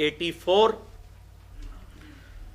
84,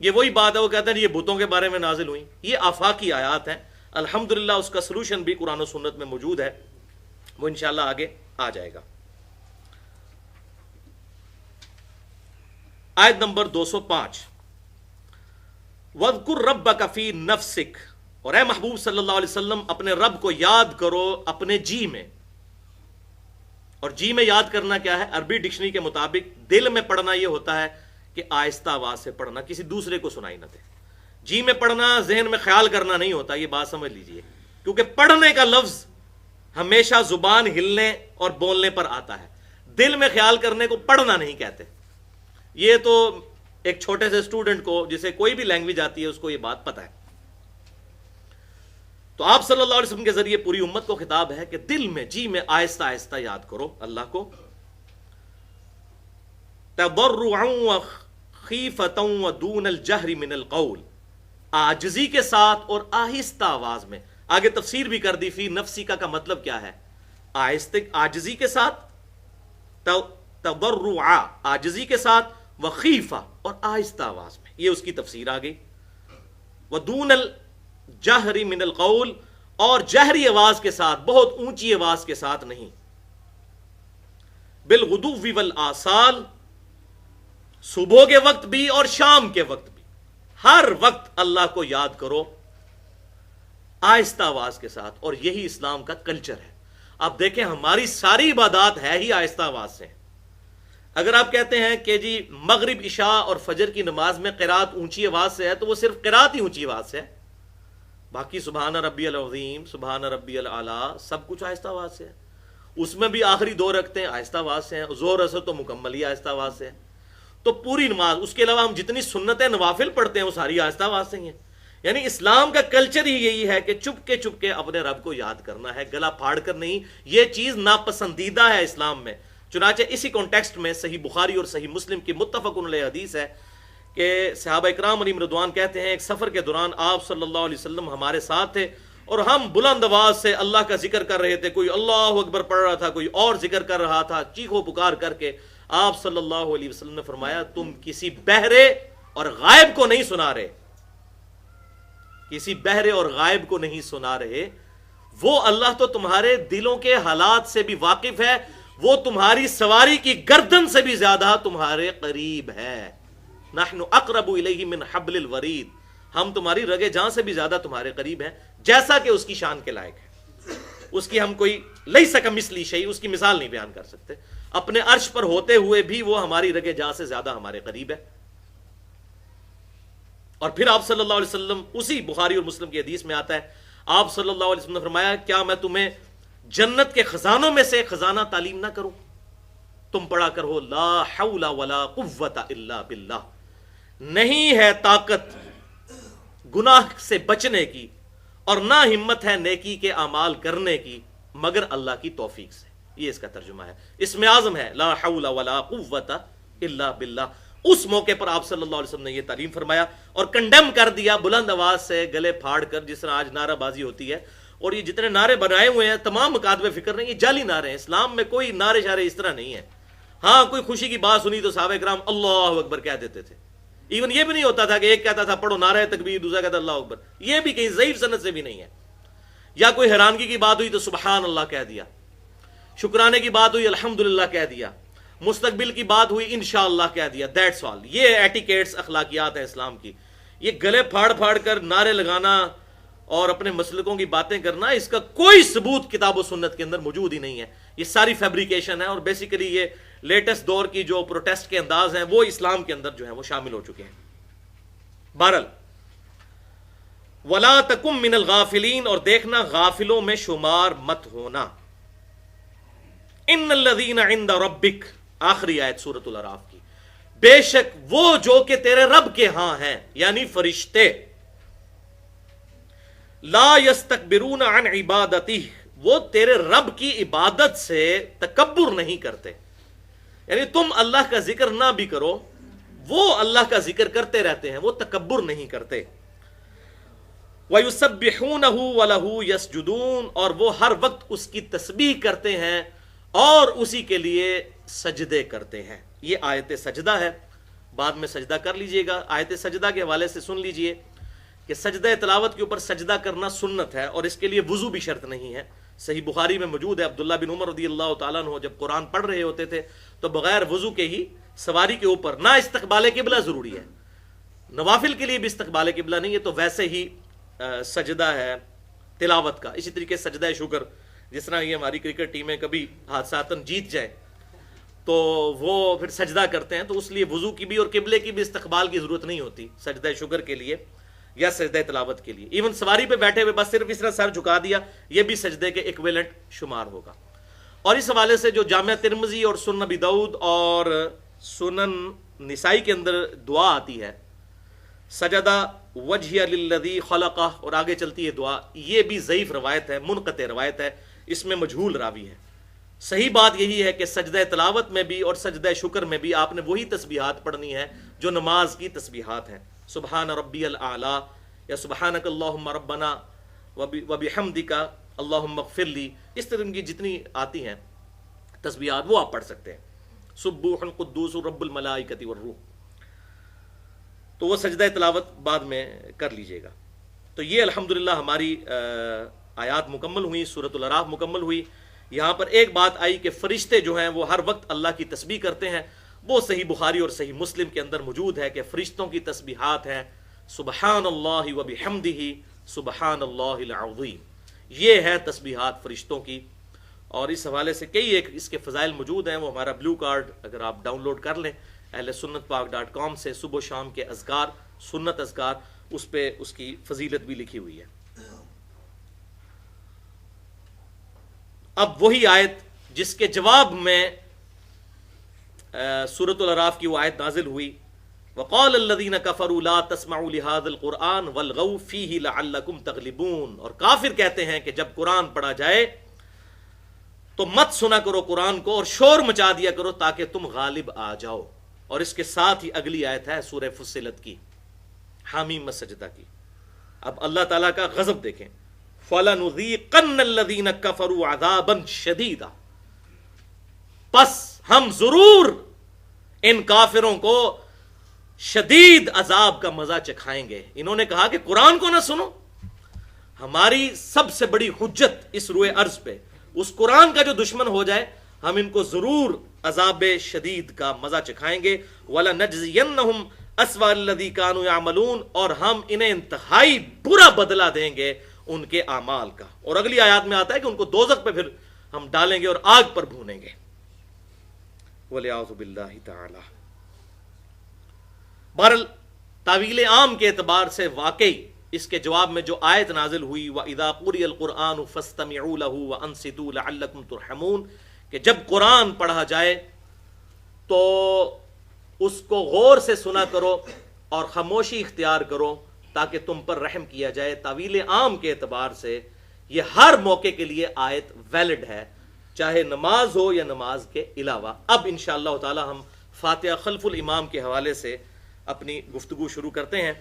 یہ وہی بات ہے، وہ کہتے ہیں یہ بتوں کے بارے میں نازل ہوئی، یہ آفاقی آیات ہیں، الحمدللہ اس کا سلوشن بھی قرآن و سنت میں موجود ہے، وہ انشاءاللہ آگے آ جائے گا۔ آیت نمبر 205، وَاذْكُرْ رَبَّكَ فِي نَفْسِكَ، اور اے محبوب صلی اللہ علیہ وسلم اپنے رب کو یاد کرو اپنے جی میں۔ اور جی میں یاد کرنا کیا ہے؟ عربی ڈکشنری کے مطابق دل میں پڑھنا یہ ہوتا ہے کہ آہستہ آواز سے پڑھنا، کسی دوسرے کو سنائی نہ دے۔ جی میں پڑھنا ذہن میں خیال کرنا نہیں ہوتا، یہ بات سمجھ لیجئے، کیونکہ پڑھنے کا لفظ ہمیشہ زبان ہلنے اور بولنے پر آتا ہے، دل میں خیال کرنے کو پڑھنا نہیں کہتے۔ یہ تو ایک چھوٹے سے اسٹوڈنٹ کو جسے کوئی بھی لینگویج آتی ہے اس کو یہ بات پتہ ہے۔ تو آپ صلی اللہ علیہ وسلم کے ذریعے پوری امت کو خطاب ہے کہ دل میں جی میں آہستہ آہستہ یاد کرو اللہ کو، تضرعا وخیفتا ودون الجہر من القول، عاجزی کے ساتھ اور آہستہ آواز میں۔ آگے تفسیر بھی کر دی، فی نفسی کا مطلب کیا ہے؟ عاجزی کے ساتھ، تضرعا عاجزی کے ساتھ، وخیفہ اور آہستہ آواز میں، یہ اس کی تفسیر آ گئی۔ ودون الجہر من القول، اور جہری آواز کے ساتھ، بہت اونچی آواز کے ساتھ نہیں۔ بالغدو والآصال، صبح کے وقت بھی اور شام کے وقت بھی، ہر وقت اللہ کو یاد کرو آہستہ آواز کے ساتھ، اور یہی اسلام کا کلچر ہے۔ آپ دیکھیں ہماری ساری عبادات ہے ہی آہستہ آواز سے۔ اگر آپ کہتے ہیں کہ جی مغرب عشاء اور فجر کی نماز میں قرات اونچی آواز سے ہے، تو وہ صرف قرات ہی اونچی آواز سے ہے، باقی سبحان ربی العظیم، سبحان ربی العلیٰ سب کچھ آہستہ آواز سے ہے۔ اس میں بھی آخری 2 رکعتیں آہستہ آواز سے ہیں، ظہر اثر تو مکمل ہی آہستہ آواز سے ہے۔ تو پوری نماز، اس کے علاوہ ہم جتنی سنتیں نوافل پڑھتے ہیں وہ ساری آہستہ آواز سے ہی ہیں۔ یعنی اسلام کا کلچر ہی یہی ہے کہ چپ کے اپنے رب کو یاد کرنا ہے، گلا پھاڑ کر نہیں۔ یہ چیز ناپسندیدہ ہے اسلام میں۔ چنانچہ اسی کانٹیکسٹ میں صحیح بخاری اور صحیح مسلم کی متفق علیہ حدیث ہے کہ صحابہ اکرام علیہم رضوان کہتے ہیں ایک سفر کے دوران آپ صلی اللہ علیہ وسلم ہمارے ساتھ تھے، اور ہم بلند آواز سے اللہ کا ذکر کر رہے تھے، کوئی اللہ اکبر پڑھ رہا تھا، کوئی اور ذکر کر رہا تھا، چیخو پکار کر کے آپ صلی اللہ علیہ وسلم نے فرمایا تم کسی بہرے اور غائب کو نہیں سنا رہے، کسی بہرے اور غائب کو نہیں سنا رہے، وہ اللہ تو تمہارے دلوں کے حالات سے بھی واقف ہے، وہ تمہاری سواری کی گردن سے بھی زیادہ تمہارے قریب ہے۔ نحن اقرب الیہ من حبل الورید، ہم تمہاری رگے جاں سے بھی زیادہ تمہارے قریب ہیں، جیسا کہ اس کی شان کے لائق ہے۔ اس کی ہم کوئی لیس کمثلہ شیء، اس کی مثال نہیں بیان کر سکتے، اپنے عرش پر ہوتے ہوئے بھی وہ ہماری رگے جاں سے زیادہ ہمارے قریب ہے۔ اور پھر آپ صلی اللہ علیہ وسلم، اسی بخاری اور مسلم کی حدیث میں آتا ہے، آپ صلی اللہ علیہ وسلم نے فرمایا کیا میں تمہیں جنت کے خزانوں میں سے خزانہ تعلیم نہ کروں؟ تم پڑھا کرو لا حول ولا قوت الا باللہ، نہیں ہے طاقت گناہ سے بچنے کی اور نہ ہمت ہے نیکی کے اعمال کرنے کی مگر اللہ کی توفیق سے۔ یہ اس کا ترجمہ ہے، اسم اعظم ہے لا حول ولا قوت الا باللہ۔ اس موقع پر آپ صلی اللہ علیہ وسلم نے یہ تعلیم فرمایا اور کنڈیم کر دیا بلند آواز سے گلے پھاڑ کر، جس طرح آج نعرہ بازی ہوتی ہے، اور یہ جتنے نعرے بنائے ہوئے ہیں تمام مکاتب فکر نہیں، یہ جعلی نعرے ہیں، اسلام میں کوئی نعرے شعرے اس طرح نہیں ہے۔ ہاں کوئی خوشی کی بات سنی تو صحابہ کرام اللہ اکبر کہہ دیتے تھے، ایون یہ بھی نہیں ہوتا تھا کہ ایک کہتا تھا پڑھو نعرہ تکبیر، دوسرا کہتا اللہ اکبر، یہ بھی کہیں ضعیف سند سے بھی نہیں ہے۔ یا کوئی حیرانگی کی بات ہوئی تو سبحان اللہ کہہ دیا، شکرانے کی بات ہوئی الحمدللہ کہہ دیا، مستقبل کی بات ہوئی انشاءاللہ کہہ دیا، دیٹس آل۔ یہ ایٹیکیٹس اخلاقیات ہیں اسلام کی۔ یہ گلے پھاڑ پھاڑ کر نعرے لگانا اور اپنے مسلکوں کی باتیں کرنا، اس کا کوئی ثبوت کتاب و سنت کے اندر موجود ہی نہیں ہے، یہ ساری فیبریکیشن ہے، اور بیسیکلی یہ لیٹسٹ دور کی جو پروٹیسٹ کے انداز ہیں وہ اسلام کے اندر جو ہیں وہ شامل ہو چکے ہیں۔ بہرحال وَلَا تَكُن مِّنَ الْغَافِلِينَ، اور دیکھنا غافلوں میں شمار مت ہونا۔ إِنَّ الَّذِينَ عِندَ رَبِّكَ، آخری آیت سورۃ الاعراف کی، بے شک وہ جو کہ تیرے رب کے ہاں ہیں، یعنی فرشتے، لا يستكبرون عن عبادتہ، وہ تیرے رب کی عبادت سے تکبر نہیں کرتے، یعنی تم اللہ کا ذکر نہ بھی کرو، وہ اللہ کا ذکر کرتے رہتے ہیں، وہ تکبر نہیں کرتے۔ وَيُسَبِّحُونَهُ وَلَهُ يَسْجُدُونَ، اور وہ ہر وقت اس کی تسبیح کرتے ہیں اور اسی کے لیے سجدے کرتے ہیں۔ یہ آیت سجدہ ہے، بعد میں سجدہ کر لیجئے گا۔ آیت سجدہ کے حوالے سے سن لیجئے کہ سجدہ تلاوت کے اوپر سجدہ کرنا سنت ہے اور اس کے لیے وضو بھی شرط نہیں ہے۔ صحیح بخاری میں موجود ہے، عبداللہ بن عمر رضی اللہ تعالیٰ عنہ جب قرآن پڑھ رہے ہوتے تھے تو بغیر وضو کے ہی سواری کے اوپر، نہ استقبال قبلہ ضروری ہے، نوافل کے لیے بھی استقبال قبلہ نہیں ہے، تو ویسے ہی سجدہ ہے تلاوت کا۔ اسی طریقے سجدہ شکر، جس طرح یہ ہماری کرکٹ ٹیمیں کبھی حادثاتاً جیت جائیں تو وہ پھر سجدہ کرتے ہیں، تو اس لیے وضو کی بھی اور قبلے کی بھی استقبال کی ضرورت نہیں ہوتی سجدہ شکر کے لیے یا سجدہ تلاوت کے لیے۔ ایون سواری پہ بیٹھے ہوئے بس صرف اس طرح سر جھکا دیا، یہ بھی سجدے کے ایکویلنٹ شمار ہوگا۔ اور اس حوالے سے جو جامعہ ترمذی اور سنن ابی داؤد اور سنن نسائی کے اندر دعا آتی ہے، سجدہ وجہ للذی خلقہ، اور آگے چلتی ہے دعا، یہ بھی ضعیف روایت ہے، منقطع روایت ہے، اس میں مجہول راوی ہے۔ صحیح بات یہی ہے کہ سجدہ تلاوت میں بھی اور سجدہ شکر میں بھی آپ نے وہی تسبیحات پڑھنی ہے جو نماز کی تسبیحات ہیں، سبحان ربی الاعلی یا سبحانک اللہم ربنا وبحمدک اللہم اغفر لی، اس طرح کی جتنی آتی ہیں تسبیحات وہ آپ پڑھ سکتے ہیں، سبوح قدوس رب الملائکۃ والروح، تو وہ سجدہ تلاوت بعد میں کر لیجئے گا۔ تو یہ الحمدللہ ہماری آیات مکمل ہوئی، سورۃ الاعراف مکمل ہوئی۔ یہاں پر ایک بات آئی کہ فرشتے جو ہیں وہ ہر وقت اللہ کی تسبیح کرتے ہیں، وہ صحیح بخاری اور صحیح مسلم کے اندر موجود ہے کہ فرشتوں کی تسبیحات ہیں سبحان اللہ وبحمدہ سبحان اللہ العظیم، یہ ہے تسبیحات فرشتوں کی۔ اور اس حوالے سے کئی ایک اس کے فضائل موجود ہیں، وہ ہمارا بلو کارڈ اگر آپ ڈاؤن لوڈ کر لیں اہل سنت پاک .com سے، صبح و شام کے اذکار، سنت اذکار، اس پہ اس کی فضیلت بھی لکھی ہوئی ہے۔ اب وہی آیت جس کے جواب میں سورۃ الاعراف کی وہ آیت نازل ہوئی، وقال الذین کفروا لا تسمعوا لهذا القرآن والغوا فیہ لعلکم تغلبون، اور کافر کہتے ہیں کہ جب قرآن پڑھا جائے تو مت سنا کرو قرآن کو اور شور مچا دیا کرو تاکہ تم غالب آ جاؤ۔ اور اس کے ساتھ ہی اگلی آیت ہے سورہ فصلت کی، حامیم سجدہ کی۔ اب اللہ تعالیٰ کا غضب دیکھیں، فَلَنُذِيقَنَّ الَّذِينَ كَفَرُوا عَذَابًا شَدِيدًا، پس ہم ضرور ان کافروں کو شدید عذاب کا مزہ چکھائیں گے۔ انہوں نے کہا کہ قرآن کو نہ سنو، ہماری سب سے بڑی حجت اس روئے ارض پہ اس قرآن کا جو دشمن ہو جائے ہم ان کو ضرور عذاب شدید کا مزہ چکھائیں گے۔ وَلَنَجْزِيَنَّهُمْ أَسْوَأَ الَّذِي كَانُوا يَعْمَلُونَ، اور ہم انہیں انتہائی برا بدلہ دیں گے ان کے اعمال کا۔ اور اگلی آیات میں آتا ہے کہ ان کو دوزخ پہ پھر ہم ڈالیں گے اور آگ پر بھونیں گے، وَلِعَوْذُ بِاللَّهِ تَعَالَى۔ بہرحال تعویل عام کے اعتبار سے واقعی اس کے جواب میں جو آیت نازل ہوئی وَإِذَا قُرِئَ الْقُرْآنُ فَاسْتَمِعُوا لَهُ وَأَنصِتُوا لَعَلَّكُمْ تُرْحَمُونَ، کہ جب قرآن پڑھا جائے تو اس کو غور سے سنا کرو اور خاموشی اختیار کرو تاکہ تم پر رحم کیا جائے۔ تعویل عام کے اعتبار سے یہ ہر موقع کے لیے آیت ویلڈ ہے، چاہے نماز ہو یا نماز کے علاوہ۔ اب انشاءاللہ تعالی ہم فاتحہ خلف الامام کے حوالے سے اپنی گفتگو شروع کرتے ہیں۔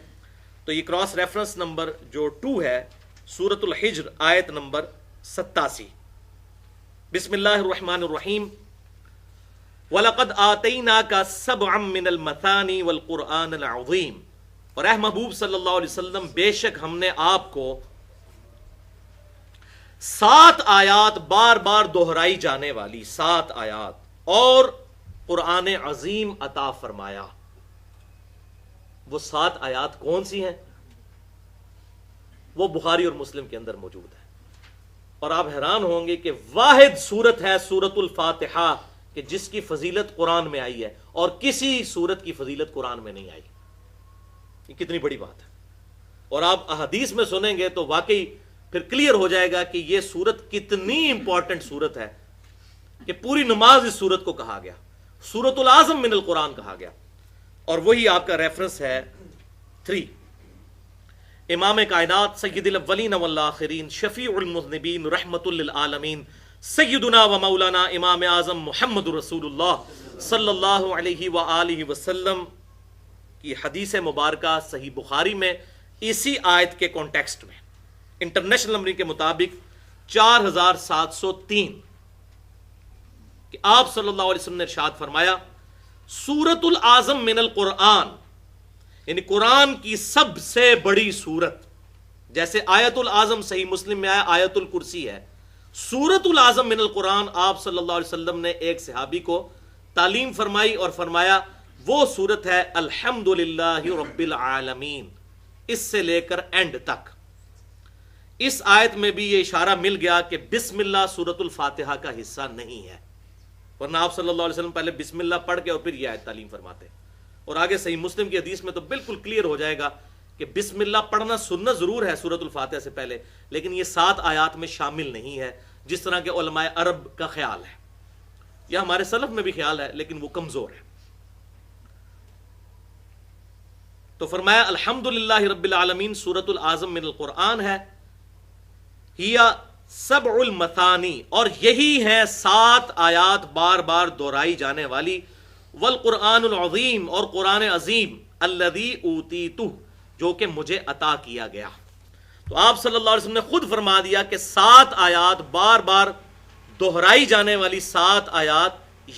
تو یہ کراس ریفرنس نمبر جو 2 ہے، سورۃ الحجر آیت نمبر 87۔ بسم اللہ الرحمن الرحیم، وَلَقَدْ آتَيْنَاكَ سَبْعًا مِّنَ الْمَثَانِي وَالْقُرْآنِ الْعَظِيمِ، اور اے محبوب صلی اللہ علیہ وسلم بے شک ہم نے آپ کو 7 آیات بار بار دہرائی جانے والی 7 آیات اور قرآن عظیم عطا فرمایا۔ وہ 7 آیات کون سی ہیں؟ وہ بخاری اور مسلم کے اندر موجود ہے، اور آپ حیران ہوں گے کہ واحد سورت ہے سورۃ الفاتحہ کہ جس کی فضیلت قرآن میں آئی ہے، اور کسی سورت کی فضیلت قرآن میں نہیں آئی۔ یہ کتنی بڑی بات ہے، اور آپ احادیث میں سنیں گے تو واقعی پھر کلیئر ہو جائے گا کہ یہ سورت کتنی امپورٹنٹ سورت ہے کہ پوری نماز اس سورت کو کہا گیا، سورۃ العظم من القرآن کہا گیا۔ اور وہی آپ کا ریفرنس ہے 3، امام کائنات سید الاولین والآخرین شفیع المذنبین رحمت للعالمین سیدنا و مولانا امام اعظم محمد رسول اللہ صلی اللہ علیہ وآلہ وسلم کی حدیث مبارکہ صحیح بخاری میں اسی آیت کے کانٹیکسٹ میں انٹرنیشنل نمبر کے مطابق 4703 کہ آپ صلی اللہ علیہ وسلم نے ارشاد فرمایا سورت العظم من القرآن، یعنی قرآن کی سب سے بڑی سورت، جیسے آیت العظم صحیح مسلم میں آیا آیت الکرسی ہے، سورت العظم من القرآن آپ صلی اللہ علیہ وسلم نے ایک صحابی کو تعلیم فرمائی اور فرمایا وہ سورت ہے الحمدللہ رب العالمین، اس سے لے کر اینڈ تک۔ اس آیت میں بھی یہ اشارہ مل گیا کہ بسم اللہ سورت الفاتحہ کا حصہ نہیں ہے، ورنہ آپ صلی اللہ علیہ وسلم پہلے بسم اللہ پڑھ کے اور پھر یہ آیت تعلیم فرماتے، اور آگے صحیح مسلم کی حدیث میں تو بالکل کلیئر ہو جائے گا کہ بسم اللہ پڑھنا سنت ضرور ہے سورت الفاتحہ سے پہلے، لیکن یہ 7 آیات میں شامل نہیں ہے جس طرح کے علماء عرب کا خیال ہے، یا ہمارے سلف میں بھی خیال ہے لیکن وہ کمزور ہے۔ تو فرمایا الحمدللہ رب العالمین سورت العظم من القرآن ہے، ہیا 7 المثانی، اور یہی ہے 7 آیات بار بار دہرائی جانے والی، والقرآن العظیم، اور قرآن عظیم، الذی اوتیتہ، جو کہ مجھے عطا کیا گیا۔ تو آپ صلی اللہ علیہ وسلم نے خود فرما دیا کہ 7 آیات بار بار دہرائی جانے والی 7 آیات،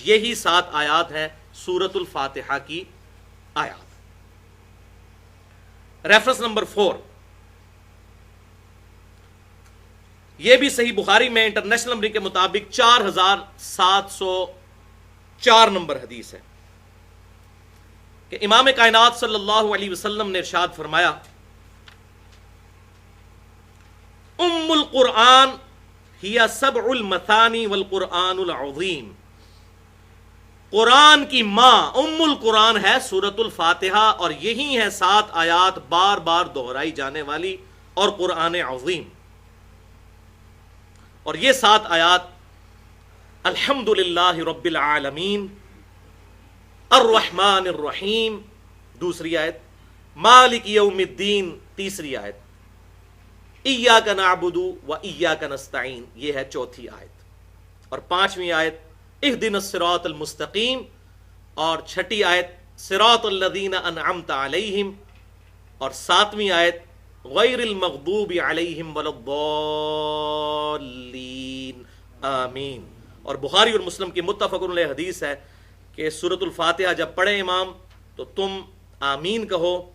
یہی 7 آیات ہیں سورت الفاتحہ کی آیات۔ ریفرنس نمبر 4، یہ بھی صحیح بخاری میں انٹرنیشنل نمبر کے مطابق 4704 نمبر حدیث ہے کہ امام کائنات صلی اللہ علیہ وسلم نے ارشاد فرمایا ام القرآن ہی 7 المثانی والقرآن العظیم، قرآن کی ماں ام القرآن ہے سورت الفاتحہ، اور یہی ہے 7 آیات بار بار دہرائی جانے والی اور قرآن عظیم۔ اور یہ 7 آیات الحمدللہ رب العالمین، الرحمن الرحیم دوسری آیت، مالک یوم الدین تیسری آیت، ایاک نعبد و ایاک نستعین یہ ہے چوتھی آیت، اور 5ویں آیت اہدنا الصراط المستقیم، اور 6ٹھی آیت صراط الذین انعمت علیہم، اور 7ویں آیت غیر المغضوب علیہم ولا الضالین آمین۔ اور بخاری اور مسلم کی متفق علیہ حدیث ہے کہ سورۃ الفاتحہ جب پڑھے امام تو تم آمین کہو،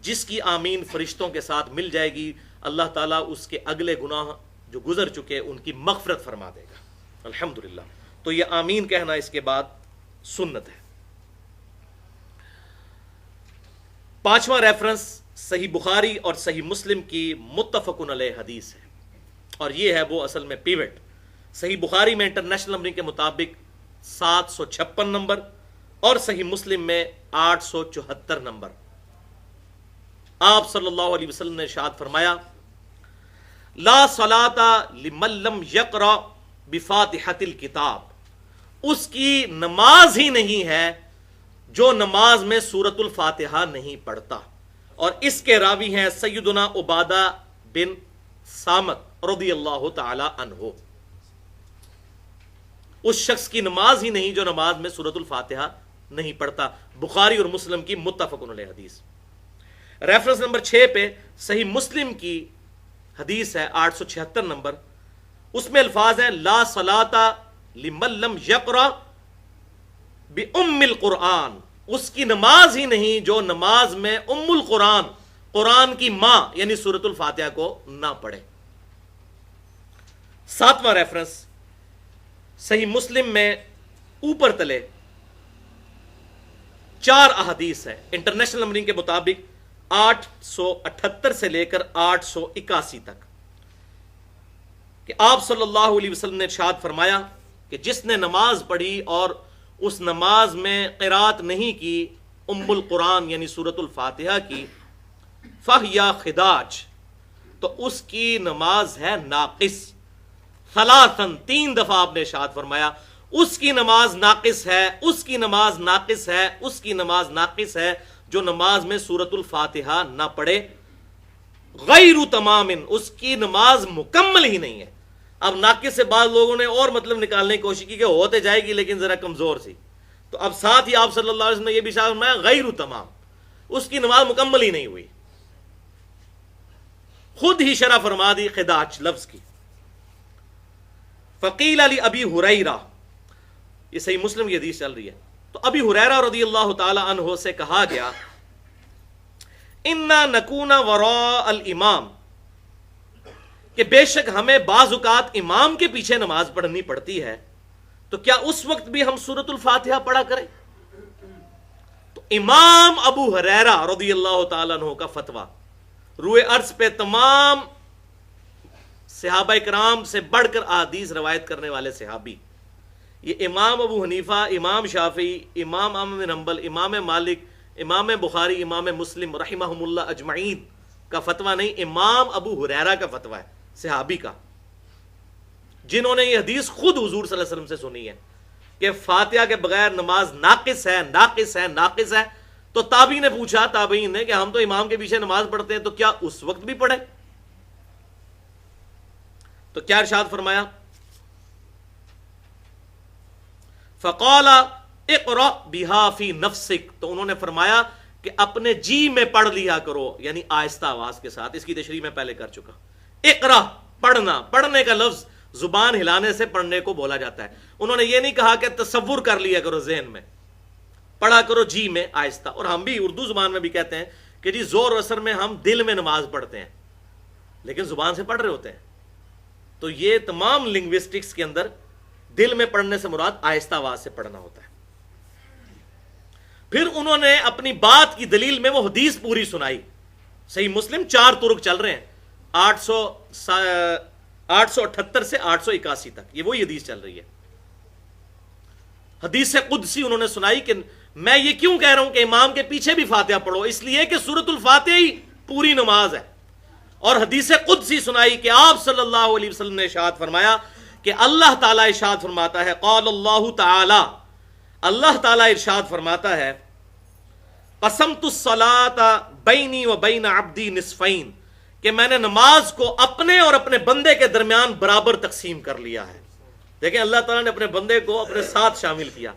جس کی آمین فرشتوں کے ساتھ مل جائے گی اللہ تعالیٰ اس کے اگلے گناہ جو گزر چکے ان کی مغفرت فرما دے گا۔ الحمدللہ، تو یہ آمین کہنا اس کے بعد سنت ہے۔ 5واں ریفرنس صحیح بخاری اور صحیح مسلم کی متفق علیہ حدیث ہے، اور یہ ہے وہ اصل میں پیوٹ۔ صحیح بخاری میں انٹرنیشنل نمبر کے مطابق 756 نمبر، اور صحیح مسلم میں 874 نمبر۔ آپ صلی اللہ علیہ وسلم نے ارشاد فرمایا لا صلاۃ لمن لم یقرأ بفاتحۃ الکتاب، اس کی نماز ہی نہیں ہے جو نماز میں سورۃ الفاتحہ نہیں پڑھتا۔ اور اس کے راوی ہیں سیدنا عبادہ بن صامت رضی اللہ تعالی عنہ۔ اس شخص کی نماز ہی نہیں جو نماز میں سورۃ الفاتحہ نہیں پڑھتا، بخاری اور مسلم کی متفق علیہ حدیث۔ ریفرنس نمبر 6 پہ صحیح مسلم کی حدیث ہے 876 نمبر، اس میں الفاظ ہیں لا صلاۃ لمن لم یقرأ بأم القرآن، اس کی نماز ہی نہیں جو نماز میں ام القرآن، قرآن کی ماں یعنی سورۃ الفاتحہ کو نہ پڑھے۔ 7واں ریفرنس صحیح مسلم میں اوپر تلے 4 احادیث ہے انٹرنیشنل نمبرنگ کے مطابق 878 سے لے کر 881 تک کہ آپ صلی اللہ علیہ وسلم نے ارشاد فرمایا کہ جس نے نماز پڑھی اور اس نماز میں قرات نہیں کی ام القرآن یعنی سورۃ الفاتحہ کی، فَهِيَ خِدَاج، تو اس کی نماز ہے ناقص۔ ثلاثاً 3 دفعہ آپ نے ارشاد فرمایا اس کی نماز ناقص ہے، اس کی نماز ناقص ہے، اس کی نماز ناقص ہے جو نماز میں سورۃ الفاتحہ نہ پڑھے، غیر تمام، اس کی نماز مکمل ہی نہیں ہے۔ اب ناقص سے بعض لوگوں نے اور مطلب نکالنے کی کوشش کی کہ ہوتے جائے گی لیکن ذرا کمزور سی، تو اب ساتھ ہی آپ صلی اللہ علیہ وسلم نے یہ بھی ارشاد فرمایا غیر تمام، اس کی نماز مکمل ہی نہیں ہوئی، خود ہی شرح فرما دی خداج لفظ کی۔ فقیل علی ابی ہریرہ، یہ صحیح مسلم کی حدیث چل رہی ہے، تو ابی ہریرہ رضی اللہ تعالی عنہ سے کہا گیا انا نکون وراء الامام، کہ بے شک ہمیں بعض اوقات امام کے پیچھے نماز پڑھنی پڑتی ہے، تو کیا اس وقت بھی ہم سورۃ الفاتحہ پڑھا کریں؟ تو امام ابو ہریرہ رضی اللہ تعالیٰ عنہ کا فتویٰ، روئے عرض پہ تمام صحابہ کرام سے بڑھ کر احادیث روایت کرنے والے صحابی، یہ امام ابو حنیفہ، امام شافعی، امام احمد بن حنبل، امام مالک، امام بخاری، امام مسلم رحمہم اللہ اجمعین کا فتویٰ نہیں، امام ابو ہریرہ کا فتویٰ ہے، صحابی کا، جنہوں نے یہ حدیث خود حضور صلی اللہ علیہ وسلم سے سنی ہے کہ فاتحہ کے بغیر نماز ناقص ہے، ناقص ہے، ناقص ہے۔ تو تابعی نے پوچھا، تابعین نے، کہ ہم تو امام کے پیچھے نماز پڑھتے ہیں، تو کیا اس وقت بھی پڑھے؟ تو کیا ارشاد فرمایا؟ فقال اقرأ بها فی نفسک، تو انہوں نے فرمایا کہ اپنے جی میں پڑھ لیا کرو، یعنی آہستہ آواز کے ساتھ۔ اس کی تشریح میں پہلے کر چکا۔ اقرا پڑھنا، پڑھنے کا لفظ زبان ہلانے سے پڑھنے کو بولا جاتا ہے۔ انہوں نے یہ نہیں کہا کہ تصور کر لیا کرو ذہن میں، پڑھا کرو جی میں آہستہ۔ اور ہم بھی اردو زبان میں بھی کہتے ہیں کہ جی زور اثر میں ہم دل میں نماز پڑھتے ہیں، لیکن زبان سے پڑھ رہے ہوتے ہیں۔ تو یہ تمام لنگوسٹکس کے اندر دل میں پڑھنے سے مراد آہستہ آواز سے پڑھنا ہوتا ہے۔ پھر انہوں نے اپنی بات کی دلیل میں وہ حدیث پوری سنائی۔ صحیح مسلم 4 طرق چل رہے ہیں، 878 سے 881 تک، یہ وہی حدیث چل رہی ہے۔ حدیث قدسی انہوں نے سنائی کہ میں یہ کیوں کہہ رہا ہوں کہ امام کے پیچھے بھی فاتحہ پڑھو، اس لیے کہ سورۃ الفاتحہ ہی پوری نماز ہے۔ اور حدیث قدسی سنائی کہ آپ صلی اللہ علیہ وسلم نے ارشاد فرمایا کہ اللہ تعالیٰ ارشاد فرماتا ہے، قال اللہ تعالی، اللہ تعالیٰ ارشاد فرماتا ہے، قسمت الصلاۃ بینی و بین عبدی نصفین، کہ میں نے نماز کو اپنے اور اپنے بندے کے درمیان برابر تقسیم کر لیا ہے۔ دیکھیں اللہ تعالیٰ نے اپنے بندے کو اپنے ساتھ شامل کیا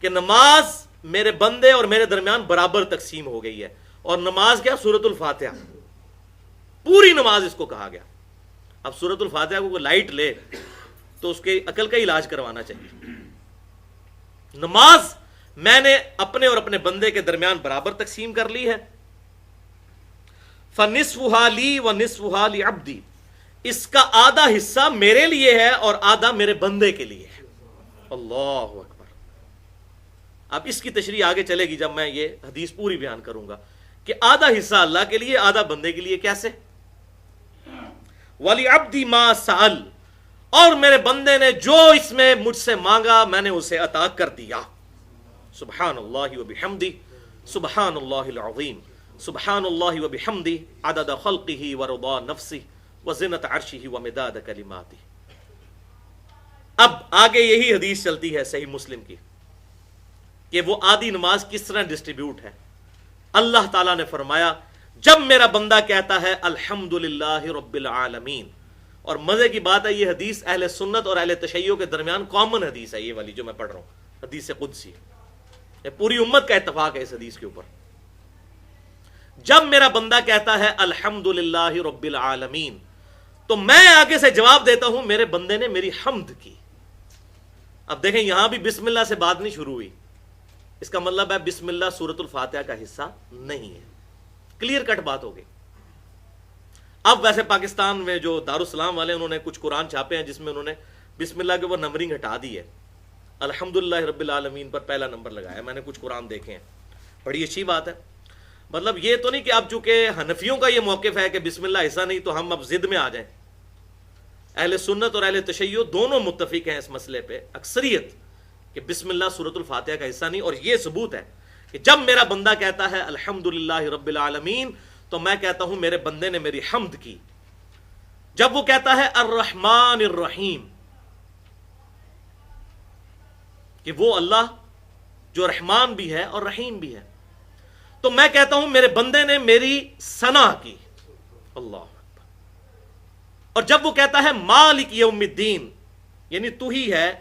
کہ نماز میرے بندے اور میرے درمیان برابر تقسیم ہو گئی ہے۔ اور نماز کیا؟ سورۃ الفاتحہ، پوری نماز اس کو کہا گیا۔ اب سورۃ الفاتحہ کو کوئی لائٹ لے تو اس کے عقل کا علاج کروانا چاہیے۔ نماز میں نے اپنے اور اپنے بندے کے درمیان برابر تقسیم کر لی ہے۔ فَنِصْفُهَا لِي وَنِصْفُهَا لِعَبْدِي، اس کا آدھا حصہ میرے لیے ہے اور آدھا میرے بندے کے لیے ہے۔ اللہ اکبر۔ اب اس کی تشریح آگے چلے گی جب میں یہ حدیث پوری بیان کروں گا کہ آدھا حصہ اللہ کے لیے، آدھا بندے کے لیے۔ کیسے؟ وَلِعَبْدِي مَا سَأَلَ، اور میرے بندے نے جو اس میں مجھ سے مانگا میں نے اسے عطا کر دیا۔ سبحان اللہ و بحمدہ، سبحان اللہ العظیم، سبحان اللہ و بحمدہ، عدد خلقہ و رضا نفسہ و زنت عرشہ و مداد کلماتہ۔ اب آگے یہی حدیث چلتی ہے صحیح مسلم کی کہ وہ آدھی نماز کس طرح ڈسٹریبیوٹ ہے۔ اللہ تعالیٰ نے فرمایا جب میرا بندہ کہتا ہے الحمدللہ رب العالمین، اور مزے کی بات ہے یہ حدیث اہل سنت اور اہل تشیع کے درمیان کامن حدیث ہے، یہ والی جو میں پڑھ رہا ہوں حدیث قدسی، یہ پوری امت کا اتفاق ہے اس حدیث کے اوپر۔ جب میرا بندہ کہتا ہے الحمدللہ رب العالمین، تو میں آگے سے جواب دیتا ہوں میرے بندے نے میری حمد کی۔ اب دیکھیں یہاں بھی بسم اللہ سے بات نہیں شروع ہوئی، اس کا مطلب ہے بسم اللہ سورۃ الفاتحہ کا حصہ نہیں ہے۔ کلیئر کٹ بات ہوگی۔ اب ویسے پاکستان میں جو دارالسلام والے انہوں نے کچھ قرآن چھاپے ہیں جس میں انہوں نے بسم اللہ کے اوپر نمبرنگ ہٹا دی ہے، الحمدللہ رب العالمین پر پہلا نمبر لگایا۔ میں نے کچھ قرآن دیکھے ہیں، بڑی اچھی بات ہے۔ مطلب یہ تو نہیں کہ اب چونکہ حنفیوں کا یہ موقف ہے کہ بسم اللہ حصہ نہیں تو ہم اب ضد میں آ جائیں۔ اہل سنت اور اہل تشیع دونوں متفق ہیں اس مسئلے پہ، اکثریت، کہ بسم اللہ سورۃ الفاتحہ کا حصہ نہیں۔ اور یہ ثبوت ہے کہ جب میرا بندہ کہتا ہے الحمدللہ رب العالمین تو میں کہتا ہوں میرے بندے نے میری حمد کی۔ جب وہ کہتا ہے الرحمن الرحیم، کہ وہ اللہ جو رحمان بھی ہے اور رحیم بھی ہے، تو میں کہتا ہوں میرے بندے نے میری ثنا کی۔ اللہ اکبر۔ اور جب وہ کہتا ہے مالک یوم الدین، یعنی تو ہی ہے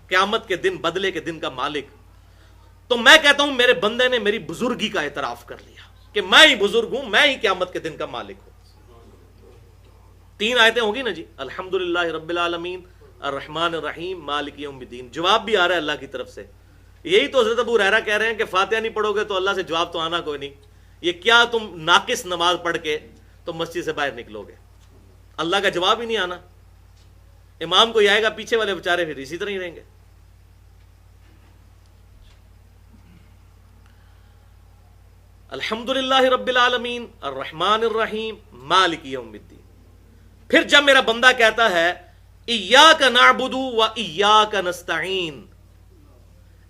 قیامت کے دن، بدلے کے دن کا مالک، تو میں کہتا ہوں میرے بندے نے میری بزرگی کا اعتراف کر لیا کہ میں ہی بزرگ ہوں، میں ہی قیامت کے دن کا مالک ہوں۔ 3 آیتیں ہوگی نا جی، الحمدللہ رب العالمین، الرحمن الرحیم، مالک یوم الدین۔ جواب بھی آ رہا ہے اللہ کی طرف سے یہی تو حضرت ابو ہریرہ کہہ رہے ہیں کہ فاتحہ نہیں پڑھو گے تو اللہ سے جواب تو آنا کوئی نہیں. یہ کیا تم ناقص نماز پڑھ کے تم مسجد سے باہر نکلو گے, اللہ کا جواب ہی نہیں آنا. امام کو یہ آئے گا, پیچھے والے بیچارے پھر اسی طرح ہی رہیں گے. الحمدللہ رب العالمین الرحمن الرحیم مالک یوم الدین. پھر جب میرا بندہ کہتا ہے ایاک نعبد و ایاک نستعین,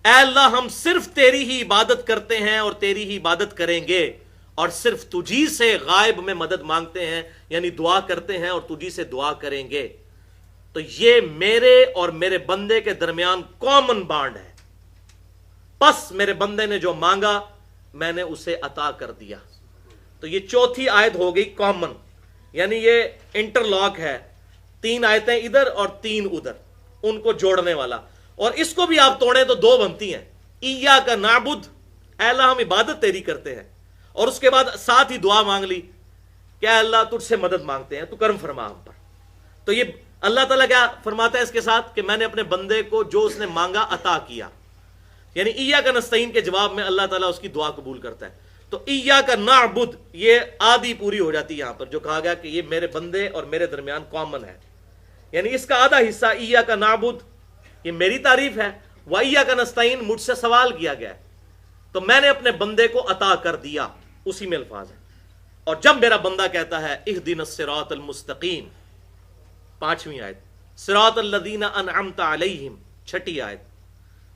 اے اللہ ہم صرف تیری ہی عبادت کرتے ہیں اور تیری ہی عبادت کریں گے, اور صرف تجھی سے غائب میں مدد مانگتے ہیں, یعنی دعا کرتے ہیں اور تجھی سے دعا کریں گے, تو یہ میرے اور میرے بندے کے درمیان کامن بانڈ ہے. پس میرے بندے نے جو مانگا میں نے اسے عطا کر دیا. تو یہ چوتھی آیت ہو گئی کامن, یعنی یہ انٹرلاک ہے, 3 آیتیں ادھر اور 3 ادھر, ان کو جوڑنے والا. اور اس کو بھی آپ توڑیں تو 2 بنتی ہیں. ایاک نعبد, اے اللہ ہم عبادت تیری کرتے ہیں, اور اس کے بعد ساتھ ہی دعا مانگ لی کہ اے اللہ تجھ سے مدد مانگتے ہیں, تو کرم فرما ہم پر. تو یہ اللہ تعالیٰ کیا فرماتا ہے اس کے ساتھ کہ میں نے اپنے بندے کو جو اس نے مانگا عطا کیا. یعنی ایاک نستعین کے جواب میں اللہ تعالیٰ اس کی دعا قبول کرتا ہے. تو ایاک نعبد یہ آدھی پوری ہو جاتی ہے یہاں پر, جو کہا گیا کہ یہ میرے بندے اور میرے درمیان کامن ہے. یعنی اس کا آدھا حصہ ایاک نعبد یہ میری تعریف ہے, و ایاک نستعین مجھ سے سوال کیا گیا ہے, تو میں نے اپنے بندے کو عطا کر دیا, اسی میں الفاظ ہے. اور جب میرا بندہ کہتا ہے اہدنا الصراط المستقیم, 5ویں آیت, صراط الذین انعمت علیہم 6ٹھی آیت,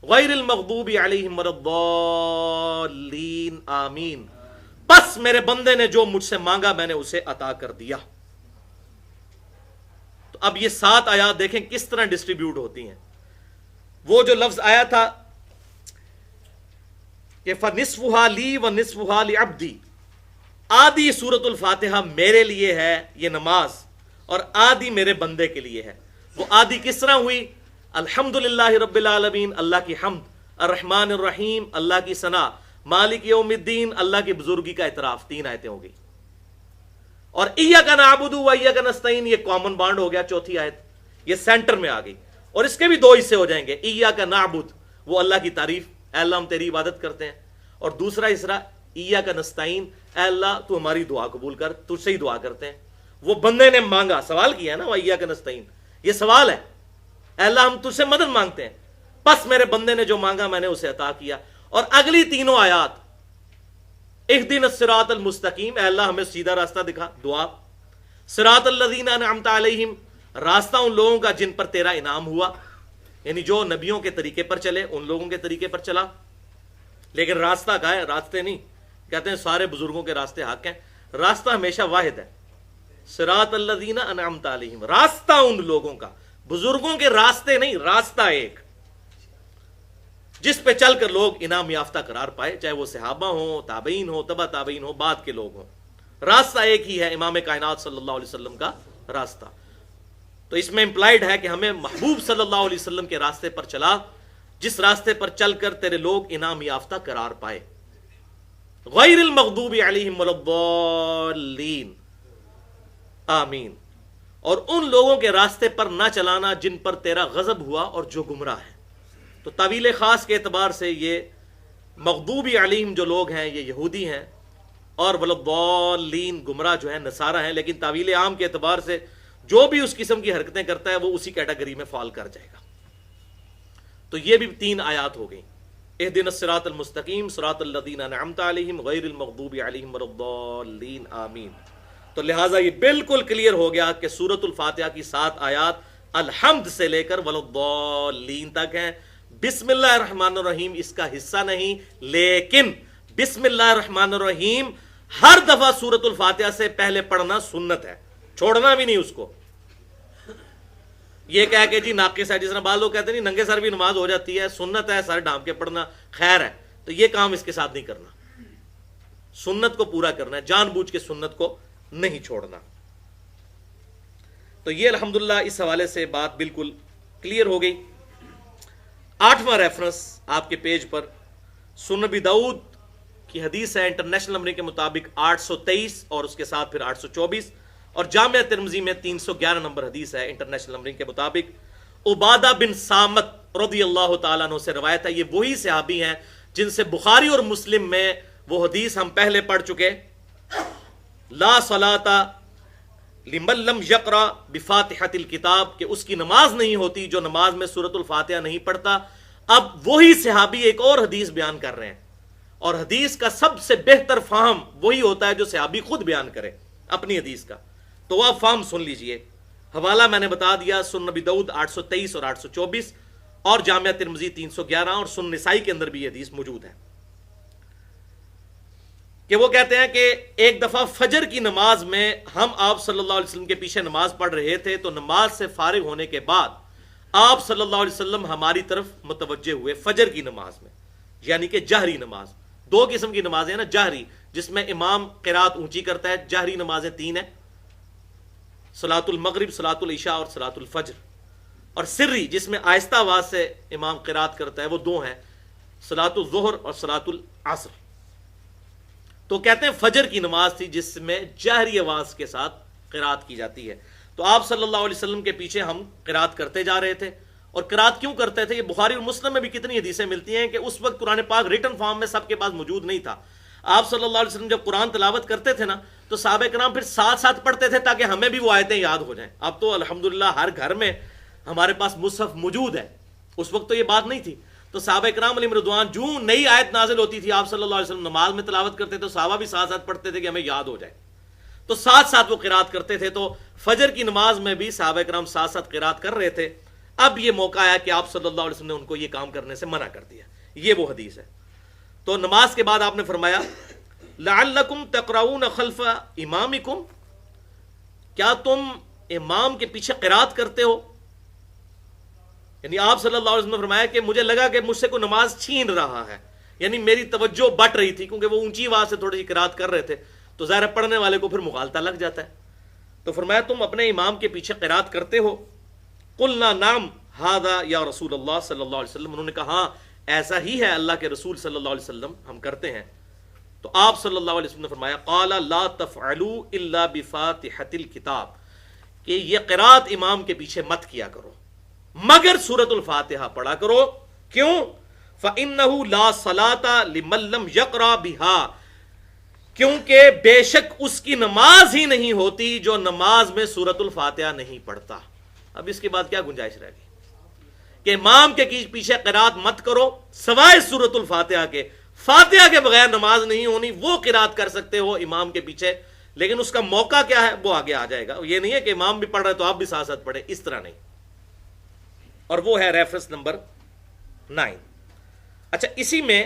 غیر المغضوب علیہم ولا الضالین آمین, بس میرے بندے نے جو مجھ سے مانگا میں نے اسے عطا کر دیا. تو اب یہ 7 آیات دیکھیں کس طرح ڈسٹریبیوٹ ہوتی ہیں. وہ جو لفظ آیا تھا کہ فَنِصْفُهَا لِي وَنِصْفُهَا لِعَبْدِي, آدھی سورۃ الفاتحہ میرے لیے ہے یہ نماز, اور آدھی میرے بندے کے لیے ہے. وہ آدھی کس طرح ہوئی؟ الحمدللہ رب العالمین اللہ کی حمد, الرحمن الرحیم اللہ کی ثنا, مالک یوم الدین اللہ کی بزرگی کا اعتراف. 3 آیتیں ہو گئی. اور ایاک نعبد و ایاک نستعین یہ کامن بانڈ ہو گیا, 4تھی آیت یہ سینٹر میں آ گئی. اور اس کے بھی 2 حصے ہو جائیں گے. ایاک نعبد وہ اللہ کی تعریف, اے اللہ ہم تیری عبادت کرتے ہیں, اور دوسرا حصہ ایاک نستعین, اے اللہ تو ہماری دعا قبول کر, تجھ سے ہی دعا کرتے ہیں. وہ بندے نے مانگا, سوال کیا نا, وہ ایاک نستعین یہ سوال ہے, اے اللہ ہم تجھ سے مدد مانگتے ہیں, بس میرے بندے نے جو مانگا میں نے اسے عطا کیا. اور اگلی 3 آیات اہدنا الصراط المستقیم, اے اللہ ہمیں سیدھا راستہ دکھا, دعا. صراط الذین انعمت علیہم, راستہ ان لوگوں کا جن پر تیرا انعام ہوا, یعنی جو نبیوں کے طریقے پر چلے ان لوگوں کے طریقے پر چلا. لیکن راستہ کہا ہے, راستے نہیں. کہتے ہیں سارے بزرگوں کے راستے حق ہیں, راستہ ہمیشہ واحد ہے. صراط الذین انعمت علیہم, راستہ ان لوگوں کا, بزرگوں کے راستے نہیں, راستہ ایک جس پہ چل کر لوگ انعام یافتہ قرار پائے, چاہے وہ صحابہ ہوں, تابعین ہوں, تبع تابعین ہوں, بعد کے لوگ ہوں. راستہ ایک ہی ہے, امام کائنات صلی اللہ علیہ وسلم کا راستہ. تو اس میں امپلائڈ ہے کہ ہمیں محبوب صلی اللہ علیہ وسلم کے راستے پر چلا, جس راستے پر چل کر تیرے لوگ انعام یافتہ قرار پائے. غیر المغضوب علیہم ولا الضالین آمین, اور ان لوگوں کے راستے پر نہ چلانا جن پر تیرا غضب ہوا اور جو گمراہ ہیں. تو تعویل خاص کے اعتبار سے یہ مغضوب علیہم جو لوگ ہیں یہ یہودی ہیں, اور ولا الضالین گمراہ جو ہیں نصارہ ہیں. لیکن تعویل عام کے اعتبار سے جو بھی اس قسم کی حرکتیں کرتا ہے وہ اسی کیٹیگری میں فال کر جائے گا. تو یہ بھی 3 آیات ہو گئیں. اہدنا الصراط المستقیم صراط الذین انعمت علیہم غیر المغضوب علیہم ولا الضالین آمین. تو لہٰذا یہ بالکل کلیئر ہو گیا کہ سورۃ الفاتحہ کی 7 آیات الحمد سے لے کر ولا الضالین تک ہیں. بسم اللہ الرحمن الرحیم اس کا حصہ نہیں, لیکن بسم اللہ الرحمن الرحیم ہر دفعہ سورۃ الفاتحہ سے پہلے پڑھنا سنت ہے, چھوڑنا بھی نہیں اس کو. یہ کہہ کہ جی ناقص ہے, جس طرح بعض لوگ کہتے ہیں ننگے سر بھی نماز ہو جاتی ہے, سنت ہے سر ڈھانپ کے پڑھنا, خیر ہے, تو یہ کام اس کے ساتھ نہیں کرنا. سنت کو پورا کرنا ہے, جان بوجھ کے سنت کو نہیں چھوڑنا. تو یہ الحمدللہ اس حوالے سے بات بالکل کلیئر ہو گئی. 8واں ریفرنس آپ کے پیج پر سنن ابی داؤد کی حدیث ہے, انٹرنیشنل نمبرنگ کے مطابق 823 اور اس کے ساتھ پھر 824, اور جامعہ ترمذی میں 311 نمبر حدیث ہے انٹرنیشنل نمبرنگ کے مطابق. عبادہ بن صامت رضی اللہ تعالیٰ عنہ سے روایت ہے. یہ وہی صحابی ہیں جن سے بخاری اور مسلم میں وہ حدیث ہم پہلے پڑھ چکے, لا صلاۃ لمن لم یقرأ بفاتحۃ الکتاب, کہ اس کی نماز نہیں ہوتی جو نماز میں سورۃ الفاتحہ نہیں پڑھتا. اب وہی صحابی ایک اور حدیث بیان کر رہے ہیں, اور حدیث کا سب سے بہتر فہم وہی ہوتا ہے جو صحابی خود بیان کرے اپنی حدیث کا. تو وہ آپ فہم سن لیجئے. حوالہ میں نے بتا دیا, سنن نبی داؤد 823 اور 824, اور جامعہ ترمذی 311, اور سنن نسائی کے اندر بھی یہ حدیث موجود ہے کہ وہ کہتے ہیں کہ ایک دفعہ فجر کی نماز میں ہم آپ صلی اللہ علیہ وسلم کے پیچھے نماز پڑھ رہے تھے, تو نماز سے فارغ ہونے کے بعد آپ صلی اللہ علیہ وسلم ہماری طرف متوجہ ہوئے فجر کی نماز میں, یعنی کہ جہری نماز. دو قسم کی نمازیں ہیں نا, جہری جس میں امام قرات اونچی کرتا ہے, جہری نمازیں تین ہیں, صلاۃ المغرب, صلاۃ العشاء اور صلاۃ الفجر, اور سری جس میں آہستہ آواز سے امام قرات کرتا ہے وہ دو ہیں, صلاۃ الظہر اور صلاۃ العصر. تو کہتے ہیں فجر کی نماز تھی جس میں جہری آواز کے ساتھ قرات کی جاتی ہے. تو آپ صلی اللہ علیہ وسلم کے پیچھے ہم قرات کرتے جا رہے تھے. اور قرات کیوں کرتے تھے, یہ بخاری اور مسلم میں بھی کتنی حدیثیں ملتی ہیں کہ اس وقت قرآن پاک ریٹن فارم میں سب کے پاس موجود نہیں تھا. آپ صلی اللہ علیہ وسلم جب قرآن تلاوت کرتے تھے نا, تو صحابہ کرام پھر ساتھ ساتھ پڑھتے تھے تاکہ ہمیں بھی وہ آیتیں یاد ہو جائیں. اب تو الحمدللہ ہر گھر میں ہمارے پاس مصحف موجود ہے, اس وقت تو یہ بات نہیں تھی. تو صحابہ کرام علیہم رضوان جو نئی آیت نازل ہوتی تھی آپ صلی اللہ علیہ وسلم نماز میں تلاوت کرتے تھے, تو صحابہ بھی ساتھ ساتھ پڑھتے تھے کہ ہمیں یاد ہو جائے, تو ساتھ ساتھ وہ قرات کرتے تھے. تو فجر کی نماز میں بھی صحابہ کرام ساتھ ساتھ قرات کر رہے تھے. اب یہ موقع آیا کہ آپ صلی اللہ علیہ وسلم نے ان کو یہ کام کرنے سے منع کر دیا. یہ وہ حدیث ہے. تو نماز کے بعد آپ نے فرمایا لعلکم تقرؤون خلف امامکم, کیا تم امام کے پیچھے قرات کرتے ہو. یعنی آپ صلی اللہ علیہ وسلم نے فرمایا کہ مجھے لگا کہ مجھ سے کوئی نماز چھین رہا ہے, یعنی میری توجہ بٹ رہی تھی کیونکہ وہ اونچی آواز سے تھوڑی سی قرات کر رہے تھے, تو ظاہر پڑھنے والے کو پھر مغالطہ لگ جاتا ہے. تو فرمایا تم اپنے امام کے پیچھے قرات کرتے ہو. قلنا نعم ھذا یا رسول اللہ صلی اللہ علیہ وسلم, انہوں نے کہا ہاں ایسا ہی ہے اللہ کے رسول صلی اللہ علیہ وسلم, ہم کرتے ہیں. تو آپ صلی اللہ علیہ وسلم نے فرمایا قال لا تفعلوا الا بفاتحۃ الکتاب, کہ یہ قرات امام کے پیچھے مت کیا کرو مگر سورۃ الفاتحہ پڑھا کرو. کیوں؟ فإنه لا صلاۃ لمن لم یقرأ بها, کیونکہ بے شک اس کی نماز ہی نہیں ہوتی جو نماز میں سورۃ الفاتحہ نہیں پڑھتا. اب اس کے بعد کیا گنجائش رہ گئی کہ امام کے پیچھے قرات مت کرو سوائے سورۃ الفاتحہ کے, فاتحہ کے بغیر نماز نہیں ہونی, وہ قرات کر سکتے ہو امام کے پیچھے, لیکن اس کا موقع کیا ہے وہ آگے آ جائے گا. یہ نہیں ہے کہ امام بھی پڑھ رہا ہے تو آپ بھی ساتھ ساتھ پڑھیں, اس طرح نہیں. اور وہ ہے ریفرنس نمبر 9. اچھا, اسی میں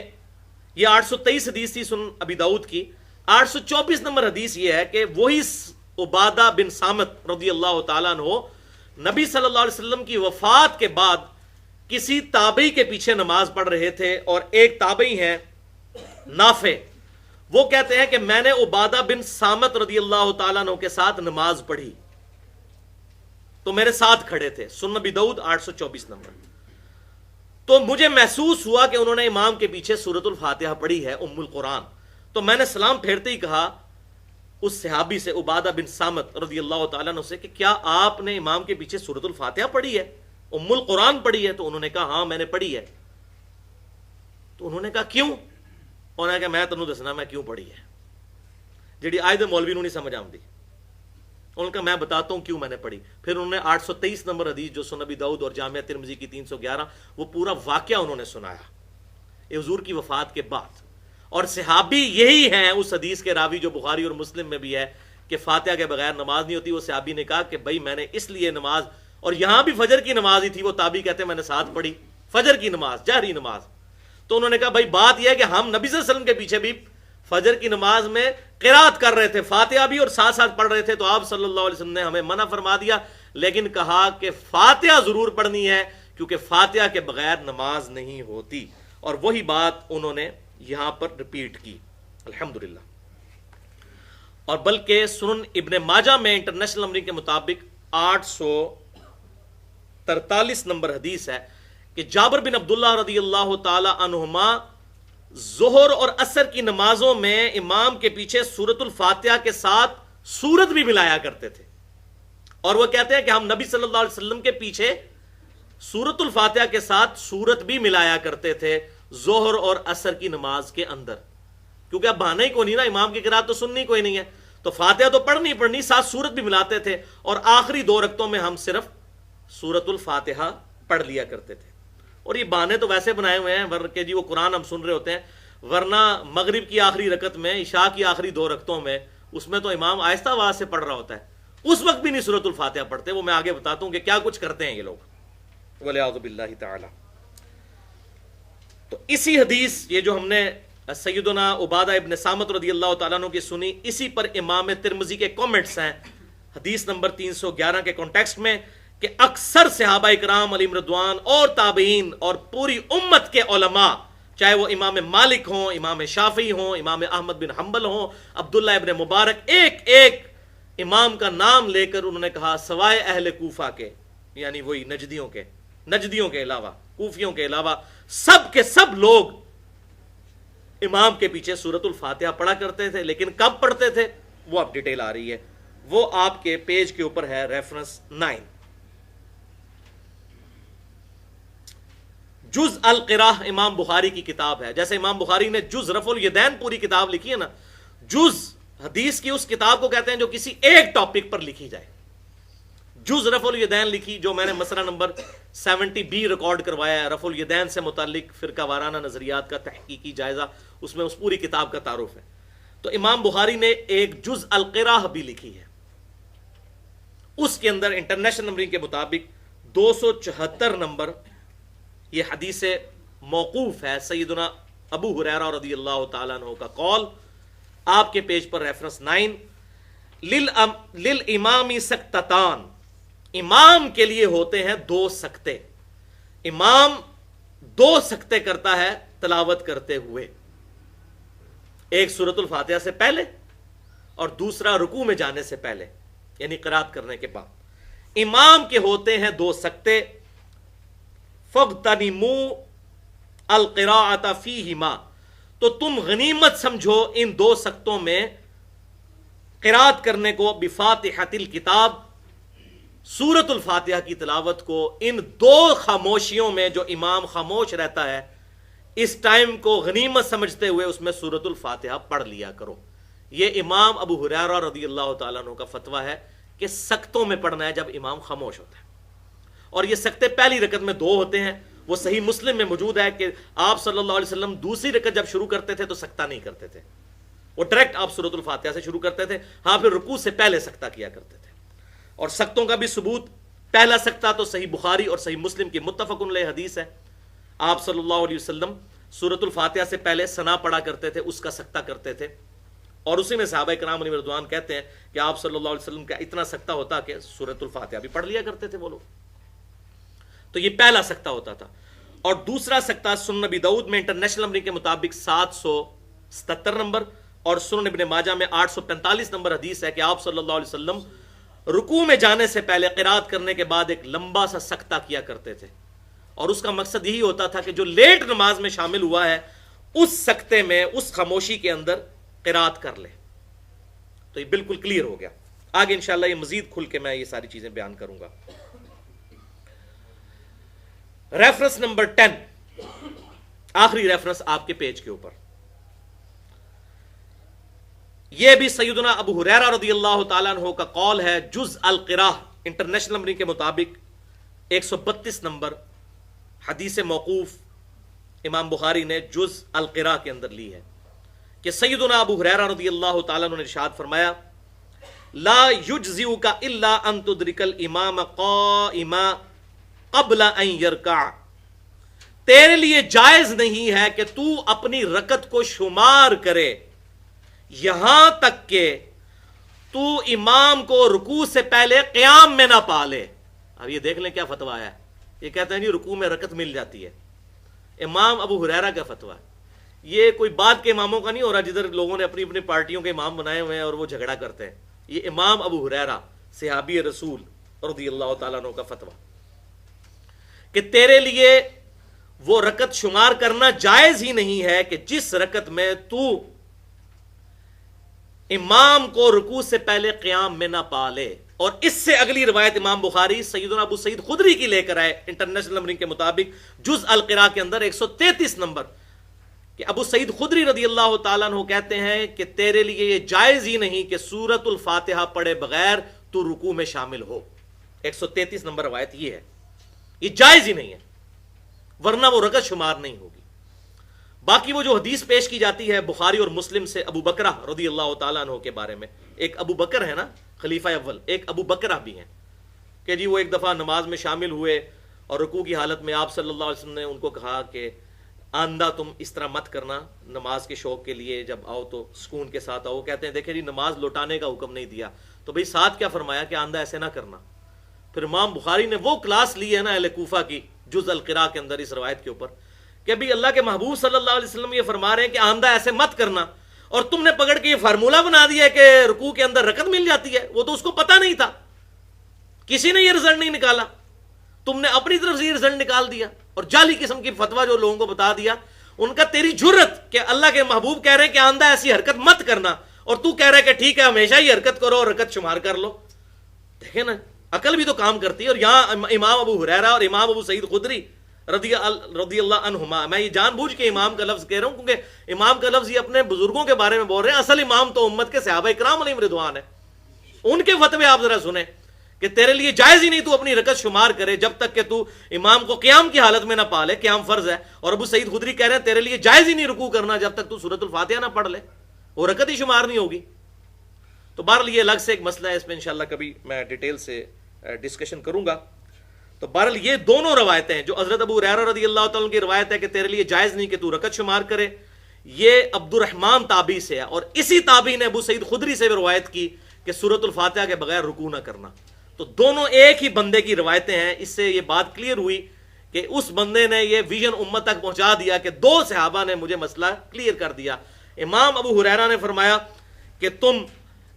یہ 823 حدیث تھی سنن ابی داؤد کی. 824 نمبر حدیث یہ ہے کہ وہی عبادہ بن صامت رضی اللہ تعالیٰ عنہ نبی صلی اللہ علیہ وسلم کی وفات کے بعد کسی تابعی کے پیچھے نماز پڑھ رہے تھے, اور ایک تابعی ہیں نافع, وہ کہتے ہیں کہ میں نے عبادہ بن صامت رضی اللہ تعالیٰ عنہ کے ساتھ نماز پڑھی تو میرے ساتھ کھڑے تھے. سنن ابی داؤد 824 نمبر. تو مجھے محسوس ہوا کہ انہوں نے امام کے پیچھے سورۃ الفاتحہ پڑھی ہے ام القرآن. تو میں نے سلام پھیرتے ہی کہا اس صحابی سے عبادہ بن صامت رضی اللہ تعالیٰ عنہ سے کہ کیا آپ نے امام کے پیچھے سورۃ الفاتحہ پڑھی ہے, ام القرآن پڑھی ہے؟ تو انہوں نے کہا ہاں میں نے پڑھی ہے. تو انہوں نے کہا کیوں؟ انہوں نے کہا میں تنوں دسنا میں کیوں پڑھی ہے, جڑی آیت مولوی نوں نہیں سمجھ آندی. انہوں نے کہا میں بتاتا ہوں کیوں میں نے پڑھی. پھر انہوں نے 823 نمبر حدیث جو سنن ابی داؤد اور جامعہ ترمذی کی 311 وہ پورا واقعہ انہوں نے سنایا حضور کی وفات کے بعد. اور صحابی یہی ہیں اس حدیث کے راوی جو بخاری اور مسلم میں بھی ہے کہ فاتحہ کے بغیر نماز نہیں ہوتی. وہ صحابی نے کہا کہ بھائی میں نے اس لیے نماز, اور یہاں بھی فجر کی نماز ہی تھی, وہ تابعی کہتے ہیں میں نے ساتھ پڑھی فجر کی نماز, جہری نماز. تو انہوں نے کہا بھائی بات یہ ہے کہ ہم نبی صلی اللہ علیہ وسلم کے پیچھے بھی فجر کی نماز میں قرات کر رہے تھے, فاتحہ بھی اور ساتھ ساتھ پڑھ رہے تھے, تو آپ صلی اللہ علیہ وسلم نے ہمیں منع فرما دیا, لیکن کہا کہ فاتحہ ضرور پڑھنی ہے کیونکہ فاتحہ کے بغیر نماز نہیں ہوتی. اور وہی بات انہوں نے یہاں پر ریپیٹ کی الحمدللہ. اور بلکہ سنن ابن ماجہ میں انٹرنیشنل نمبر کے مطابق 843 نمبر حدیث ہے کہ جابر بن عبداللہ رضی اللہ تعالی عنہما ظہر اور عصر کی نمازوں میں امام کے پیچھے سورۃ الفاتحہ کے ساتھ سورت بھی ملایا کرتے تھے, اور وہ کہتے ہیں کہ ہم نبی صلی اللہ علیہ وسلم کے پیچھے سورت الفاتحہ کے ساتھ سورت بھی ملایا کرتے تھے ظہر اور عصر کی نماز کے اندر، کیونکہ اب بہانا ہی کوئی نہیں نا، امام کی قرات تو سننی کوئی نہیں ہے، تو فاتحہ تو پڑھنی ساتھ سورت بھی ملاتے تھے، اور آخری 2 رکعتوں میں ہم صرف سورت الفاتحہ پڑھ لیا کرتے تھے۔ اور یہ بہانے تو ویسے بنائے ہوئے ہیں ورنہ کہ جی وہ قرآن ہم سن رہے ہوتے ہیں، ورنہ مغرب کی آخری رکعت میں، عشاء کی آخری 2 رکعتوں میں، اس میں تو امام آہستہ آواز سے پڑھ رہا ہوتا ہے، اس وقت بھی نہیں سورت الفاتحہ پڑھتے۔ وہ میں آگے بتاتا ہوں کہ کیا کچھ کرتے ہیں یہ لوگ، والعیاذ باللہ تعالی۔ تو اسی حدیث، یہ جو ہم نے سیدنا عبادہ ابن صامت رضی اللہ تعالیٰ عنہ کی سنی، اسی پر امام ترمذی کے کامنٹس ہیں حدیث نمبر 311 کے کانٹیکسٹ میں، کہ اکثر صحابہ اکرام علیہم رضوان اور تابعین اور پوری امت کے علماء، چاہے وہ امام مالک ہوں، امام شافعی ہوں، امام احمد بن حنبل ہوں، عبداللہ ابن مبارک، ایک ایک امام کا نام لے کر انہوں نے کہا سوائے اہل کوفہ کے، یعنی وہی نجدیوں کے علاوہ، کوفیوں کے علاوہ، سب کے سب لوگ امام کے پیچھے سورت الفاتحہ پڑھا کرتے تھے۔ لیکن کب پڑھتے تھے وہ اب ڈیٹیل آ رہی ہے، وہ آپ کے پیج کے اوپر ہے، ریفرنس 9۔ جز القراء امام بخاری کی کتاب ہے، جیسے امام بخاری نے جز رفع الیدین پوری کتاب لکھی ہے نا، جز حدیث کی اس کتاب کو کہتے ہیں جو کسی ایک ٹاپک پر لکھی جائے۔ جز رفع الیدین لکھی، جو میں نے مسئلہ نمبر 70B ریکارڈ کروایا ہے، رفع الیدین سے متعلق فرقہ وارانہ نظریات کا تحقیقی جائزہ، اس میں اس پوری کتاب کا تعارف ہے۔ تو امام بخاری نے ایک جز القراء بھی لکھی ہے، اس کے اندر انٹرنیشنل نمبرنگ کے مطابق 274 نمبر یہ حدیث موقوف ہے، سیدنا ابو ہریرہ رضی اللہ تعالیٰ عنہ کا قول، آپ کے پیج پر ریفرنس 9۔ للامام سکتتان، امام کے لیے ہوتے ہیں 2 سکتے، امام 2 سکتے کرتا ہے تلاوت کرتے ہوئے، ایک سورت الفاتحہ سے پہلے اور دوسرا رکوع میں جانے سے پہلے، یعنی قرات کرنے کے بعد امام کے ہوتے ہیں 2 سکتے۔ فَاغْتَنِمُوا الْقِرَاءَةَ فِيهِمَا، تو تم غنیمت سمجھو ان 2 سکتوں میں قرات کرنے کو، بفاتحۃ الکتاب، سورت الفاتحہ کی تلاوت کو، ان 2 خاموشیوں میں جو امام خاموش رہتا ہے، اس ٹائم کو غنیمت سمجھتے ہوئے اس میں سورت الفاتحہ پڑھ لیا کرو۔ یہ امام ابو ہریرہ رضی اللہ تعالیٰ عنہ کا فتویٰ ہے کہ سکتوں میں پڑھنا ہے جب امام خاموش ہوتا ہے، اور یہ سکتے پہلی رکعت میں 2 ہوتے ہیں۔ وہ صحیح مسلم میں موجود ہے کہ آپ صلی اللہ علیہ وسلم دوسری رکعت جب شروع کرتے تھے تو سکتہ نہیں کرتے تھے، وہ ڈائریکٹ آپ سورۃ الفاتحہ سے شروع کرتے تھے، ہاں پھر رکوع سے پہلے سکتہ کیا کرتے تھے۔ اور سکتوں کا بھی ثبوت، پہلا سکتہ تو صحیح بخاری اور صحیح مسلم کی متفق علیہ حدیث ہے، آپ صلی اللہ علیہ وسلم سورۃ الفاتحہ سے پہلے ثنا پڑھا کرتے تھے، اس کا سکتہ کرتے تھے، اور اسی میں صحابہ کرام علیہ رضوان کہتے ہیں کہ آپ صلی اللہ علیہ وسلم کا اتنا سکتہ ہوتا کہ سورۃ الفاتحہ بھی پڑھ لیا کرتے تھے وہ لوگ۔ تو یہ پہلا سکتہ ہوتا تھا۔ اور دوسرا سکتہ سنن نبی داؤد میں انٹرنیشنل نمبر کے مطابق 777 نمبر اور سنن ابن ماجہ میں 845 نمبر حدیث ہے کہ آپ صلی اللہ علیہ وسلم رکوع میں جانے سے پہلے قرات کرنے کے بعد ایک لمبا سا سکتہ کیا کرتے تھے، اور اس کا مقصد یہی ہوتا تھا کہ جو لیٹ نماز میں شامل ہوا ہے اس سکتے میں، اس خاموشی کے اندر قرات کر لے۔ تو یہ بالکل کلیئر ہو گیا۔ آگے انشاءاللہ یہ مزید کھل کے میں یہ ساری چیزیں بیان کروں گا۔ ریفرنس نمبر 10، آخری ریفرنس آپ کے پیج کے اوپر، یہ بھی سیدنا ابو ہریرہ رضی اللہ تعالیٰ عنہ کا قول ہے، جز القراء انٹرنیشنل نمبر کے مطابق 132 نمبر حدیث موقوف امام بخاری نے جز القراء کے اندر لی ہے کہ سیدنا ابو ہریرہ رضی اللہ تعالیٰ عنہ نے ارشاد فرمایا، لا یجزئک الا ان تدرک الامام قائما قبل ان یرکع، تیرے لیے جائز نہیں ہے کہ تو اپنی رکعت کو شمار کرے یہاں تک کہ تو امام کو رکوع سے پہلے قیام میں نہ پا لے۔ اب یہ دیکھ لیں کیا فتویٰ آیا ہے، یہ کہتے ہیں جی رکوع میں رکعت مل جاتی ہے، امام ابو ہریرہ کا فتویٰ ہے۔ یہ کوئی بعد کے اماموں کا نہیں ہو رہا جدھر لوگوں نے اپنی اپنی پارٹیوں کے امام بنائے ہوئے ہیں اور وہ جھگڑا کرتے ہیں، یہ امام ابو ہریرہ صحابی رسول رضی اللہ تعالیٰ عنہ کا فتویٰ کہ تیرے لیے وہ رکعت شمار کرنا جائز ہی نہیں ہے کہ جس رکعت میں تو امام کو رکوع سے پہلے قیام میں نہ پا لے۔ اور اس سے اگلی روایت امام بخاری سیدنا ابو سعید خدری کی لے کر آئے انٹرنیشنل نمبرنگ کے مطابق جز القراء کے اندر 133 نمبر، کہ ابو سعید خدری رضی اللہ تعالیٰ عنہ کہتے ہیں کہ تیرے لیے یہ جائز ہی نہیں کہ سورۃ الفاتحہ پڑھے بغیر تو رکوع میں شامل ہو۔ 133 نمبر روایت یہ ہے، یہ جائز ہی نہیں ہے، ورنہ وہ رکعت شمار نہیں ہوگی۔ باقی وہ جو حدیث پیش کی جاتی ہے بخاری اور مسلم سے ابو بکرہ رضی اللہ تعالیٰ عنہ کے بارے میں، ایک ابو بکر ہے نا خلیفہ اول، ایک ابو بکرہ بھی ہیں، کہ جی وہ ایک دفعہ نماز میں شامل ہوئے اور رکوع کی حالت میں آپ صلی اللہ علیہ وسلم نے ان کو کہا کہ آندہ تم اس طرح مت کرنا، نماز کے شوق کے لیے جب آؤ تو سکون کے ساتھ آؤ۔ کہتے ہیں دیکھیں جی نماز لوٹانے کا حکم نہیں دیا، تو بھئی ساتھ کیا فرمایا کہ آندہ ایسے نہ کرنا۔ پھر امام بخاری نے وہ کلاس لی ہے نا اہل کوفہ کی جز القراء کے اندر اس روایت کے اوپر، کہ ابھی اللہ کے محبوب صلی اللہ علیہ وسلم یہ فرما رہے ہیں کہ آندہ ایسے مت کرنا، اور تم نے پکڑ کے یہ فارمولہ بنا دیا ہے کہ رکوع کے اندر رکعت مل جاتی ہے۔ وہ تو اس کو پتہ نہیں تھا، کسی نے یہ رزلٹ نہیں نکالا، تم نے اپنی طرف سے یہ رزلٹ نکال دیا اور جعلی قسم کی فتویٰ جو لوگوں کو بتا دیا۔ ان کا تیری جرت کہ اللہ کے محبوب کہہ رہے ہیں کہ آندہ ایسی حرکت مت کرنا، اور تو کہہ رہا ہے کہ ٹھیک ہے ہمیشہ ہی حرکت کرو اور رکعت شمار کر لو۔ دیکھیں نا عقل بھی تو کام کرتی ہے۔ اور یہاں امام ابو ہریرہ اور امام ابو سعید خدری رضی اللہ عنہما، میں یہ جان بوجھ کے امام کا لفظ کہہ رہا ہوں کیونکہ امام کا لفظ یہ اپنے بزرگوں کے بارے میں بول رہے ہیں، اصل امام تو امت کے صحابہ کرام علیہم رضوان ہے۔ ان کے فتوے آپ ذرا سنیں کہ تیرے لیے جائز ہی نہیں تو اپنی رکعت شمار کرے جب تک کہ تو امام کو قیام کی حالت میں نہ پا لے، قیام فرض ہے، اور ابو سعید خدری کہہ رہے ہیں تیرے لیے جائز ہی نہیں رکوع کرنا جب تک تو سورۃ الفاتحہ نہ پڑھ لے، وہ رکعت ہی شمار نہیں ہوگی۔ تو بہرحال یہ الگ سے ایک مسئلہ ہے، اس میں انشاءاللہ کبھی میں ڈیٹیل سے ڈسکشن کروں گا۔ تو بہرحال یہ دونوں روایتیں ہیں، جو حضرت ابو ہریرہ رضی اللہ تعالیٰ کی روایت ہے کہ تیرے لیے جائز نہیں کہ تو رکعت شمار کرے، یہ عبد الرحمن تابعی سے ہے، اور اسی تابعی نے ابو سعید خدری سے بھی روایت کی کہ سورۃ الفاتحہ کے بغیر رکوع نہ کرنا۔ تو دونوں ایک ہی بندے کی روایتیں ہیں۔ اس سے یہ بات کلیئر ہوئی کہ اس بندے نے یہ ویژن امت تک پہنچا دیا کہ دو صحابہ نے مجھے مسئلہ کلیئر کر دیا۔ امام ابو ہریرہ نے فرمایا کہ تم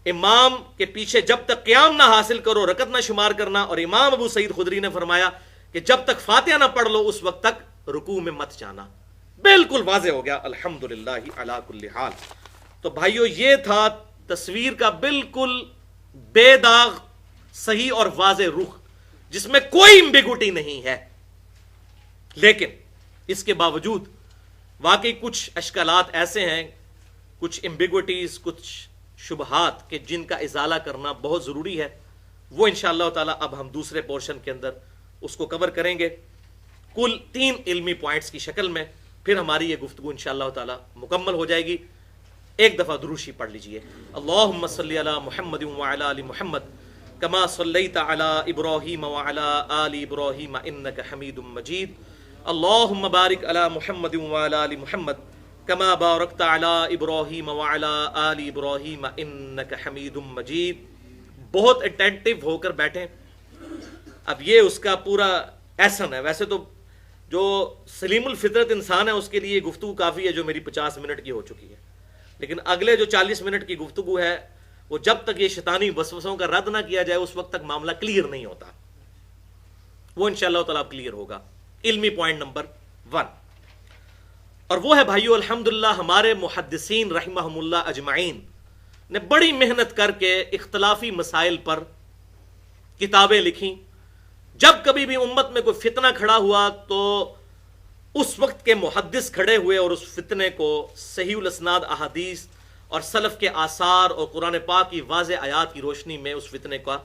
امام کے پیچھے جب تک قیام نہ حاصل کرو رکعت نہ شمار کرنا، اور امام ابو سعید خدری نے فرمایا کہ جب تک فاتحہ نہ پڑھ لو اس وقت تک رکوع میں مت جانا۔ بالکل واضح ہو گیا الحمدللہ علی کل حال۔ تو بھائیو یہ تھا تصویر کا بالکل بے داغ صحیح اور واضح رخ جس میں کوئی امبیگوٹی نہیں ہے، لیکن اس کے باوجود واقعی کچھ اشکالات ایسے ہیں، کچھ امبیگوٹیز، کچھ شبہات کہ جن کا ازالہ کرنا بہت ضروری ہے۔ وہ انشاءاللہ تعالی اب ہم دوسرے پورشن کے اندر اس کو کور کریں گے کل 3 علمی پوائنٹس کی شکل میں، پھر ہماری یہ گفتگو انشاءاللہ تعالی مکمل ہو جائے گی۔ ایک دفعہ دروشی پڑھ لیجئے، اللہم صلی علی محمد وعلی آل محمد کما صلیت علی ابراہیم وعلی آل ابراہیم انک حمید مجید، اللہم بارک علی محمد وعلی آل محمد کما بارکت علی ابراہیم وعلی آل ابراہیم انک حمید مجید۔ بہت اٹینٹیو ہو کر بیٹھیں۔ اب یہ اس کا پورا ایسن ہے، ویسے تو جو سلیم الفطرت انسان ہے اس کے لیے گفتگو کافی ہے جو میری 50 منٹ کی ہو چکی ہے، لیکن اگلے جو 40 منٹ کی گفتگو ہے وہ جب تک یہ شیطانی وسوسوں کا رد نہ کیا جائے اس وقت تک معاملہ کلیئر نہیں ہوتا۔ وہ انشاءاللہ تعالیٰ کلیئر ہوگا۔ علمی پوائنٹ نمبر 1، اور وہ ہے بھائیو الحمدللہ ہمارے محدثین رحمہم اللہ اجمعین نے بڑی محنت کر کے اختلافی مسائل پر کتابیں لکھی۔ جب کبھی بھی امت میں کوئی فتنہ کھڑا ہوا تو اس وقت کے محدث کھڑے ہوئے اور اس فتنے کو صحیح الاسناد احادیث اور سلف کے آثار اور قرآن پاک کی واضح آیات کی روشنی میں اس فتنے کا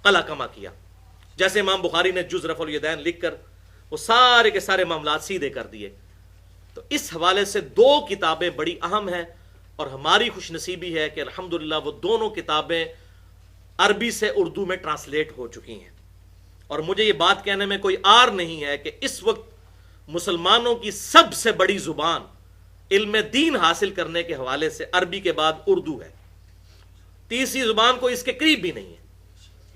قلع کما کیا۔ جیسے امام بخاری نے جز رفع الیدین لکھ کر وہ سارے کے سارے معاملات سیدھے کر دیے۔ تو اس حوالے سے 2 کتابیں بڑی اہم ہیں، اور ہماری خوش نصیبی ہے کہ الحمدللہ وہ دونوں کتابیں عربی سے اردو میں ٹرانسلیٹ ہو چکی ہیں۔ اور مجھے یہ بات کہنے میں کوئی عار نہیں ہے کہ اس وقت مسلمانوں کی سب سے بڑی زبان علم دین حاصل کرنے کے حوالے سے عربی کے بعد اردو ہے، تیسری زبان کو اس کے قریب بھی نہیں ہے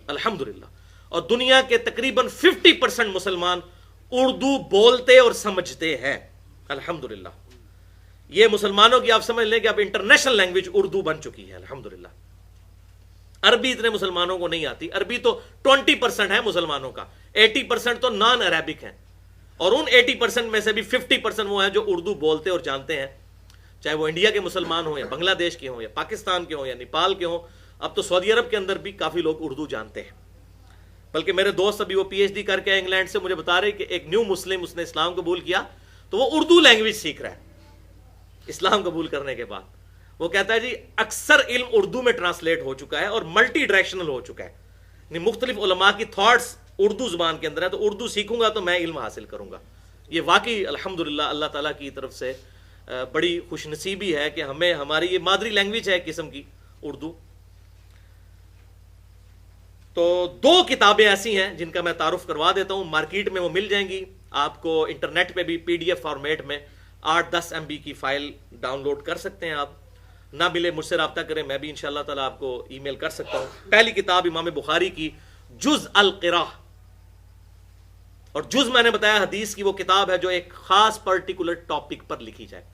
الحمدللہ۔ اور دنیا کے تقریباً 50% مسلمان اردو بولتے اور سمجھتے ہیں الحمدللہ۔ یہ مسلمانوں کی آپ سمجھ لیں کہ اب انٹرنیشنل لینگویج اردو بن چکی ہے الحمدللہ۔ عربی اتنے مسلمانوں کو نہیں آتی، عربی تو 20% ہے مسلمانوں کا، 80% تو نان عربک ہیں، اور ان 80% میں سے بھی 50% وہ ہیں جو اردو بولتے اور جانتے ہیں، چاہے وہ انڈیا کے مسلمان ہوں یا بنگلہ دیش کے ہوں یا پاکستان کے ہوں یا نیپال کے ہوں، اب تو سعودی عرب کے اندر بھی کافی لوگ اردو جانتے ہیں، بلکہ میرے دوست ابھی وہ پی ایچ ڈی کر کے انگلینڈ سے مجھے بتا رہے کہ ایک نیو مسلم اس نے اسلام قبول کیا تو وہ اردو لینگویج سیکھ رہا ہے اسلام قبول کرنے کے بعد. وہ کہتا ہے جی اکثر علم اردو میں ٹرانسلیٹ ہو چکا ہے اور ملٹی ڈائریکشنل ہو چکا ہے، یعنی مختلف علماء کی تھاٹس اردو زبان کے اندر ہے، تو اردو سیکھوں گا تو میں علم حاصل کروں گا. یہ واقعی الحمدللہ اللہ تعالیٰ کی طرف سے بڑی خوش نصیبی ہے کہ ہمیں ہماری یہ مادری لینگویج ہے ایک قسم کی اردو. تو 2 کتابیں ایسی ہیں جن کا میں تعارف کروا دیتا ہوں، مارکیٹ میں وہ مل جائیں گی آپ کو، انٹرنیٹ پہ بھی پی ڈی ایف فارمیٹ میں 8-10 MB کی فائل ڈاؤن لوڈ کر سکتے ہیں. آپ نہ ملے مجھ سے رابطہ کریں، میں بھی انشاءاللہ تعالیٰ آپ کو ای میل کر سکتا ہوں. پہلی کتاب امام بخاری کی جز القراء، اور جز میں نے بتایا حدیث کی وہ کتاب ہے جو ایک خاص پرٹیکولر ٹاپک پر لکھی جائے.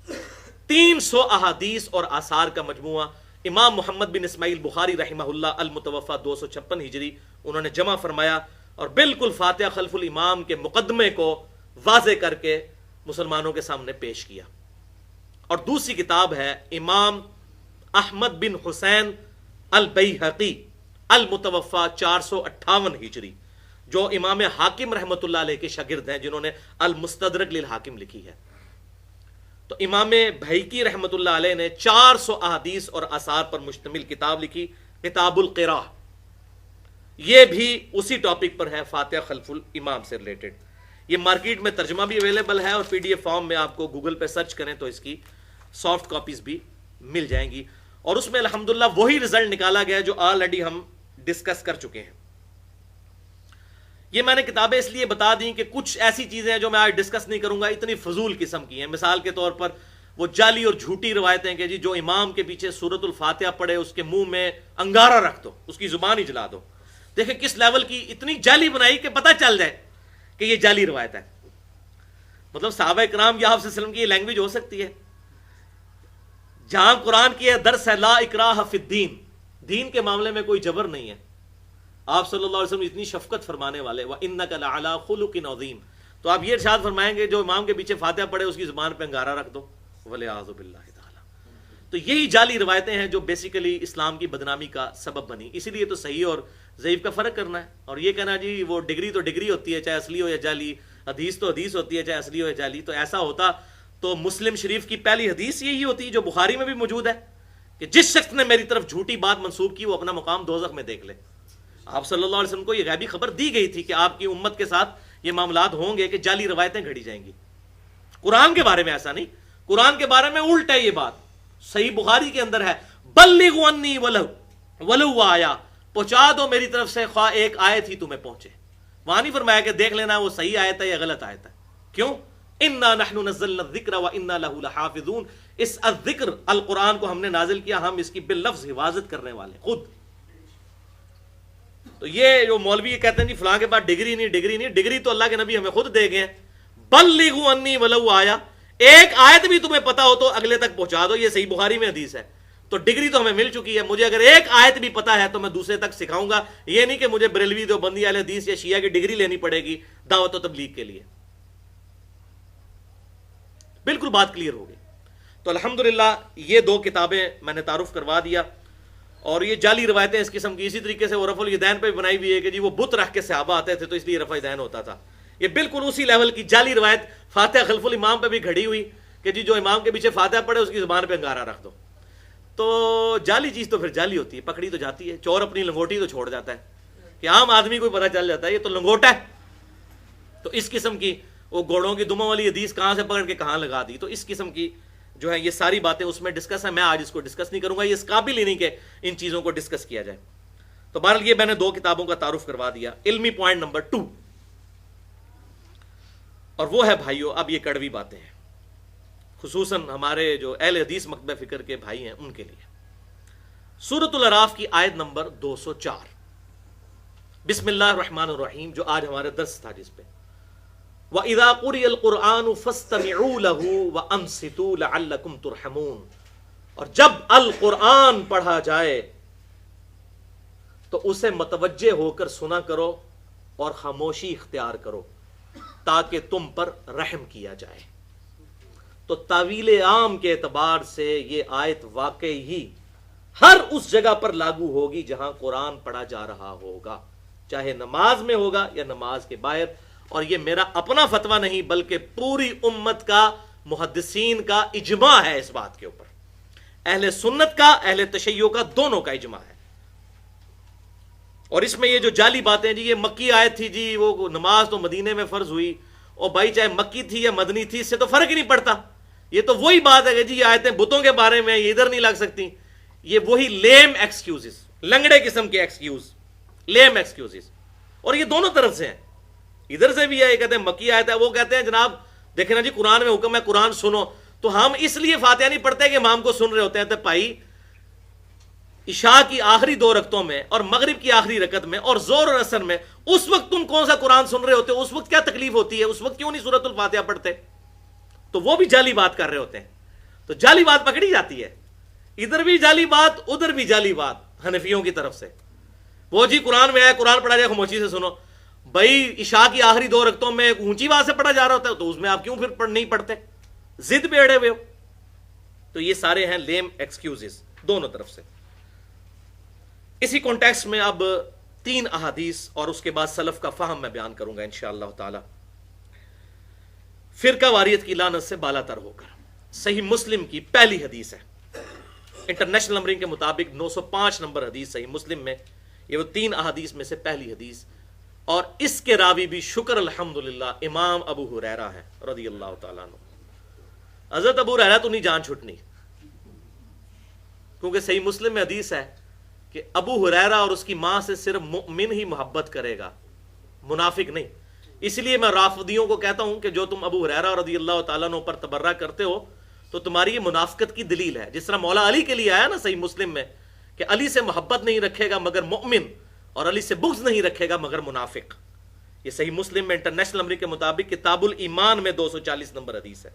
300 احادیث اور آثار کا مجموعہ امام محمد بن اسماعیل بخاری رحمہ اللہ المتوفى 256 ہجری انہوں نے جمع فرمایا اور بالکل فاتحہ خلف الامام کے مقدمے کو واضح کر کے مسلمانوں کے سامنے پیش کیا. اور دوسری کتاب ہے امام احمد بن حسین البیہقی المتوفى 458 ہجری، جو امام حاکم رحمۃ اللہ علیہ کے شاگرد ہیں، جنہوں نے المستدرک للحاکم لکھی ہے. تو امام بھیقی رحمۃ اللہ علیہ نے 400 احادیث اور آثار پر مشتمل کتاب لکھی، کتاب القراء. یہ بھی اسی ٹاپک پر ہے، فاتحہ خلف الامام سے ریلیٹڈ. یہ مارکیٹ میں ترجمہ بھی اویلیبل ہے اور پی ڈی ایف فارم میں آپ کو گوگل پہ سرچ کریں تو اس کی سافٹ کاپیز بھی مل جائیں گی. اور اس میں الحمدللہ وہی رزلٹ نکالا گیا جو آلریڈی ہم ڈسکس کر چکے ہیں. یہ میں نے کتابیں اس لیے بتا دیں کہ کچھ ایسی چیزیں ہیں جو میں آج ڈسکس نہیں کروں گا، اتنی فضول قسم کی ہیں. مثال کے طور پر وہ جعلی اور جھوٹی روایتیں کہ جی جو امام کے پیچھے سورۃ الفاتحہ پڑھے اس کے منہ میں انگارہ رکھ دو، اس کی زبان ہی جلا دو. دیکھیں کس لیول کی اتنی جعلی بنائی کہ پتہ چل جائے کہ یہ جعلی روایت ہے. مطلب صحابہ کرام یا آپ وسلم کی یہ لینگویج ہو سکتی ہے؟ جہاں قرآن کی ہے درس ہے لا اکراہ فی الدین، دین کے معاملے میں کوئی جبر نہیں ہے. آپ صلی اللہ علیہ وسلم اتنی شفقت فرمانے والے، وَإِنَّكَ لَعَلَىٰ خُلُقٍ عَظِيمٍ، تو آپ یہ ارشاد فرمائیں گے جو امام کے پیچھے فاتحہ پڑھے اس کی زبان پہ انگارہ رکھ دو، وَلِعَاذُ بِاللَّهِ تَعَالَىٰ. تو یہی جعلی روایتیں ہیں جو بیسیکلی اسلام کی بدنامی کا سبب بنی. اسی لیے تو صحیح اور ضعیف کا فرق کرنا ہے، اور یہ کہنا جی وہ ڈگری تو ڈگری ہوتی ہے چاہے اصلی ہو یا جعلی، حدیث تو حدیث ہوتی ہے چاہے اصلی ہو یا جعلی. تو ایسا ہوتا تو مسلم شریف کی پہلی حدیث یہی ہوتی جو بخاری میں بھی موجود ہے کہ جس شخص نے میری طرف جھوٹی بات منسوب کی وہ اپنا مقام دوزخ میں دیکھ لے. آپ صلی اللہ علیہ وسلم کو یہ غیبی خبر دی گئی تھی کہ آپ کی امت کے ساتھ یہ معاملات ہوں گے کہ جعلی روایتیں گھڑی جائیں گی. قرآن کے بارے میں ایسا نہیں، قرآن کے بارے میں الٹ ہے. یہ بات صحیح بخاری کے اندر ہے، بلغوا عنی ولو آیا، پہنچا دو میری طرف سے خواہ ایک آیت ہی تمہیں پہنچے. وہاں نہیں فرمایا کہ دیکھ لینا وہ صحیح آیت ہے یا غلط آیت ہے. کیوں؟ انا نحن نزلنا الذکر وانا له لحافظون، اس الذکر القرآن کو ہم نے نازل کیا، ہم اس کی باللفظ حفاظت کرنے والے خود. تو یہ جو مولوی کہتے ہیں جی فلاں کے پاس ڈگری نہیں، ڈگری نہیں، ڈگری تو اللہ کے نبی ہمیں خود دے گئے ہیں. بلغوا عنی ولو آیا، ایک آیت بھی تمہیں پتا ہو تو اگلے تک پہنچا دو. یہ صحیح بخاری میں حدیث ہے. تو ڈگری تو ہمیں مل چکی ہے، مجھے اگر ایک آیت بھی پتا ہے تو میں دوسرے تک سکھاؤں گا. یہ نہیں کہ مجھے بریلوی دیوبندی اہل حدیث یا شیعہ کی ڈگری لینی پڑے گی دعوت و تبلیغ کے لیے. بالکل بات کلیئر ہو گئی. تو الحمدللہ یہ 2 کتابیں میں نے تعارف کروا دیا. اور یہ جعلی روایتیں اس قسم کی اسی طریقے سے وہ رفع الیدین پہ بھی بنائی ہوئی ہے کہ جی وہ بت رکھ کے صحابہ آتے تھے تو اس لیے رفع الیدین ہوتا تھا. یہ بالکل اسی لیول کی جعلی روایت فاتحہ خلف الامام پہ بھی گھڑی ہوئی کہ جی جو امام کے پیچھے فاتحہ پڑھے اس کی زبان پہ انگارہ رکھ دو. تو جعلی چیز تو پھر جعلی ہوتی ہے، پکڑی تو جاتی ہے. چور اپنی لنگوٹی تو چھوڑ جاتا ہے کہ عام آدمی کو پتہ چل جاتا ہے یہ تو لنگوٹا ہے. تو اس قسم کی وہ گھوڑوں کی دموں والی حدیث کہاں سے پکڑ کے کہاں لگا دی. تو اس قسم کی جو ہے یہ ساری باتیں اس میں ڈسکس ہیں. میں آج اس کو ڈسکس نہیں کروں گا، یہ اس قابل ہی نہیں کہ ان چیزوں کو ڈسکس کیا جائے. تو بہرحال یہ میں نے 2 کتابوں کا تعارف کروا دیا. علمی پوائنٹ نمبر 2، اور وہ ہے بھائیو، اب یہ کڑوی باتیں ہیں خصوصاً ہمارے جو اہل حدیث مکتبہ فکر کے بھائی ہیں ان کے لیے. سورۃ الاعراف کی آیت نمبر 204، بسم اللہ الرحمن الرحیم، جو آج ہمارا درس تھا جس پہ وَإِذَا قُرِئَ الْقُرْآنُ فَاسْتَمِعُوا لَهُ وَأَنصِتُوا لَعَلَّكُمْ تُرْحَمُونَ، اور جب القرآن پڑھا جائے تو اسے متوجہ ہو کر سنا کرو اور خاموشی اختیار کرو تاکہ تم پر رحم کیا جائے. تو تعویل عام کے اعتبار سے یہ آیت واقعی ہی ہر اس جگہ پر لاگو ہوگی جہاں قرآن پڑھا جا رہا ہوگا، چاہے نماز میں ہوگا یا نماز کے باہر. اور یہ میرا اپنا فتویٰ نہیں بلکہ پوری امت کا، محدثین کا اجماع ہے اس بات کے اوپر، اہل سنت کا، اہل تشیع کا، دونوں کا اجماع ہے. اور اس میں یہ جو جعلی باتیں جی یہ مکی آیت تھی جی، وہ نماز تو مدینے میں فرض ہوئی، اور بھائی چاہے مکی تھی یا مدنی تھی اس سے تو فرق ہی نہیں پڑتا. یہ تو وہی بات ہے کہ جی یہ آیتیں بتوں کے بارے میں، یہ ادھر نہیں لگ سکتی. یہ وہی لیم ایکسکیوزز، لنگڑے قسم کے ایکسکیوز، لیم ایکسکیوزز. اور یہ دونوں طرف سے ہیں، ادھر سے بھی ہے، یہ کہتے ہیں مکی آیت ہے، وہ کہتے ہیں جناب دیکھیں نا جی قرآن میں حکم ہے قرآن سنو. تو ہم اس لیے فاتحہ نہیں پڑھتے کہ امام کو سن رہے ہوتے ہیں. تو بھائی عشاء کی آخری 2 رکعتوں میں اور مغرب کی آخری رکعت میں اور ظہر اور عصر میں اس وقت تم کون سا قرآن سن رہے ہوتے ہو؟ اس وقت کیا تکلیف ہوتی ہے؟ اس وقت کیوں نہیں سورۃ الفاتحہ پڑھتے؟ تو وہ بھی جعلی بات کر رہے ہوتے ہیں. تو جعلی بات پکڑی جاتی ہے، ادھر بھی جعلی بات ادھر بھی جعلی بات حنفیوں کی طرف سے. وہ جی قرآن میں آیا قرآن پڑھا جائے خاموشی سے سنو. بھائی عشاء کی آخری 2 رکعتوں میں اونچی آواز سے پڑھا جا رہا ہوتا ہے تو اس میں آپ کیوں پھر نہیں پڑھتے؟ ضد پہ اڑے ہوئے ہو. تو یہ سارے ہیں لیم ایکسکیوزز دونوں طرف سے. اسی کانٹیکسٹ میں اب 3 احادیث اور اس کے بعد سلف کا فہم میں بیان کروں گا انشاءاللہ تعالی. فرقہ واریت کی لعنت سے بالا تر ہو کر صحیح مسلم کی پہلی حدیث ہے، انٹرنیشنل نمبرنگ کے مطابق 905 نمبر حدیث صحیح مسلم میں. یہ وہ 3 احادیث میں سے پہلی حدیث، اور اس کے راوی بھی شکر الحمدللہ امام ابو ہریرہ ہے رضی اللہ تعالیٰ عنہ. حضرت ابو ہریرہ تو نہیں جان چھٹنی، کیونکہ صحیح مسلم میں حدیث ہے کہ ابو ہریرہ اور اس کی ماں سے صرف مؤمن ہی محبت کرے گا، منافق نہیں. اس لیے میں رافضیوں کو کہتا ہوں کہ جو تم ابو ہریرہ رضی اللہ تعالیٰ عنہ پر تبرہ کرتے ہو تو تمہاری یہ منافقت کی دلیل ہے. جس طرح مولا علی کے لیے آیا نا صحیح مسلم میں کہ علی سے محبت نہیں رکھے گا مگر مؤمن، اور علی سے بغض نہیں رکھے گا مگر منافق. یہ صحیح مسلم میں انٹرنیشنل نمبر کے مطابق کتاب الایمان میں 240 نمبر حدیث ہے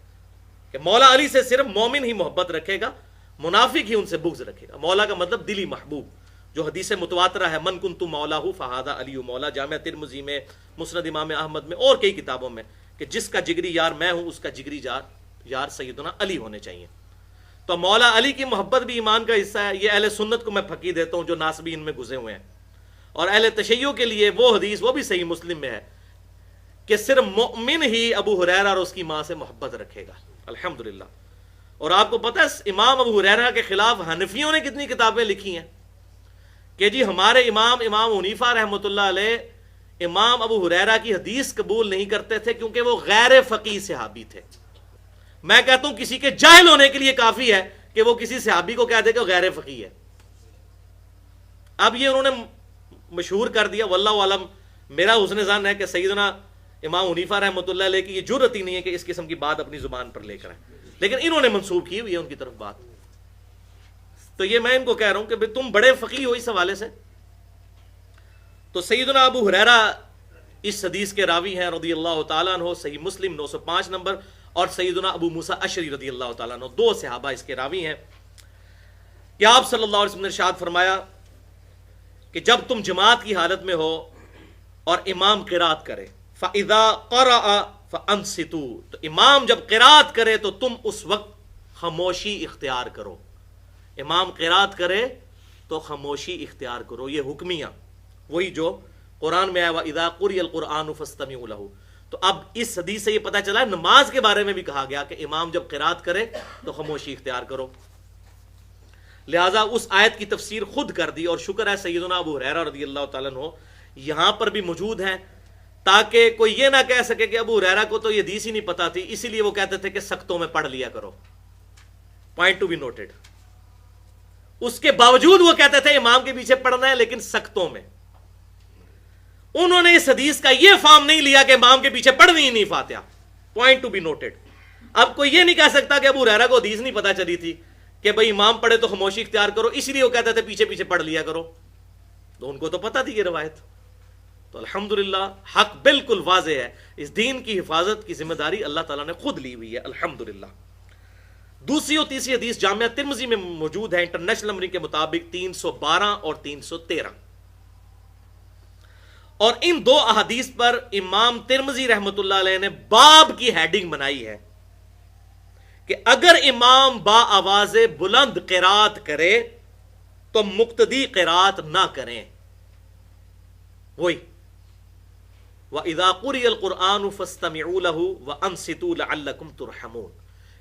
کہ مولا علی سے صرف مومن ہی محبت رکھے گا، منافق ہی ان سے بغض رکھے گا. مولا کا مطلب دلی محبوب، جو حدیث متواترہ ہے من کنت مولاہ فہذا علی مولا، جامع ترمذی میں، مسند امام احمد میں اور کئی کتابوں میں، کہ جس کا جگری یار میں ہوں اس کا جگری یار سیدنا علی ہونے چاہیے. تو مولا علی کی محبت بھی ایمان کا حصہ ہے. یہ اہل سنت کو میں پھکی دیتا ہوں جو ناسبین میں گھسے ہوئے ہیں. اور اہل تشیع کے لیے وہ حدیث وہ بھی صحیح مسلم میں ہے کہ صرف مؤمن ہی ابو ہریرہ اور اس کی ماں سے محبت رکھے گا. الحمدللہ. اور آپ کو پتہ ہے امام ابو ہریرہ کے خلاف حنفیوں نے کتنی کتابیں لکھی ہیں کہ جی ہمارے امام حنیفہ رحمۃ اللہ علیہ امام ابو ہریرہ کی حدیث قبول نہیں کرتے تھے کیونکہ وہ غیر فقیہ صحابی تھے. میں کہتا ہوں کسی کے جاہل ہونے کے لیے کافی ہے کہ وہ کسی صحابی کو کہہ دے کہ وہ غیر فقیہ ہے. اب یہ انہوں نے مشہور کر دیا، واللہ عالم. میرا حسن ظن ہے کہ سیدنا امام حنیفہ رحمۃ اللہ علیہ کی یہ جرأت ہی نہیں ہے کہ اس قسم کی بات اپنی زبان پر لے کر آئیں، لیکن انہوں نے منسوب کی ہوئی ہے ان کی طرف بات. تو یہ میں ان کو کہہ رہا ہوں کہ تم بڑے فقیہ ہو اس حوالے سے. تو سیدنا ابو ہریرہ اس حدیث کے راوی ہیں رضی اللہ تعالیٰ عنہ، صحیح مسلم 905 نمبر. اور سیدنا ابو موسیٰ اشعری رضی اللہ تعالیٰ عنہ 2 صحابہ اس کے راوی ہیں کہ آپ صلی اللہ علیہ وسلم نے ارشاد فرمایا کہ جب تم جماعت کی حالت میں ہو اور امام قرات کرے فَإِذَا قَرَأَ فَأَنصِتُوا، تو امام جب قرات کرے تو تم اس وقت خاموشی اختیار کرو. امام قرات کرے تو خاموشی اختیار کرو. یہ حکمیہ وہی جو قرآن میں آیا وَإِذَا قُرِئَ الْقُرْآنُ فَاسْتَمِعُوا لَهُ. تو اب اس حدیث سے یہ پتہ چلا ہے نماز کے بارے میں بھی کہا گیا کہ امام جب قرات کرے تو خاموشی اختیار کرو. لہٰذا اس آیت کی تفسیر خود کر دی، اور شکر ہے سیدنا ابو ہریرہ رضی اللہ تعالیٰ عنہ یہاں پر بھی موجود ہیں تاکہ کوئی یہ نہ کہہ سکے کہ ابو ہریرہ کو تو یہ حدیث ہی نہیں پتہ تھی، اسی لیے وہ کہتے تھے کہ سختوں میں پڑھ لیا کرو. Point to be noted. اس کے باوجود وہ کہتے تھے امام کے پیچھے پڑھنا ہے لیکن سختوں میں. انہوں نے اس حدیث کا یہ فارم نہیں لیا کہ امام کے پیچھے پڑھنی ہی نہیں فاتحہ. Point to be noted. اب کوئی یہ نہیں کہہ سکتا کہ ابو ہریرہ کو حدیث نہیں پتہ چلی تھی کہ بھئی امام پڑھے تو خاموشی اختیار کرو، اسی لیے وہ کہتے تھے پیچھے پیچھے پڑھ لیا کرو. تو ان کو تو پتہ تھی یہ روایت. تو الحمدللہ حق بالکل واضح ہے. اس دین کی حفاظت کی ذمہ داری اللہ تعالیٰ نے خود لی ہوئی ہے الحمدللہ. دوسری اور تیسری حدیث جامعہ ترمذی میں موجود ہے انٹرنیشنل نمبرنگ کے مطابق 312 اور 313. اور ان 2 احادیث پر امام ترمذی رحمۃ اللہ علیہ نے باب کی ہیڈنگ بنائی ہے کہ اگر امام با آواز بلند قرات کرے تو مقتدی قرات نہ کریں. وہی وَإِذَا قُرِئَ الْقُرْآنُ فَاسْتَمِعُوا لَهُ وَأَنصِتُوا لَعَلَّكُمْ تُرْحَمُونَ.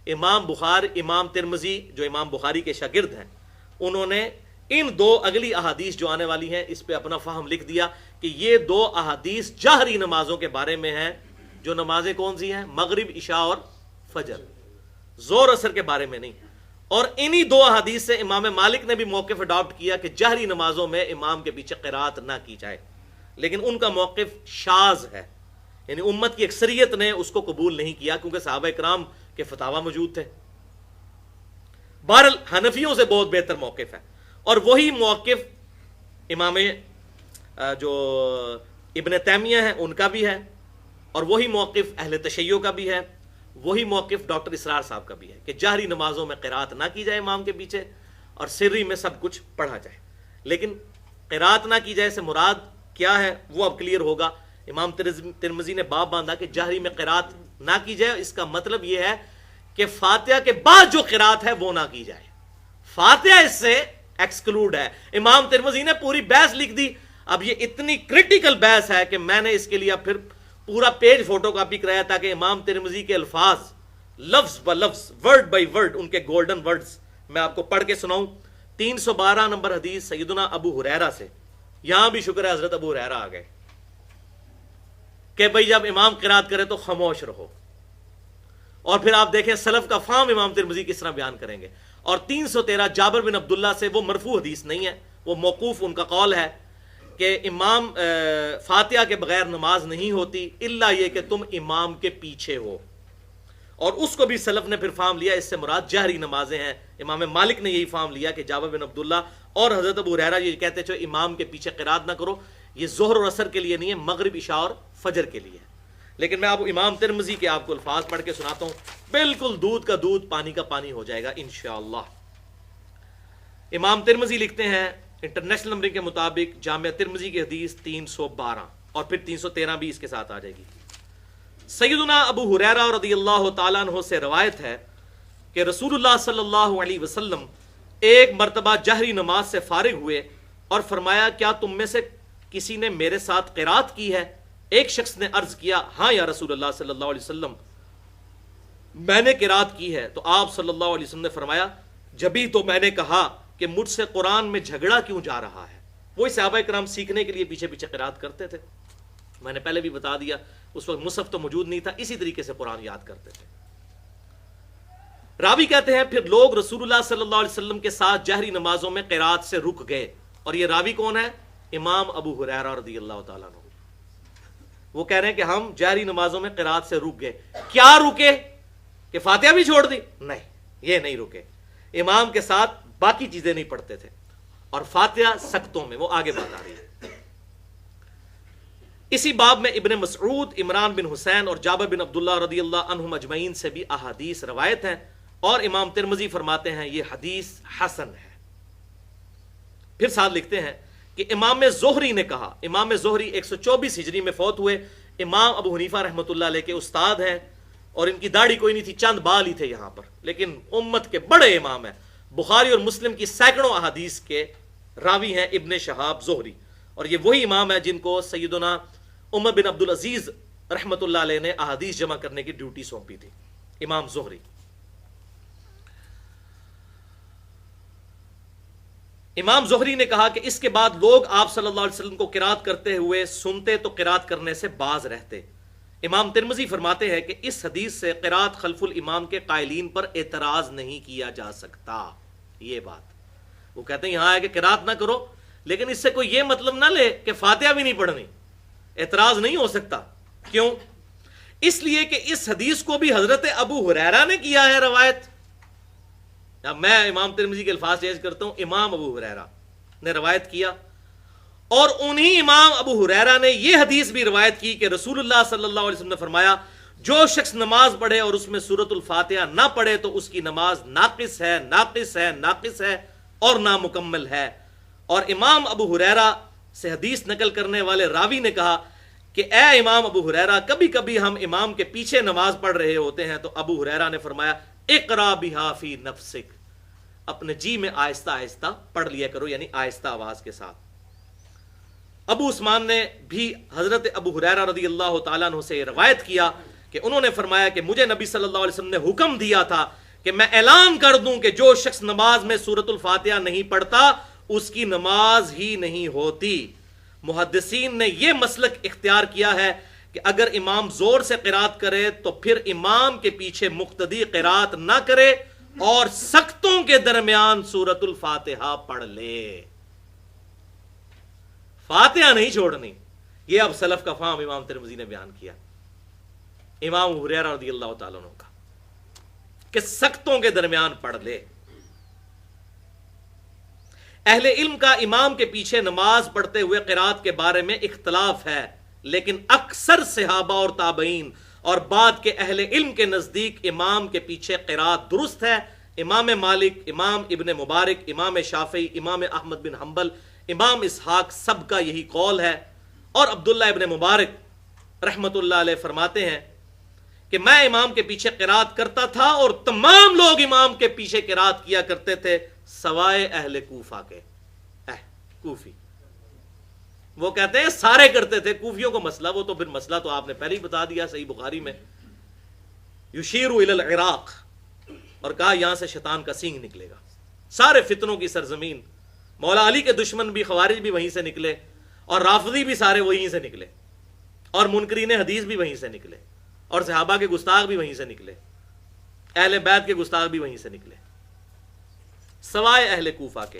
امام ترمذی جو امام بخاری کے شاگرد ہیں، انہوں نے ان دو اگلی احادیث جو آنے والی ہیں اس پہ اپنا فہم لکھ دیا کہ یہ دو احادیث جہری نمازوں کے بارے میں ہیں، جو نمازیں کون سی ہیں؟ مغرب، عشاء اور فجر، زور اثر کے بارے میں نہیں. اور انہی دو احادیث سے امام مالک نے بھی موقف اڈاپٹ کیا کہ جہری نمازوں میں امام کے پیچھے قرات نہ کی جائے، لیکن ان کا موقف شاذ ہے، یعنی امت کی اکثریت نے اس کو قبول نہیں کیا کیونکہ صحابہ کرام کے فتاوی موجود تھے. بہرحال حنفیوں سے بہت بہتر موقف ہے، اور وہی موقف امام جو ابن تیمیہ ہیں ان کا بھی ہے، اور وہی موقف اہل تشیع کا بھی ہے، وہی موقف ڈاکٹر اسرار صاحب کا بھی ہے کہ جہری نمازوں میں قرات نہ کی جائے امام کے پیچھے، اور سری میں سب کچھ پڑھا جائے. لیکن قرات نہ کی جائے سے مراد کیا ہے وہ اب کلیئر ہوگا. امام ترمذی نے باب باندھا کہ جہری میں قرات نہ کی جائے، اس کا مطلب یہ ہے کہ فاتحہ کے بعد جو قرات ہے وہ نہ کی جائے. فاتحہ اس سے ایکسکلوڈ ہے. امام ترمذی نے پوری بحث لکھ دی. اب یہ اتنی کرٹیکل بحث ہے کہ میں نے اس کے لیے پھر پورا پیج فوٹو کاپی کرایا تاکہ امام ترمذی کے الفاظ لفظ ب لفظ، ورڈ بائی ورڈ، ان کے گولڈن ورڈز میں آپ کو پڑھ کے سناؤں. 312 نمبر حدیث سیدنا ابو ہریرہ سے. یہاں بھی شکر ہے حضرت ابو ہریرہ آ گئے کہ بھئی جب امام قرات کرے تو خاموش رہو. اور پھر آپ دیکھیں سلف کا فہم امام ترمذی کس طرح بیان کریں گے. اور 313 جابر بن عبداللہ سے، وہ مرفوع حدیث نہیں ہے، وہ موقوف ان کا قول ہے کہ امام فاتحہ کے بغیر نماز نہیں ہوتی الا یہ کہ تم امام کے پیچھے ہو. اور اس کو بھی سلف نے پھر فہم لیا اس سے مراد جہری نمازیں ہیں. امام مالک نے یہی فہم لیا کہ جابر بن عبداللہ اور حضرت ابو ہریرہ یہ کہتے ہیں امام کے پیچھے قرات نہ کرو، یہ ظہر اور عصر کے لیے نہیں ہے، مغرب، عشاء اور فجر کے لیے ہے. لیکن میں اب امام ترمذی کے آپ کو الفاظ پڑھ کے سناتا ہوں، بالکل دودھ کا دودھ پانی کا پانی ہو جائے گا انشاءاللہ. امام ترمذی لکھتے ہیں انٹرنیشنل نمبر کے مطابق جامعہ ترمذی کی حدیث 312 اور پھر 313 بھی اس کے ساتھ آ جائے گی. سیدنا ابو ہریرہ رضی اللہ تعالیٰ عنہ سے روایت ہے کہ رسول اللہ صلی اللہ علیہ وسلم ایک مرتبہ جہری نماز سے فارغ ہوئے اور فرمایا کیا تم میں سے کسی نے میرے ساتھ قرات کی ہے؟ ایک شخص نے عرض کیا ہاں یا رسول اللہ صلی اللہ علیہ وسلم، میں نے قرات کی ہے. تو آپ صلی اللہ علیہ وسلم نے فرمایا جبھی تو میں نے کہا کہ مجھ سے قرآن میں جھگڑا کیوں جا رہا ہے. وہی صحابہ کرام سیکھنے کے لیے پیچھے پیچھے قرات کرتے تھے. میں نے پہلے بھی بتا دیا اس وقت مصحف تو موجود نہیں تھا، اسی طریقے سے قرآن یاد کرتے تھے. راوی کہتے ہیں پھر لوگ رسول اللہ صلی اللہ علیہ وسلم کے ساتھ جہری نمازوں میں قرات سے رک گئے. اور یہ راوی کون ہے؟ امام ابو ہریرہ رضی اللہ تعالیٰ عنہ. وہ کہہ رہے ہیں کہ ہم جہری نمازوں میں قرات سے رک گئے. کیا رکے کہ فاتحہ بھی چھوڑ دی؟ نہیں، یہ نہیں رکے. امام کے ساتھ باقی چیزیں نہیں پڑھتے تھے، اور فاتحہ سکتوں میں، وہ آگے بات آ رہی ہے. اسی باب میں ابن مسعود، عمران بن حسین اور جابر بن عبداللہ رضی اللہ عنہم اجمعین سے بھی احادیث روایت ہیں، اور امام ترمذی فرماتے ہیں یہ حدیث حسن ہے. پھر ساتھ لکھتے ہیں کہ امام زہری نے کہا، امام زہری 124 ہجری میں فوت ہوئے، امام ابو حنیفہ رحمۃ اللہ علیہ کے استاد ہیں، اور ان کی داڑھی کوئی نہیں تھی، چند بال ہی تھے یہاں پر، لیکن امت کے بڑے امام ہیں. بخاری اور مسلم کی سینکڑوں احادیث کے راوی ہیں ابن شہاب زہری. اور یہ وہی امام ہے جن کو سیدنا عمر بن عبد العزیز رحمۃ اللہ علیہ نے احادیث جمع کرنے کی ڈیوٹی سونپی تھی. امام زہری. امام زہری نے کہا کہ اس کے بعد لوگ آپ صلی اللہ علیہ وسلم کو قرات کرتے ہوئے سنتے تو قرات کرنے سے باز رہتے. امام ترمذی فرماتے ہیں کہ اس حدیث سے قرات خلف الامام کے قائلین پر اعتراض نہیں کیا جا سکتا. یہ بات وہ کہتے ہیں یہاں ہے کہ قرات نہ کرو، لیکن اس سے کوئی یہ مطلب نہ لے کہ فاتحہ بھی نہیں پڑھنی. اعتراض نہیں ہو سکتا. کیوں؟ اس لیے کہ اس حدیث کو بھی حضرت ابو ہریرہ نے کیا ہے روایت. میں امام ترمذی کے الفاظ چینج کرتا ہوں، امام ابو ہریرہ نے روایت کیا، اور انہی امام ابو ہریرہ نے یہ حدیث بھی روایت کی کہ رسول اللہ صلی اللہ علیہ وسلم نے فرمایا جو شخص نماز پڑھے اور اس میں سورۃ الفاتحہ نہ پڑھے تو اس کی نماز ناقص ہے، ناقص ہے، ناقص ہے اور نامکمل ہے. اور امام ابو ہریرہ سے حدیث نقل کرنے والے راوی نے کہا کہ اے امام ابو ہریرہ، کبھی کبھی ہم امام کے پیچھے نماز پڑھ رہے ہوتے ہیں تو ابو ہریرہ نے فرمایا اقرا بہا فی نفسک، اپنے جی میں آہستہ آہستہ پڑھ لیا کرو، یعنی آہستہ آواز کے ساتھ۔ ابو عثمان نے بھی حضرت ابو ہریرہ رضی اللہ تعالیٰ عنہ سے روایت کیا کہ انہوں نے فرمایا کہ مجھے نبی صلی اللہ علیہ وسلم نے حکم دیا تھا کہ میں اعلان کر دوں کہ جو شخص نماز میں سورۃ الفاتحہ نہیں پڑھتا اس کی نماز ہی نہیں ہوتی۔ محدثین نے یہ مسلک اختیار کیا ہے کہ اگر امام زور سے قرات کرے تو پھر امام کے پیچھے مقتدی قرات نہ کرے اور سکتوں کے درمیان سورۃ الفاتحہ پڑھ لے، فاتحہ نہیں چھوڑنی۔ یہ اب سلف کا فہم امام ترمذی نے بیان کیا، امام ابو ہریرہ رضی اللہ تعالیٰ عنہ کا، کہ سکتوں کے درمیان پڑھ لے۔ اہل علم کا امام کے پیچھے نماز پڑھتے ہوئے قرات کے بارے میں اختلاف ہے، لیکن اکثر صحابہ اور تابعین اور بعد کے اہل علم کے نزدیک امام کے پیچھے قرات درست ہے۔ امام مالک، امام ابن مبارک، امام شافعی، امام احمد بن حنبل، امام اسحاق سب کا یہی قول ہے۔ اور عبداللہ ابن مبارک رحمت اللہ علیہ فرماتے ہیں کہ میں امام کے پیچھے قرات کرتا تھا اور تمام لوگ امام کے پیچھے قرات کیا کرتے تھے سوائے اہل کوفہ کے۔ کوفی وہ کہتے ہیں سارے کرتے تھے، کوفیوں کو مسئلہ، وہ تو پھر مسئلہ تو آپ نے پہلے ہی بتا دیا صحیح بخاری میں، یشیر الی العراق، اور کہا یہاں سے شیطان کا سینگ نکلے گا۔ سارے فتنوں کی سرزمین، مولا علی کے دشمن بھی خوارج بھی وہیں سے نکلے، اور رافضی بھی سارے وہیں سے نکلے، اور منکرین حدیث بھی وہیں سے نکلے، اور صحابہ کے گستاخ بھی وہیں سے نکلے، اہل بیت کے گستاخ بھی وہیں سے نکلے سوائے اہل کوفہ کے۔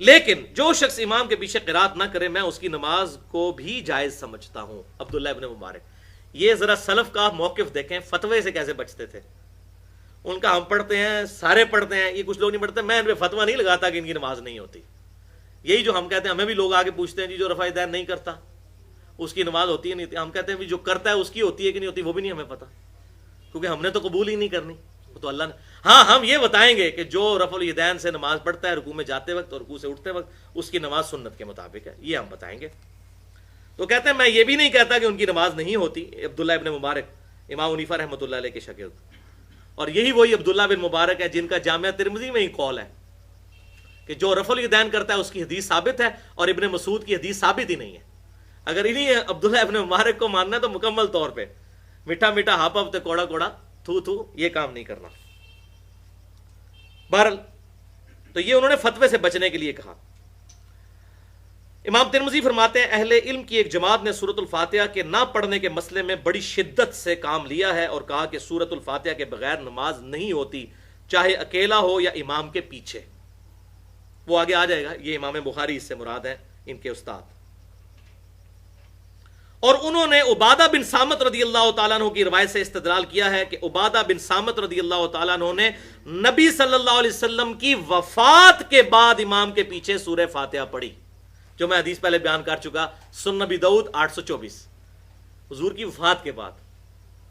لیکن جو شخص امام کے پیچھے قرات نہ کرے میں اس کی نماز کو بھی جائز سمجھتا ہوں۔ عبداللہ ابن مبارک، یہ ذرا سلف کا موقف دیکھیں، فتوے سے کیسے بچتے تھے۔ ان کا ہم پڑھتے ہیں، سارے پڑھتے ہیں، یہ کچھ لوگ نہیں پڑھتے، میں ان پہ فتویٰ نہیں لگاتا کہ ان کی نماز نہیں ہوتی۔ یہی جو ہم کہتے ہیں، ہمیں بھی لوگ آگے پوچھتے ہیں جی جو رفع دین نہیں کرتا اس کی نماز ہوتی ہے نہیں ہوتی، ہم کہتے ہیں جو کرتا ہے اس کی ہوتی ہے کہ نہیں ہوتی وہ بھی نہیں ہمیں پتا، کیونکہ ہم نے تو قبول ہی نہیں کرنی، وہ تو اللہ نے۔ ہاں ہم یہ بتائیں گے کہ جو رفع الیدین سے نماز پڑھتا ہے رکوع میں جاتے وقت اور رکوع سے اٹھتے وقت اس کی نماز سنت کے مطابق ہے، یہ ہم بتائیں گے۔ تو کہتے ہیں میں یہ بھی نہیں کہتا کہ ان کی نماز نہیں ہوتی۔ عبداللہ ابن مبارک امام حنیفہ رحمۃ اللہ علیہ کے شاگرد، اور یہی وہی عبداللہ بن مبارک ہے جن کا جامعہ ترمذی میں ہی قول ہے کہ جو رفع الیدین کرتا ہے اس کی حدیث ثابت ہے اور ابن مسعود کی حدیث ثابت ہی نہیں ہے۔ اگر انہیں عبداللہ ابن مبارک کو ماننا ہے تو مکمل طور پہ میٹھا میٹھا ہاپ ہفتے کوڑا کوڑا تھو تھو یہ کام نہیں کرنا۔ بہرحال تو یہ انہوں نے فتوے سے بچنے کے لیے کہا۔ امام ترمذی فرماتے ہیں اہل علم کی ایک جماعت نے سورۃ الفاتحہ کے نہ پڑھنے کے مسئلے میں بڑی شدت سے کام لیا ہے اور کہا کہ سورۃ الفاتحہ کے بغیر نماز نہیں ہوتی، چاہے اکیلا ہو یا امام کے پیچھے۔ وہ آگے آ جائے گا، یہ امام بخاری اس سے مراد ہیں ان کے استاد۔ اور انہوں نے عبادہ بن صامت رضی اللہ تعالیٰ عنہ کی روایت سے استدلال کیا ہے کہ عبادہ بن صامت رضی اللہ تعالیٰ عنہ نے نبی صلی اللہ علیہ وسلم کی وفات کے بعد امام کے پیچھے سورہ فاتحہ پڑھی، جو میں حدیث پہلے بیان کر چکا، سنن نبی داؤد 824، حضور کی وفات کے بعد۔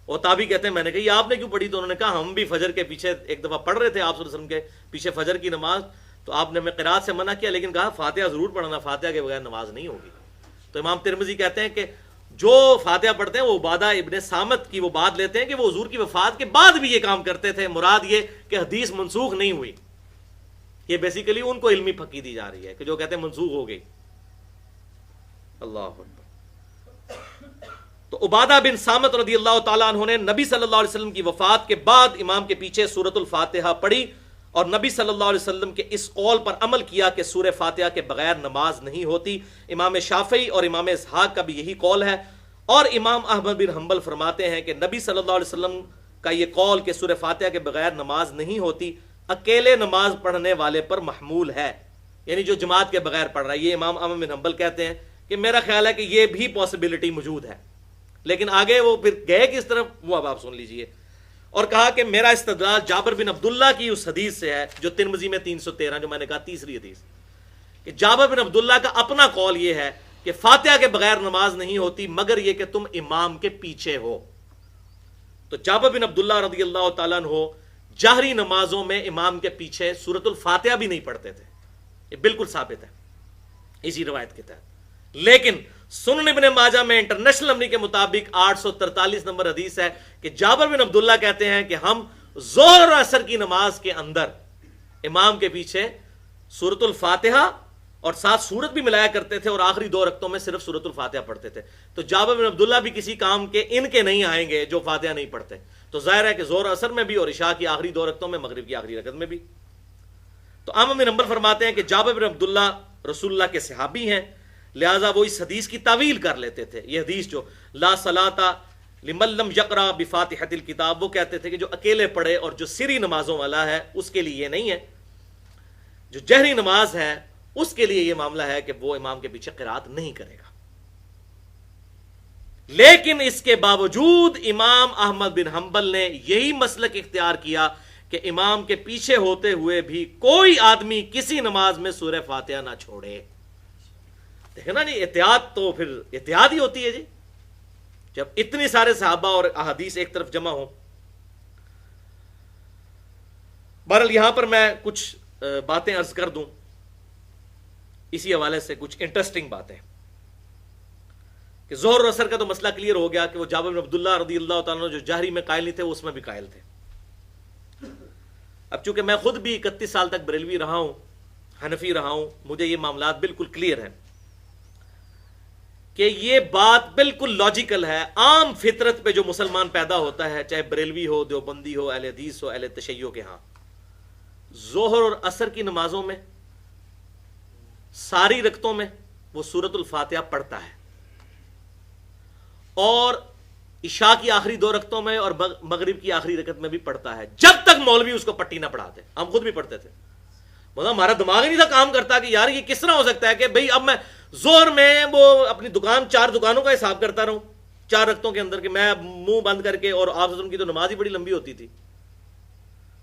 اور تابعی کہتے ہیں میں نے کہا یہ آپ نے کیوں پڑھی؟ تو انہوں نے کہا ہم بھی فجر کے پیچھے ایک دفعہ پڑھ رہے تھے آپ صلی اللہ علیہ وسلم کے پیچھے فجر کی نماز، تو آپ نے ہمیں قرات سے منع کیا، لیکن کہا فاتحہ ضرور پڑھنا، فاتحہ کے بغیر نماز نہیں ہوگی۔ تو امام ترمذی کہتے ہیں کہ جو فاتحہ پڑھتے ہیں وہ عبادہ ابن صامت کی وہ بات لیتے ہیں کہ وہ حضور کی وفات کے بعد بھی یہ کام کرتے تھے، مراد یہ کہ حدیث منسوخ نہیں ہوئی۔ یہ بیسیکلی ان کو علمی پھکی دی جا رہی ہے کہ جو کہتے ہیں منسوخ ہو گئی۔ اللہ اکبر۔ تو عبادہ بن صامت رضی اللہ تعالیٰ عنہ نے نبی صلی اللہ علیہ وسلم کی وفات کے بعد امام کے پیچھے سورۃ الفاتحہ پڑھی اور نبی صلی اللہ علیہ وسلم کے اس قول پر عمل کیا کہ سورہ فاتحہ کے بغیر نماز نہیں ہوتی۔ امام شافعی اور امام اسحاق کا بھی یہی قول ہے، اور امام احمد بن حنبل فرماتے ہیں کہ نبی صلی اللہ علیہ وسلم کا یہ قول کہ سورہ فاتحہ کے بغیر نماز نہیں ہوتی اکیلے نماز پڑھنے والے پر محمول ہے، یعنی جو جماعت کے بغیر پڑھ رہا ہے۔ یہ امام احمد بن حنبل کہتے ہیں کہ میرا خیال ہے کہ یہ بھی پاسبلٹی موجود ہے، لیکن آگے وہ پھر گئے کس طرف وہ اب آپ سن لیجئے۔ اور کہا کہ میرا استدلال جابر بن عبداللہ کی اس حدیث سے ہے جو ترمذی میں 313، جو میں نے کہا تیسری حدیث، کہ جابر بن عبداللہ کا اپنا قول یہ ہے کہ فاتحہ کے بغیر نماز نہیں ہوتی مگر یہ کہ تم امام کے پیچھے ہو۔ تو جابر بن عبداللہ رضی اللہ تعالیٰ عنہ جہری نمازوں میں امام کے پیچھے سورۃ الفاتحہ بھی نہیں پڑھتے تھے، یہ بالکل ثابت ہے اسی روایت کے تحت۔ لیکن سنن ابن ماجہ میں انٹرنیشنل نمبر کے مطابق 843 نمبر حدیث ہے کہ جابر بن عبداللہ کہتے ہیں کہ ہم ظہر اور عصر کی نماز کے اندر امام کے پیچھے سورۃ الفاتحہ اور ساتھ سورت بھی ملایا کرتے تھے، اور آخری 2 رکعتوں میں صرف سورۃ الفاتحہ پڑھتے تھے. تو جابر بن عبداللہ بھی کسی کام کے ان کے نہیں آئیں گے جو فاتحہ نہیں پڑھتے. تو ظاہر ہے کہ زور اثر میں بھی اور عشاء کی آخری 2 رکعتوں میں، مغرب کی آخری رکعت میں بھی. تو عام بن نمبر فرماتے ہیں کہ جابر بن عبداللہ رسول اللہ کے صحابی ہیں، لہٰذا وہ اس حدیث کی تعویل کر لیتے تھے. یہ حدیث جو لا صلاۃ لمن لم یقرأ بفاتحۃ الکتاب، وہ کہتے تھے کہ جو اکیلے پڑھے اور جو سری نمازوں والا ہے اس کے لیے یہ نہیں ہے. جو جہری نماز ہے اس کے لیے یہ معاملہ ہے کہ وہ امام کے پیچھے قرات نہیں کرے گا. لیکن اس کے باوجود امام احمد بن حنبل نے یہی مسلک اختیار کیا کہ امام کے پیچھے ہوتے ہوئے بھی کوئی آدمی کسی نماز میں سورہ فاتحہ نہ چھوڑے. دیکھیں نا جی، احتیاط تو پھر احتیاط ہی ہوتی ہے جی، جب اتنی سارے صحابہ اور احادیث ایک طرف جمع ہوں. بہرحال یہاں پر میں کچھ باتیں عرض کر دوں اسی حوالے سے، کچھ انٹرسٹنگ باتیں کہ ظہر اور عصر کا تو مسئلہ کلیئر ہو گیا کہ وہ جابر بن عبداللہ رضی اللہ تعالیٰ عنہ جو جہری میں قائل نہیں تھے وہ اس میں بھی قائل تھے. اب چونکہ میں خود بھی 31 سال تک بریلوی رہا ہوں، حنفی رہا ہوں، مجھے یہ معاملات بالکل کلیئر ہیں کہ یہ بات بالکل لاجیکل ہے. عام فطرت پہ جو مسلمان پیدا ہوتا ہے، چاہے بریلوی ہو، دیوبندی ہو، اہل حدیث ہو، اہل تشیع کے ہاں، ظہر اور عصر کی نمازوں میں ساری رکعتوں میں وہ سورۃ الفاتحہ پڑھتا ہے، اور عشاء کی آخری 2 رکعتوں میں اور مغرب کی آخری رکعت میں بھی پڑھتا ہے، جب تک مولوی اس کو پٹی نہ پڑھاتے. ہم خود بھی پڑھتے تھے، مطلب ہمارا دماغ ہی نہیں تھا کام کرتا کہ یار یہ کس طرح ہو سکتا ہے کہ بھئی اب میں ظہر میں وہ اپنی دکان 4 دکانوں کا حساب کرتا رہوں 4 رکعتوں کے اندر، کہ میں منہ بند کر کے، اور آپ کی تو نماز ہی بڑی لمبی ہوتی تھی.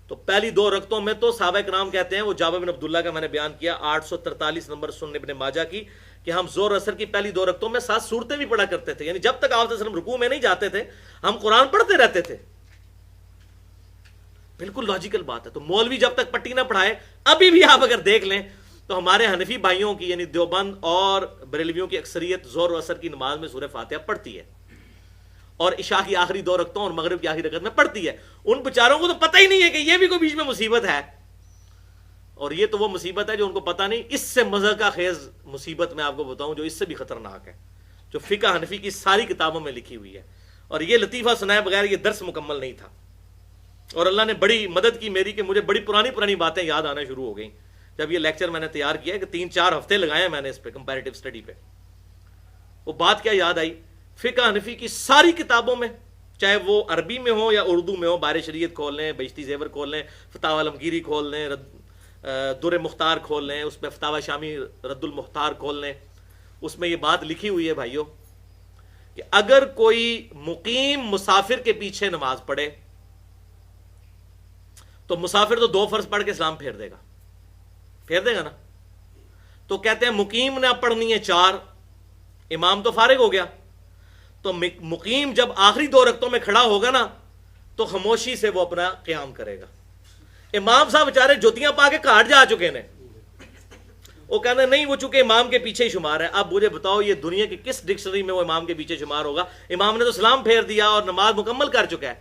تو پہلی 2 رکعتوں میں تو صحابہ کرام کہتے ہیں، وہ جابر بن عبداللہ کا میں نے بیان کیا 843 نمبر سنن ابن ماجہ کی، کہ ہم ظہر اثر کی پہلی 2 رکعتوں میں 7 سورتیں بھی پڑھا کرتے تھے. یعنی جب تک آپ صلی اللہ علیہ وسلم رکوع میں نہیں جاتے تھے ہم قرآن پڑھتے رہتے تھے. بالکل لاجیکل بات ہے. تو مولوی جب تک پٹی نہ پڑھائے، ابھی بھی آپ اگر دیکھ لیں تو ہمارے حنفی بھائیوں کی یعنی دیوبند اور بریلویوں کی اکثریت ظہر و عصر کی نماز میں سورہ فاتحہ پڑھتی ہے، اور عشاء کی آخری 2 رکعتوں اور مغرب کی آخری رکعت میں پڑھتی ہے. ان بیچاروں کو تو پتہ ہی نہیں ہے کہ یہ بھی کوئی بیچ میں مصیبت ہے، اور یہ تو وہ مصیبت ہے جو ان کو پتہ نہیں. اس سے مضحکہ خیز مصیبت میں آپ کو بتاؤں جو اس سے بھی خطرناک ہے، جو فقہ حنفی کی ساری کتابوں میں لکھی ہوئی ہے. اور یہ لطیفہ سنائے بغیر یہ درس مکمل نہیں تھا، اور اللہ نے بڑی مدد کی میری کہ مجھے بڑی پرانی باتیں یاد آنا شروع ہو گئیں جب یہ لیکچر میں نے تیار کیا، کہ 3-4 ہفتے لگائے میں نے اس پہ کمپیریٹیو اسٹڈی پہ. وہ بات کیا یاد آئی، فقہ حنفی کی ساری کتابوں میں، چاہے وہ عربی میں ہو یا اردو میں ہو، بار شریعت کھول لیں، بہشتی زیور کھول لیں، فتاوی علمگیری کھول لیں، در مختار کھول لیں، اس میں فتاوی شامی رد المختار کھول لیں، اس میں یہ بات لکھی ہوئی ہے بھائیوں کہ اگر کوئی مقیم مسافر کے پیچھے نماز پڑھے تو مسافر تو 2 فرض پڑھ کے اسلام پھیر دے گا نا. تو کہتے ہیں مقیم نے پڑھنی ہے 4، امام تو فارغ ہو گیا، تو مقیم جب آخری 2 رکعتوں میں کھڑا ہوگا نا تو خاموشی سے وہ اپنا قیام کرے گا. امام صاحب بیچارے جوتیاں پا کے کاٹ جا چکے ہیں، وہ کہتے ہیں نہیں وہ چونکہ امام کے پیچھے ہی شمار ہے. اب مجھے بتاؤ یہ دنیا کی کس ڈکشنری میں وہ امام کے پیچھے شمار ہوگا؟ امام نے تو سلام پھیر دیا اور نماز مکمل کر چکا ہے.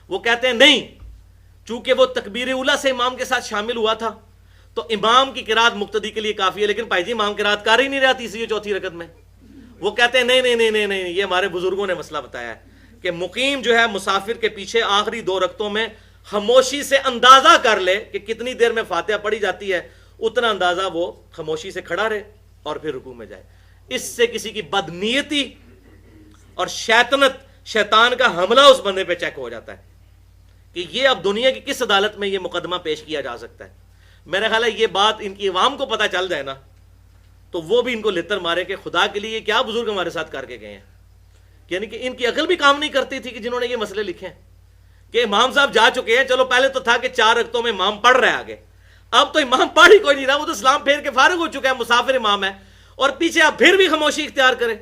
وہ کہتے ہیں نہیں، چونکہ وہ تکبیر اولیٰ سے امام کے ساتھ شامل ہوا تھا تو امام کی قرات مقتدی کے لیے کافی ہے، لیکن بھائی جی امام قرات کر ہی نہیں رہا تیسری اور چوتھی رکعت میں. وہ کہتے ہیں نہیں، یہ ہمارے بزرگوں نے مسئلہ بتایا ہے کہ مقیم جو ہے مسافر کے پیچھے آخری 2 رکعتوں میں خاموشی سے اندازہ کر لے کہ کتنی دیر میں فاتحہ پڑھی جاتی ہے، اتنا اندازہ وہ خاموشی سے کھڑا رہے اور پھر رکوع میں جائے. اس سے کسی کی بدنیتی اور شیطان کا حملہ اس بندے پہ چیک ہو جاتا ہے کہ یہ اب دنیا کی کس عدالت میں یہ مقدمہ پیش کیا جا سکتا ہے. میرا خیال ہے یہ بات ان کی عوام کو پتہ چل جائے نا تو وہ بھی ان کو لتر مارے کہ خدا کے لیے یہ کیا بزرگ ہمارے ساتھ کر کے گئے ہیں. یعنی کہ ان کی عقل بھی کام نہیں کرتی تھی کہ جنہوں نے یہ مسئلے لکھے ہیں کہ امام صاحب جا چکے ہیں. چلو پہلے تو تھا کہ 4 رکعتوں میں امام پڑھ رہے آگے، اب تو امام پڑھ ہی کوئی نہیں رہا، وہ تو سلام پھیر کے فارغ ہو چکا ہے، مسافر امام ہے، اور پیچھے آپ پھر بھی خاموشی اختیار کریں.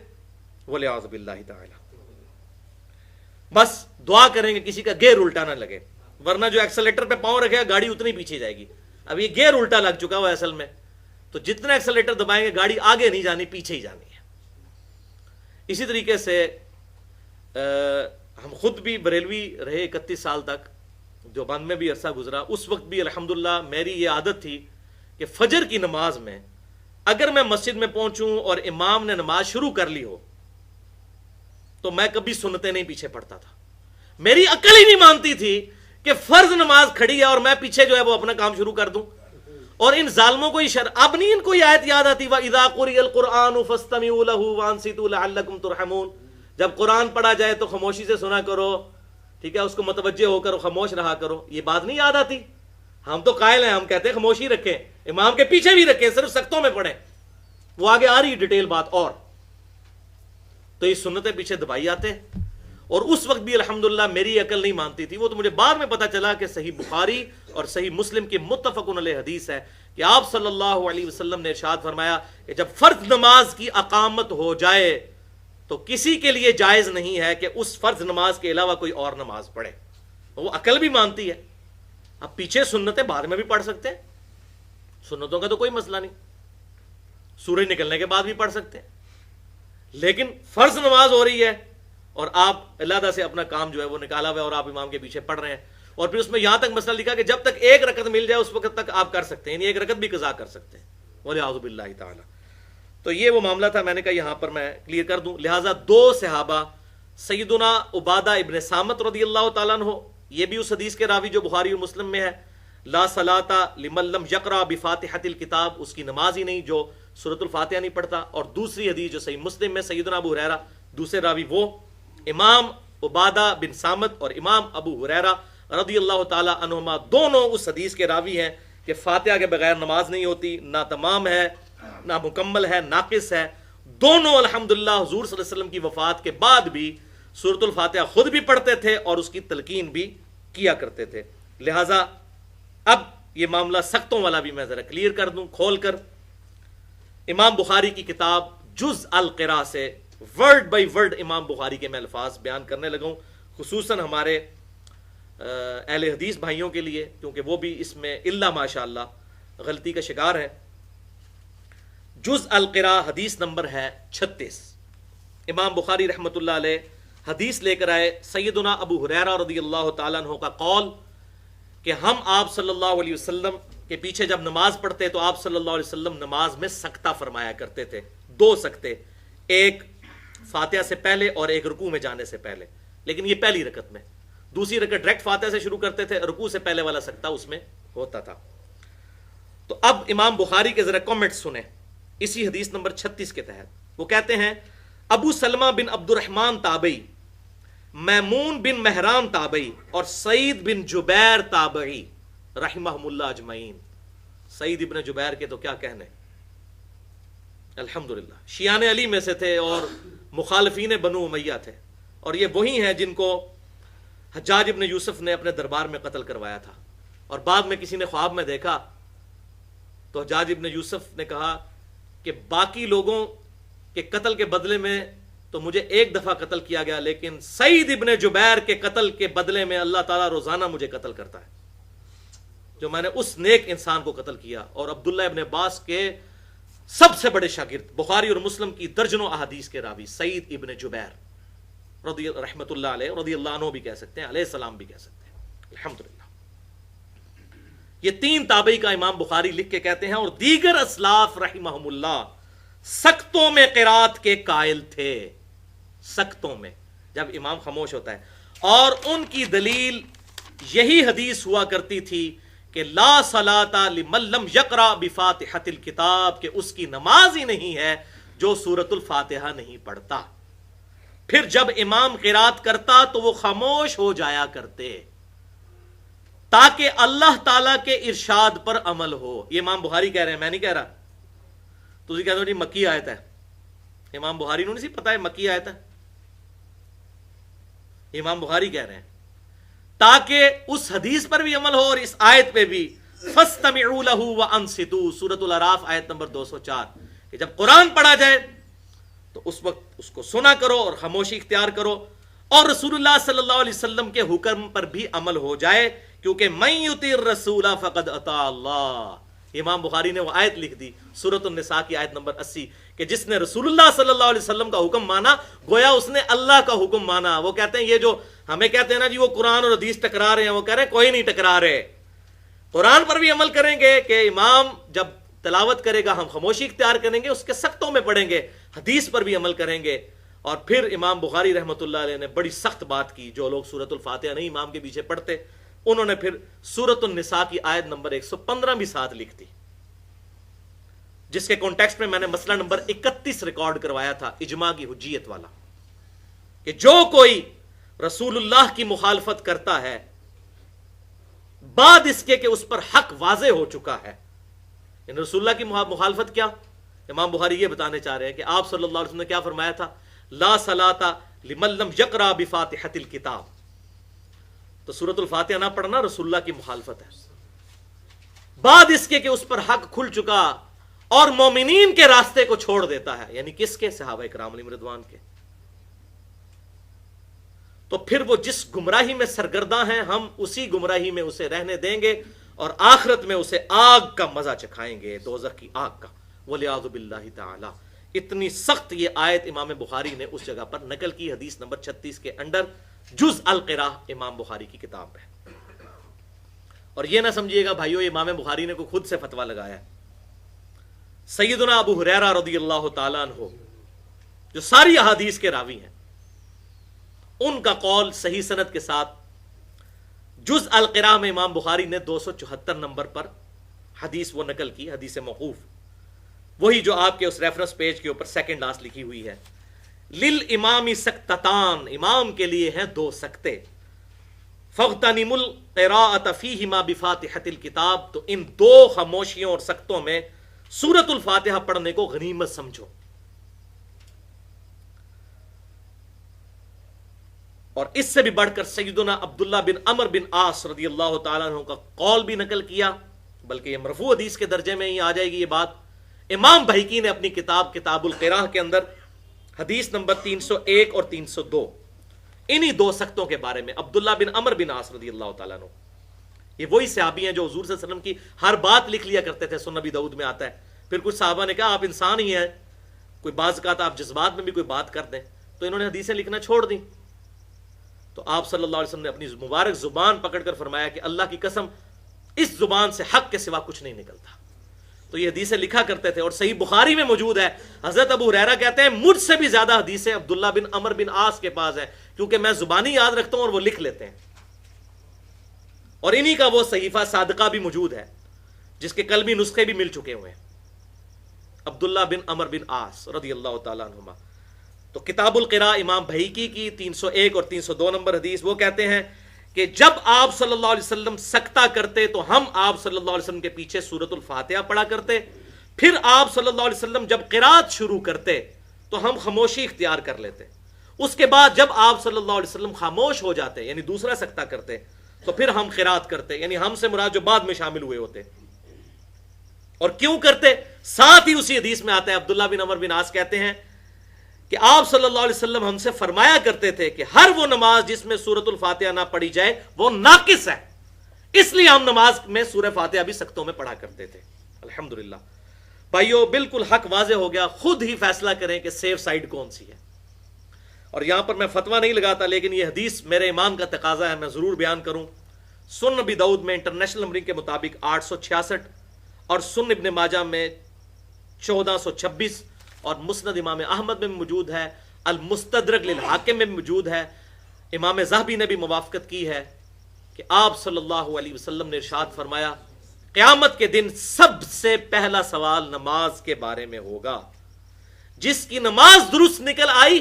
وَلِعَوْذُ بِاللَّهِ تَعَالَى. بس دعا کریں کہ کسی کا گیئر الٹا نہ لگے، ورنہ جو ایکسیلیٹر پہ پاؤں رکھے گا گاڑی اتنی پیچھے جائے گی. اب یہ گیئر الٹا لگ چکا ہوا اصل میں، تو جتنا ایکسیلیٹر دبائیں گے گاڑی آگے نہیں جانی، پیچھے ہی جانی ہے. اسی طریقے سے ہم خود بھی بریلوی رہے 31 سال تک، دیوبند میں بھی عرصہ گزرا، اس وقت بھی الحمدللہ میری یہ عادت تھی کہ فجر کی نماز میں اگر میں مسجد میں پہنچوں اور امام نے نماز شروع کر لی ہو تو میں کبھی سنتیں نہیں پیچھے پڑتا تھا. میری عقل ہی نہیں مانتی تھی کہ فرض نماز کھڑی ہے اور میں پیچھے جو ہے وہ اپنا کام شروع کر دوں. اور ان ظالموں کو اب نہیں ان کو یہ آیت یاد آتی وَإِذَا قُرِئَ الْقُرْآنُ فَاسْتَمِعُوا لَهُ وَأَنصِتُوا لَعَلَّكُمْ تُرْحَمُونَ. جب قرآن پڑھا جائے تو خاموشی سے سنا کرو، ٹھیک ہے، اس کو متوجہ ہو کر خاموش رہا کرو. یہ بات نہیں یاد آتی. ہم تو قائل ہیں، ہم کہتے ہیں خاموشی رکھیں، امام کے پیچھے بھی رکھیں، صرف سختوں میں پڑھیں. وہ آگے آ رہی ڈیٹیل بات. اور تو یہ سنتیں پیچھے دبائی آتے. اور اس وقت بھی الحمدللہ میری عقل نہیں مانتی تھی. وہ تو مجھے بعد میں پتا چلا کہ صحیح بخاری اور صحیح مسلم کی متفق علیہ حدیث ہے کہ آپ صلی اللہ علیہ وسلم نے ارشاد فرمایا کہ جب فرض نماز کی اقامت ہو جائے تو کسی کے لیے جائز نہیں ہے کہ اس فرض نماز کے علاوہ کوئی اور نماز پڑھے. وہ عقل بھی مانتی ہے. اب پیچھے سنتیں بعد میں بھی پڑھ سکتے ہیں، سنتوں کا تو کوئی مسئلہ نہیں، سورج نکلنے کے بعد بھی پڑھ سکتے ہیں. لیکن فرض نماز ہو رہی ہے اور آپ علیحدہ سے اپنا کام جو ہے وہ نکالا ہوا ہے اور آپ امام کے پیچھے پڑھ رہے ہیں، اور پھر اس میں یہاں تک مسئلہ لکھا کہ جب تک ایک رکعت مل جائے اس وقت تک آپ کر سکتے ہیں، یعنی ایک رکعت بھی قضا کر سکتے ہیں. وَلِعَوْذُ بِاللَّهِ تعالی. تو یہ وہ معاملہ تھا، میں نے کہا یہاں پر میں کلیئر کر دوں. لہٰذا دو صحابہ سیدنا عبادہ ابن صامت رضی اللہ تعالیٰ عنہ، یہ بھی اس حدیث کے راوی جو بخاری اور مسلم میں ہے، لا صلاۃ لمن لم یقرأ بفاتحۃ الکتاب، اس کی نماز ہی نہیں جو سورۃ الفاتحہ نہیں پڑھتا. اور دوسری حدیث جو صحیح مسلم میں سیدنا ابو ہریرہ، دوسرے راوی وہ امام عبادہ بن صامت اور امام ابو ہریرہ رضی اللہ تعالی عنہما، دونوں اس حدیث کے راوی ہیں کہ فاتحہ کے بغیر نماز نہیں ہوتی، نہ تمام ہے نہ مکمل ہے، ناقص ہے. دونوں الحمدللہ حضور صلی اللہ علیہ وسلم کی وفات کے بعد بھی سورۃ الفاتحہ خود بھی پڑھتے تھے اور اس کی تلقین بھی کیا کرتے تھے. لہٰذا اب یہ معاملہ سختوں والا بھی میں ذرا کلیئر کر دوں کھول کر. امام بخاری کی کتاب جز القراء سے ورڈ بائی ورڈ امام بخاری کے میں الفاظ بیان کرنے لگا ہوں، خصوصاً ہمارے اہل حدیث بھائیوں کے لیے، کیونکہ وہ بھی اس میں الا ماشاء اللہ غلطی کا شکار ہے. جز القراء حدیث نمبر ہے 36. امام بخاری رحمۃ اللہ علیہ حدیث لے کر آئے سیدنا ابو ہریرہ رضی اللہ تعالیٰ عنہ کا قول کہ ہم آپ صلی اللہ علیہ وسلم کے پیچھے جب نماز پڑھتے تو آپ صلی اللہ علیہ وسلم نماز میں سکتہ فرمایا کرتے تھے. دو سکتے، ایک فاتحہ سے پہلے اور ایک رکوع میں جانے سے پہلے، لیکن یہ پہلی رکعت میں. دوسری رکعت ڈائریکٹ فاتحہ سے شروع کرتے تھے، رکوع سے پہلے والا سکتہ اس میں ہوتا تھا. تو اب امام بخاری کے ذرا کامنٹ سنیں اسی حدیث نمبر 36 کے تحت. وہ کہتے ہیں ابو سلمہ بن عبد الرحمن تابعی، میمون بن مہران تابعی اور سعید بن جبیر تابعی رحمہم اللہ اجمعین. سعید ابن جبیر کے تو کیا کہنے، الحمدللہ شیعان علی میں سے تھے اور مخالفین بنو امیہ تھے، اور یہ وہی ہیں جن کو حجاج ابن یوسف نے اپنے دربار میں قتل کروایا تھا. اور بعد میں کسی نے خواب میں دیکھا تو حجاج ابن یوسف نے کہا کہ باقی لوگوں کے قتل کے بدلے میں تو مجھے ایک دفعہ قتل کیا گیا، لیکن سعید ابن جبیر کے قتل کے بدلے میں اللہ تعالیٰ روزانہ مجھے قتل کرتا ہے، جو میں نے اس نیک انسان کو قتل کیا. اور عبداللہ ابن عباس کے سب سے بڑے شاگرد، بخاری اور مسلم کی درجنوں احادیث کے راوی سعید ابن جبیر رضی رحمت اللہ علیہ، رضی اللہ عنہ بھی کہہ سکتے ہیں، علیہ السلام بھی کہہ سکتے ہیں، الحمدللہ. یہ تین تابعی کا امام بخاری لکھ کے کہتے ہیں اور دیگر اسلاف رحمہم اللہ سختوں میں قرات کے قائل تھے، سختوں میں جب امام خاموش ہوتا ہے. اور ان کی دلیل یہی حدیث ہوا کرتی تھی کہ لا صلاۃ لمن لم یقرأ بفاتحۃ الکتاب، کہ اس کی نماز ہی نہیں ہے جو سورۃ الفاتحہ نہیں پڑھتا. پھر جب امام قرات کرتا تو وہ خاموش ہو جایا کرتے تاکہ اللہ تعالیٰ کے ارشاد پر عمل ہو. یہ امام بخاری کہہ رہے ہیں، میں نہیں کہہ رہا. تو کہتے ہو جی مکی آیت ہے، امام بخاری نے نہیں پتا ہے مکی آیت ہے، امام بخاری کہہ رہے ہیں تاکہ اس حدیث پر بھی عمل ہو اور اس آیت پہ بھی. فَاسْتَمِعُوا لَهُ وَأَنصِتُوا، سورۃ الاعراف آیت نمبر 204، کہ جب قرآن پڑھا جائے تو اس وقت اس کو سنا کرو اور خاموشی اختیار کرو، اور رسول اللہ صلی اللہ علیہ وسلم کے حکم پر بھی عمل ہو جائے، کیونکہ مَن يُطِعِ الرَّسُولَ فَقَدْ أَطَاعَ اللَّهَ. امام بخاری نے وہ آیت لکھ دی سورۃ النساء کی آیت نمبر 80 کہ جس نے رسول اللہ صلی اللہ علیہ وسلم کا حکم مانا گویا اس نے اللہ کا حکم مانا. وہ کہتے ہیں یہ جو ہمیں کہتے ہیں نا جی وہ قرآن اور حدیث ٹکرا رہے ہیں، وہ کہہ رہے ہیں کوئی نہیں ٹکرا رہے، قرآن پر بھی عمل کریں گے کہ امام جب تلاوت کرے گا ہم خاموشی اختیار کریں گے، اس کے سختوں میں پڑھیں گے، حدیث پر بھی عمل کریں گے۔ اور پھر امام بخاری رحمۃ اللہ علیہ نے بڑی سخت بات کی، جو لوگ سورۃ الفاتحہ نہیں امام کے پیچھے پڑھتے، انہوں نے پھر سورۃ النساء کی آیت نمبر 115 بھی ساتھ لکھ دی، جس کے کانٹیکسٹ میں نے مسئلہ نمبر 31 ریکارڈ کروایا تھا، اجماع کی حجیت والا، کہ جو کوئی رسول اللہ کی مخالفت کرتا ہے بعد اس کے کہ اس پر حق واضح ہو چکا ہے، یعنی رسول اللہ کی مخالفت کیا؟ امام بخاری یہ بتانے چاہ رہے ہیں کہ آپ صلی اللہ علیہ وسلم نے کیا فرمایا تھا؟ لا صلاۃ لمن لم یقرأ بفاتحۃ الکتاب، تو سورۃ الفاتحہ نہ پڑھنا رسول اللہ کی مخالفت ہے، بعد اس کے کہ اس پر حق کھل چکا اور مومنین کے راستے کو چھوڑ دیتا ہے، یعنی کس کے؟ صحابہ کرام علیہم رضوان کے۔ تو پھر وہ جس گمراہی میں سرگرداں ہیں ہم اسی گمراہی میں اسے رہنے دیں گے اور آخرت میں اسے آگ کا مزہ چکھائیں گے، دوزخ کی آگ کا، وَلِعَاذُ بِاللَّهِ تَعَالَى۔ اتنی سخت یہ آیت امام بخاری نے اس جگہ پر نقل کی، حدیث نمبر 36 کے اندر، جز القراء امام بخاری کی کتاب ہے۔ اور یہ نہ سمجھیے گا بھائیو امام بخاری نے کوئی خود سے فتویٰ لگایا ہے، سیدنا ابو ہریرہ رضی اللہ تعالیٰ عنہ جو ساری احادیث کے راوی ہیں، ان کا قول صحیح سند کے ساتھ جز القراء میں امام بخاری نے 274 نمبر پر حدیث وہ نقل کی، حدیث موقوف، وہی جو آپ کے اس ریفرنس پیج کے اوپر سیکنڈ لاسٹ لکھی ہوئی ہے، للامام سکتتان، امام کے لیے ہیں دو سکتے، فاغتنموا القراءۃ فیہما بفاتحۃ الکتاب، تو ان دو خاموشیوں اور سکتوں میں سورۃ الفاتحہ پڑھنے کو غنیمت سمجھو۔ اور اس سے بھی بڑھ کر سیدنا عبداللہ بن عمر بن عاص رضی اللہ تعالیٰ عنہ کا قول بھی نقل کیا، بلکہ یہ مرفوع حدیث کے درجے میں ہی آ جائے گی یہ بات۔ امام بہقی نے اپنی کتاب کتاب القراء کے اندر حدیث نمبر 301 اور 302 انہی دو سختوں کے بارے میں، عبداللہ بن عمر بن عاص رضی اللہ تعالیٰ عنہ، یہ وہی صحابی ہیں جو حضور صلی اللہ علیہ وسلم کی ہر بات لکھ لیا کرتے تھے، سنن ابی داؤد میں آتا ہے۔ پھر کچھ صحابہ نے کہا آپ انسان ہی ہیں، کوئی بعض کہا تھا آپ جذبات میں بھی کوئی بات کر دیں، تو انہوں نے حدیثیں لکھنا چھوڑ دیں۔ تو آپ صلی اللہ علیہ وسلم نے اپنی مبارک زبان پکڑ کر فرمایا کہ اللہ کی قسم اس زبان سے حق کے سوا کچھ نہیں نکلتا، تو یہ حدیثیں لکھا کرتے تھے، اور صحیح بخاری میں موجود ہے، حضرت ابو ہریرہ کہتے ہیں مجھ سے بھی زیادہ حدیثیں عبداللہ بن عمر بن عاص کے پاس ہیں، کیونکہ میں زبانی یاد رکھتا ہوں اور وہ لکھ لیتے ہیں۔ اور انہی کا وہ صحیفہ صادقہ بھی موجود ہے جس کے قلمی نسخے بھی مل چکے ہوئے ہیں، عبداللہ بن عمر بن عاص رضی اللہ تعالیٰ عنہما۔ تو کتاب القراء امام بہقی کی 301 اور 302 نمبر حدیث، وہ کہتے ہیں کہ جب آپ صلی اللہ علیہ وسلم سکتہ کرتے تو ہم آپ صلی اللہ علیہ وسلم کے پیچھے سورۃ الفاتحہ پڑھا کرتے، پھر آپ صلی اللہ علیہ وسلم جب قرات شروع کرتے تو ہم خاموشی اختیار کر لیتے، اس کے بعد جب آپ صلی اللہ علیہ وسلم خاموش ہو جاتے یعنی دوسرا سکتہ کرتے تو پھر ہم قرات کرتے، یعنی ہم سے مراد جو بعد میں شامل ہوئے ہوتے۔ اور کیوں کرتے؟ ساتھ ہی اسی حدیث میں آتا ہے، عبداللہ بن عمر بن عاص کہتے ہیں کہ آپ صلی اللہ علیہ وسلم ہم سے فرمایا کرتے تھے کہ ہر وہ نماز جس میں سورۃ الفاتحہ نہ پڑھی جائے وہ ناقص ہے، اس لیے ہم نماز میں سورہ فاتحہ بھی سکتوں میں پڑھا کرتے تھے۔ الحمدللہ بھائیو بالکل حق واضح ہو گیا، خود ہی فیصلہ کریں کہ سیف سائیڈ کون سی ہے۔ اور یہاں پر میں فتویٰ نہیں لگاتا، لیکن یہ حدیث میرے ایمان کا تقاضا ہے، میں ضرور بیان کروں۔ سنن ابی داؤد میں انٹرنیشنل نمبرنگ کے مطابق 866 اور سنن ابن ماجہ میں 1426 اور مسند امام احمد میں موجود ہے، المستدرک للحاکم میں موجود ہے، امام ذہبی نے بھی موافقت کی ہے کہ آپ صلی اللہ علیہ وسلم نے ارشاد فرمایا قیامت کے دن سب سے پہلا سوال نماز کے بارے میں ہوگا، جس کی نماز درست نکل آئی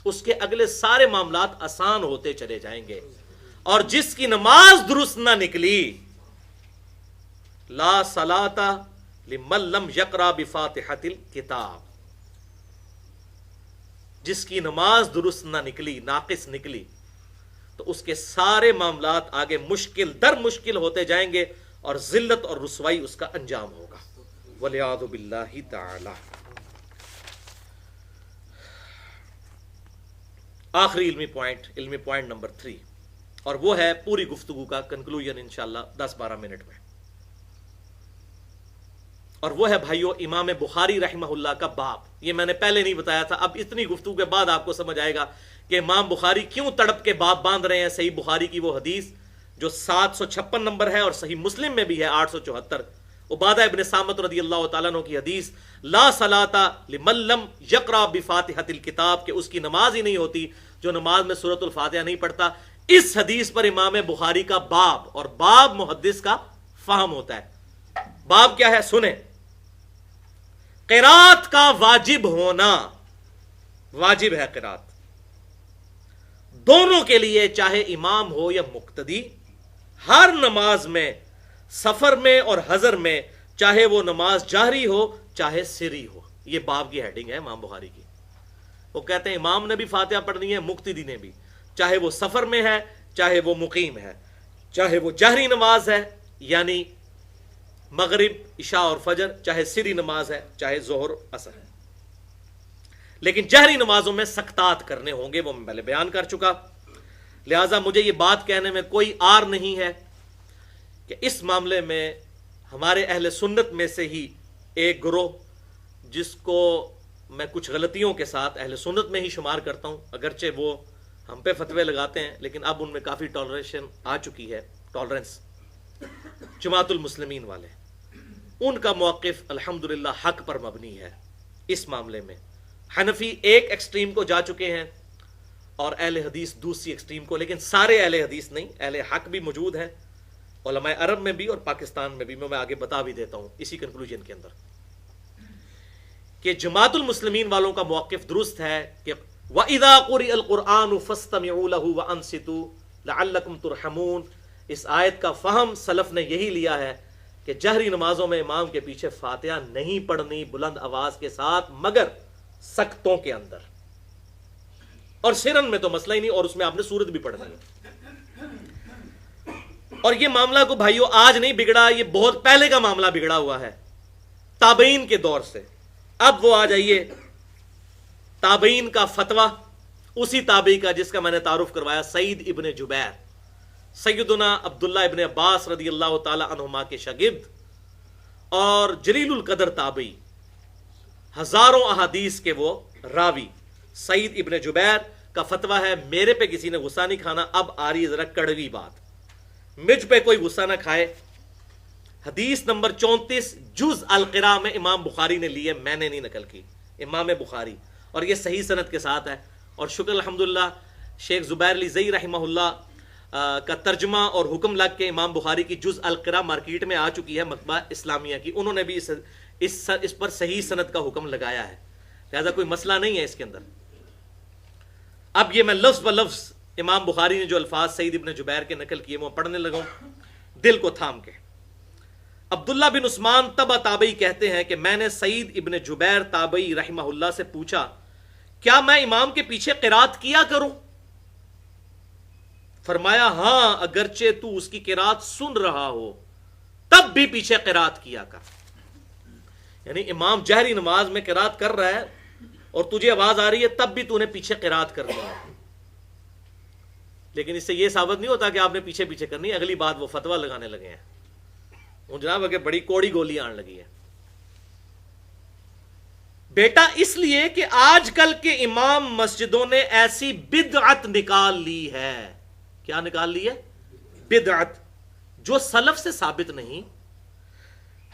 اس کے اگلے سارے معاملات آسان ہوتے چلے جائیں گے، اور جس کی نماز درست نہ نکلی لا صلاۃ لمن لم یقرأ بفاتحۃ الکتاب، جس کی نماز درست نہ نکلی، ناقص نکلی، تو اس کے سارے معاملات آگے مشکل در مشکل ہوتے جائیں گے اور ذلت اور رسوائی اس کا انجام ہوگا، وَلِعَاذُ بِاللَّهِ تَعَالَى۔ آخری علمی پوائنٹ نمبر 3، اور وہ ہے پوری گفتگو کا کنکلوژن انشاءاللہ 10-12 منٹ میں، اور وہ ہے بھائیو امام بخاری رحمہ اللہ کا باب۔ یہ میں نے پہلے نہیں بتایا تھا، اب اتنی گفتگو کے بعد آپ کو سمجھ آئے گا کہ امام بخاری کیوں تڑپ کے باب باندھ رہے ہیں صحیح بخاری کی وہ حدیث جو 756 نمبر ہے اور صحیح مسلم میں بھی ہے 874، عبادہ ابن سامت رضی اللہ تعالیٰ عنہ کی حدیث، لا صلاۃ لمن لم یقرأ بفاتحۃ الکتاب، کہ اس کی نماز ہی نہیں ہوتی جو نماز میں سورۃ الفاتحہ نہیں پڑھتا۔ اس حدیث پر امام بخاری کا باب، اور باب محدث کا فہم ہوتا ہے۔ باب کیا ہے سنیں، قرات کا واجب ہونا، واجب ہے قرات دونوں کے لیے، چاہے امام ہو یا مقتدی، ہر نماز میں، سفر میں اور حضر میں، چاہے وہ نماز جہری ہو چاہے سری ہو۔ یہ باب کی ہیڈنگ ہے امام بخاری کی۔ وہ کہتے ہیں امام نے بھی فاتحہ پڑھنی ہے، مقتدی نے بھی، چاہے وہ سفر میں ہے چاہے وہ مقیم ہے، چاہے وہ جہری نماز ہے یعنی مغرب عشاء اور فجر، چاہے سری نماز ہے چاہے ظہر اثر ہے۔ لیکن جہری نمازوں میں سکتات کرنے ہوں گے، وہ میں پہلے بیان کر چکا، لہٰذا مجھے یہ بات کہنے میں کوئی عار نہیں ہے کہ اس معاملے میں ہمارے اہل سنت میں سے ہی ایک گروہ، جس کو میں کچھ غلطیوں کے ساتھ اہل سنت میں ہی شمار کرتا ہوں، اگرچہ وہ ہم پہ فتوے لگاتے ہیں لیکن اب ان میں کافی ٹالریشن آ چکی ہے، ٹالرنس، جماعت المسلمین والے، ان کا موقف الحمدللہ حق پر مبنی ہے۔ اس معاملے میں حنفی ایک ایکسٹریم کو جا چکے ہیں اور اہل حدیث دوسری ایکسٹریم کو، لیکن سارے اہل حدیث نہیں، اہل حق بھی موجود ہیں علماء عرب میں بھی اور پاکستان میں بھی، میں آگے بتا بھی دیتا ہوں اسی کنکلوژن کے اندر، کہ جماعت المسلمین والوں کا موقف درست ہے کہ وَإِذَا قُرِئَ الْقُرْآنُ فَاسْتَمِعُوا لَهُ وَأَنصِتُوا لَعَلَّكُمْ تُرْحَمُونَ۔ اس آیت کا فہم سلف نے یہی لیا ہے کہ جہری نمازوں میں امام کے پیچھے فاتحہ نہیں پڑھنی بلند آواز کے ساتھ، مگر سکتوں کے اندر، اور سرن میں تو مسئلہ ہی نہیں، اور اس میں آپ نے سورت بھی پڑھنی ہے۔ اور یہ معاملہ کو بھائیو آج نہیں بگڑا، یہ بہت پہلے کا معاملہ بگڑا ہوا ہے، تابعین کے دور سے۔ اب وہ آ جائیے تابعین کا فتویٰ، اسی تابعی کا جس کا میں نے تعارف کروایا، سعید ابن جبیر، سیدنا عبداللہ ابن عباس رضی اللہ تعالی عنہما کے شاگرد اور جلیل القدر تابعی، ہزاروں احادیث کے وہ راوی، سعید ابن جبیر کا فتویٰ ہے، میرے پہ کسی نے غصہ نہیں کھانا، اب آ رہی ہے ذرا کڑوی بات، مجھ پہ کوئی غصہ نہ کھائے۔ حدیث نمبر 34 جز القراء میں امام بخاری نے لی ہے، میں نے نہیں نقل کی، امام بخاری، اور یہ صحیح سند کے ساتھ ہے، اور شکر الحمدللہ شیخ زبیر علی زئی رحمہ اللہ کا ترجمہ اور حکم لگ کے امام بخاری کی جز القراء مارکیٹ میں آ چکی ہے، مکتبہ اسلامیہ کی، انہوں نے بھی اس پر صحیح سند کا حکم لگایا ہے، لہذا کوئی مسئلہ نہیں ہے اس کے اندر۔ اب یہ میں لفظ ب لفظ امام بخاری نے جو الفاظ سعید ابن جبیر کے نقل کیے وہ پڑھنے لگا ہوں دل کو تھام کے۔ عبداللہ بن عثمان تبع تابعی کہتے ہیں کہ میں نے سعید ابن جبیر تابعی رحمہ اللہ سے پوچھا، کیا میں امام کے پیچھے قرات کیا کروں؟ فرمایا ہاں، اگرچہ تو اس کی قرات سن رہا ہو تب بھی پیچھے قرات کیا کر۔ یعنی امام جہری نماز میں قرات کر رہا ہے اور تجھے آواز آ رہی ہے تب بھی تو نے پیچھے قرات کرنی ہے، لیکن اس سے یہ ثابت نہیں ہوتا کہ آپ نے پیچھے پیچھے کرنی ہے۔ اگلی بات وہ فتویٰ لگانے لگے ہیں، جناب اگر بڑی کوڑی گولی آن لگی ہے بیٹا، اس لیے کہ آج کل کے امام مسجدوں نے ایسی بدعت نکال لی ہے۔ کیا نکال لی ہے؟ بدعت، جو سلف سے ثابت نہیں۔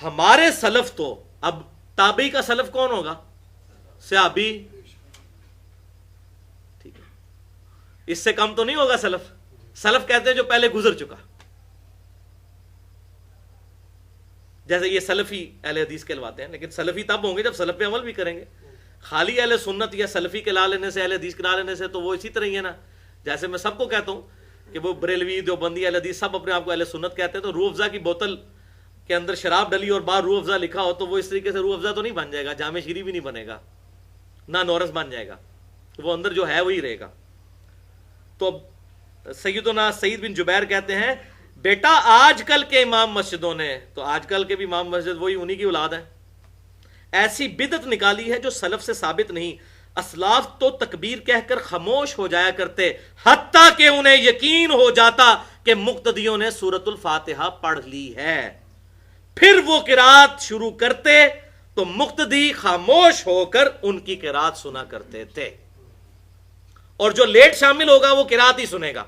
ہمارے سلف تو، اب تابعی کا سلف کون ہوگا؟ صحابی، ٹھیک ہے، اس سے کم تو نہیں ہوگا سلف۔ سلف کہتے ہیں جو پہلے گزر چکا، جیسے یہ سلفی اہل حدیث کہلواتے ہیں، لیکن سلفی تب ہوں گے جب سلف پہ عمل بھی کریں گے۔ خالی اہل سنت یا سلفی کہلا لینے سے، اہل حدیث کہلا لینے سے تو وہ اسی طرح ہی ہے نا، جیسے میں سب کو کہتا ہوں کہ وہ بریلوی دیوبندی اہل حدیث سب اپنے آپ کو اہل سنت کہتے ہیں، تو روح افزا کی بوتل کے اندر شراب ڈلی اور باہر روح افزا لکھا ہو تو وہ اس طریقے سے روح افزا تو نہیں بن جائے گا، جامع شیری بھی نہیں بنے گا، نہ نورس بن جائے گا، وہ اندر جو ہے وہی رہے گا۔ تو سیدنا سعید بن جبیر کہتے ہیں بیٹا آج کل کے امام مسجدوں نے، تو آج کل کے بھی امام مسجد وہی انہی کی اولاد ہے، ایسی بدعت نکالی ہے جو سلف سے ثابت نہیں۔ اسلاف تو تکبیر کہہ کر خاموش ہو جایا کرتے، حتیٰ کہ انہیں یقین ہو جاتا کہ مقتدیوں نے سورۃ الفاتحہ پڑھ لی ہے، پھر وہ قرات شروع کرتے تو مقتدی خاموش ہو کر ان کی قرات سنا کرتے تھے، اور جو لیٹ شامل ہوگا وہ قرات ہی سنے گا،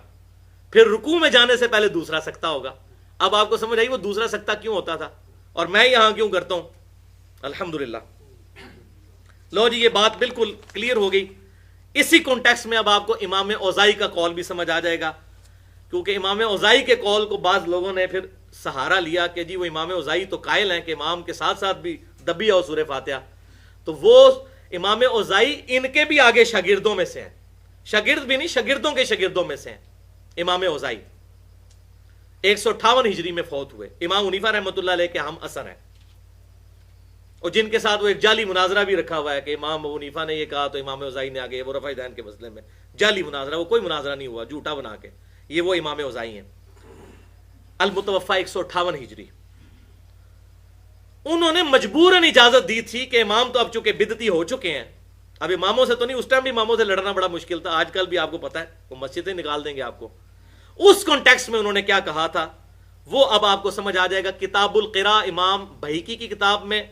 پھر رکوع میں جانے سے پہلے دوسرا سکتہ ہوگا۔ اب آپ کو سمجھ آئی وہ دوسرا سکتہ کیوں ہوتا تھا اور میں یہاں کیوں کرتا ہوں؟ الحمدللہ۔ لو جی، یہ بات بالکل کلیئر ہو گئی۔ اسی کانٹیکسٹ میں اب آپ کو امام اوزائی کا قول بھی سمجھ آ جائے گا، کیونکہ امام اوزائی کے قول کو بعض لوگوں نے پھر سہارا لیا کہ جی وہ امام اوزائی تو قائل ہیں کہ امام کے ساتھ ساتھ بھی دبی اور سورہ فاتحہ، تو وہ امام اوزائی ان کے بھی آگے شاگردوں میں سے ہیں، شاگرد بھی نہیں، شاگردوں کے شاگردوں میں سے ہیں امام اوزائی۔ 158 ہجری میں فوت ہوئے، امام حنیفہ رحمۃ اللہ علیہ کے ہم اثر ہیں، اور جن کے ساتھ وہ ایک جعلی مناظرہ بھی رکھا ہوا ہے کہ امام ابو حنیفہ نے یہ کہا تو امام اوزائی نے آگے، وہ رفع دین کے مسئلے میں جعلی مناظرہ، وہ کوئی مناظرہ نہیں ہوا، جھوٹا بنا کے، یہ وہ امام اوزائی ہیں۔ المتوفا 158 ہجری، انہوں نے مجبوراً اجازت دی تھی کہ امام تو اب چونکہ بدعتی ہو چکے ہیں، اب اماموں سے تو نہیں، اس ٹائم بھی اماموں سے لڑنا بڑا مشکل تھا، آج کل بھی آپ کو پتا ہے وہ مسجدیں نکال دیں گے آپ کو۔ اس کانٹیکسٹ میں انہوں نے کیا کہا تھا وہ اب آپ کو سمجھ آ جائے گا۔ کتاب القراء امام بہیقی کی کتاب میں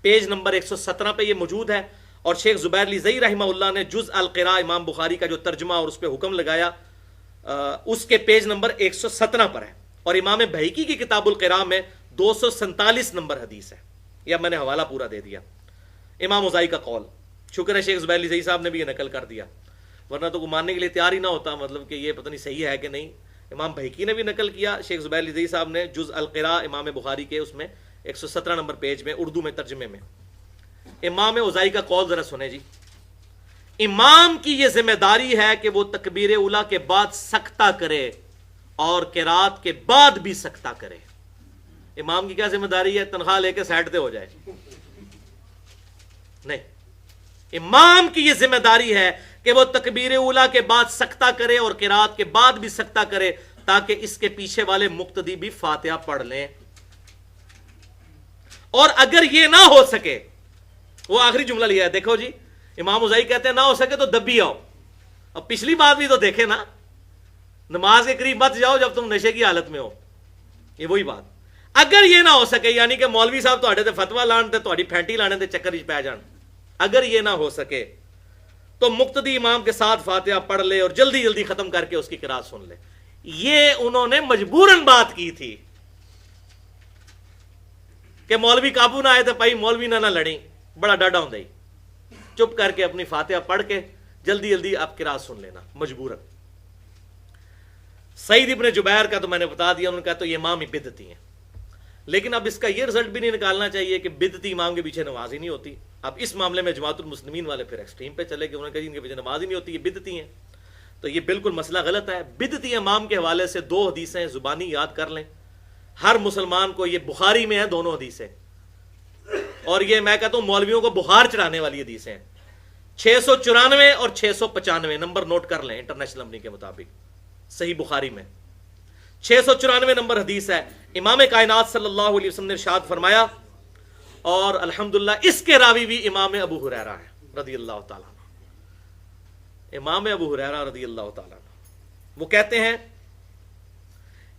پیج نمبر 117 پہ یہ موجود ہے، اور شیخ زبیر لیزئی رحمہ اللہ نے جز القراء امام بخاری کا جو ترجمہ اور اس پہ حکم لگایا اس کے پیج نمبر 117 پر ہے، اور امام بہیقی کی کتاب القراء میں 247 نمبر حدیث ہے۔ یہ میں نے حوالہ پورا دے دیا، امام اوزائی کا قول۔ شکر ہے شیخ زبیر لیزئی صاحب نے بھی یہ نقل کر دیا، ورنہ تو ماننے کے لیے تیار ہی نہ ہوتا، مطلب کہ یہ پتہ نہیں صحیح ہے کہ نہیں۔ امام بہیقی نے بھی نقل کیا، شیخ زبیر لیزئی صاحب نے جز القراء امام بخاری کے اس میں 117 نمبر پیج میں اردو میں ترجمے میں۔ امام اوزائی کا قول ذرا سنیں جی۔ امام کی یہ ذمہ داری ہے کہ وہ تکبیر اولیٰ کے بعد سکتہ کرے اور قرات کے بعد بھی سکتہ کرے۔ امام کی کیا ذمہ داری ہے؟ تنخواہ لے کے سائڈ پہ ہو جائے؟ نہیں، امام کی یہ ذمہ داری ہے کہ وہ تکبیر اولیٰ کے بعد سکتہ کرے اور قرات کے بعد بھی سکتہ کرے، تاکہ اس کے پیچھے والے مقتدی بھی فاتحہ پڑھ لیں۔ اور اگر یہ نہ ہو سکے، وہ آخری جملہ لیا ہے، دیکھو جی، امام اوزائی کہتے ہیں نہ ہو سکے تو دبی آؤ۔ اب پچھلی بات بھی تو دیکھیں نا، نماز کے قریب مت جاؤ جب تم نشے کی حالت میں ہو، یہ وہی بات۔ اگر یہ نہ ہو سکے، یعنی کہ مولوی صاحب تواڈے تے فتویٰ لان تے تواڈی پھینٹی لانے تے چکر وچ پے جان، اگر یہ نہ ہو سکے تو مقتدی امام کے ساتھ فاتحہ پڑھ لے اور جلدی جلدی ختم کر کے اس کی قرات سن لے۔ یہ انہوں نے مجبوراً بات کی تھی کہ مولوی قابو نہ آئے تو بھائی مولوی نہ لڑیں، بڑا ڈاڈا ہوں، چپ کر کے اپنی فاتحہ پڑھ کے جلدی جلدی آپ قرات سن لینا مجبوراً۔ سعید ابن جبیر کا تو میں نے بتا دیا، انہوں نے کہا تو یہ امام ہی بدعتی ہیں، لیکن اب اس کا یہ رزلٹ بھی نہیں نکالنا چاہیے کہ بدعتی امام کے پیچھے نماز ہی نہیں ہوتی۔ اب اس معاملے میں جماعت المسلمین والے پھر ایکسٹریم پہ چلے گئے، انہوں نے کہا ان کے پیچھے نماز ہی نہیں ہوتی، یہ بدعتی ہیں، تو یہ بالکل مسئلہ غلط ہے۔ بدعتی امام کے حوالے سے 2 حدیثیں زبانی یاد کر لیں، ہر مسلمان کو، یہ بخاری میں ہیں دونوں حدیثیں، اور یہ میں کہتا ہوں مولویوں کو بخار چڑھانے والی حدیثیں ہیں۔ 694 اور 695 نمبر نوٹ کر لیں انٹرنیشنل نمبر کے مطابق، صحیح بخاری میں 694 نمبر حدیث ہے۔ امام کائنات صلی اللہ علیہ وسلم نے ارشاد فرمایا، اور الحمدللہ اس کے راوی بھی امام ابو ہریرہ ہے رضی اللہ تعالیٰ عنہ، امام ابو ہریرہ رضی اللہ تعالیٰ عنہ، وہ کہتے ہیں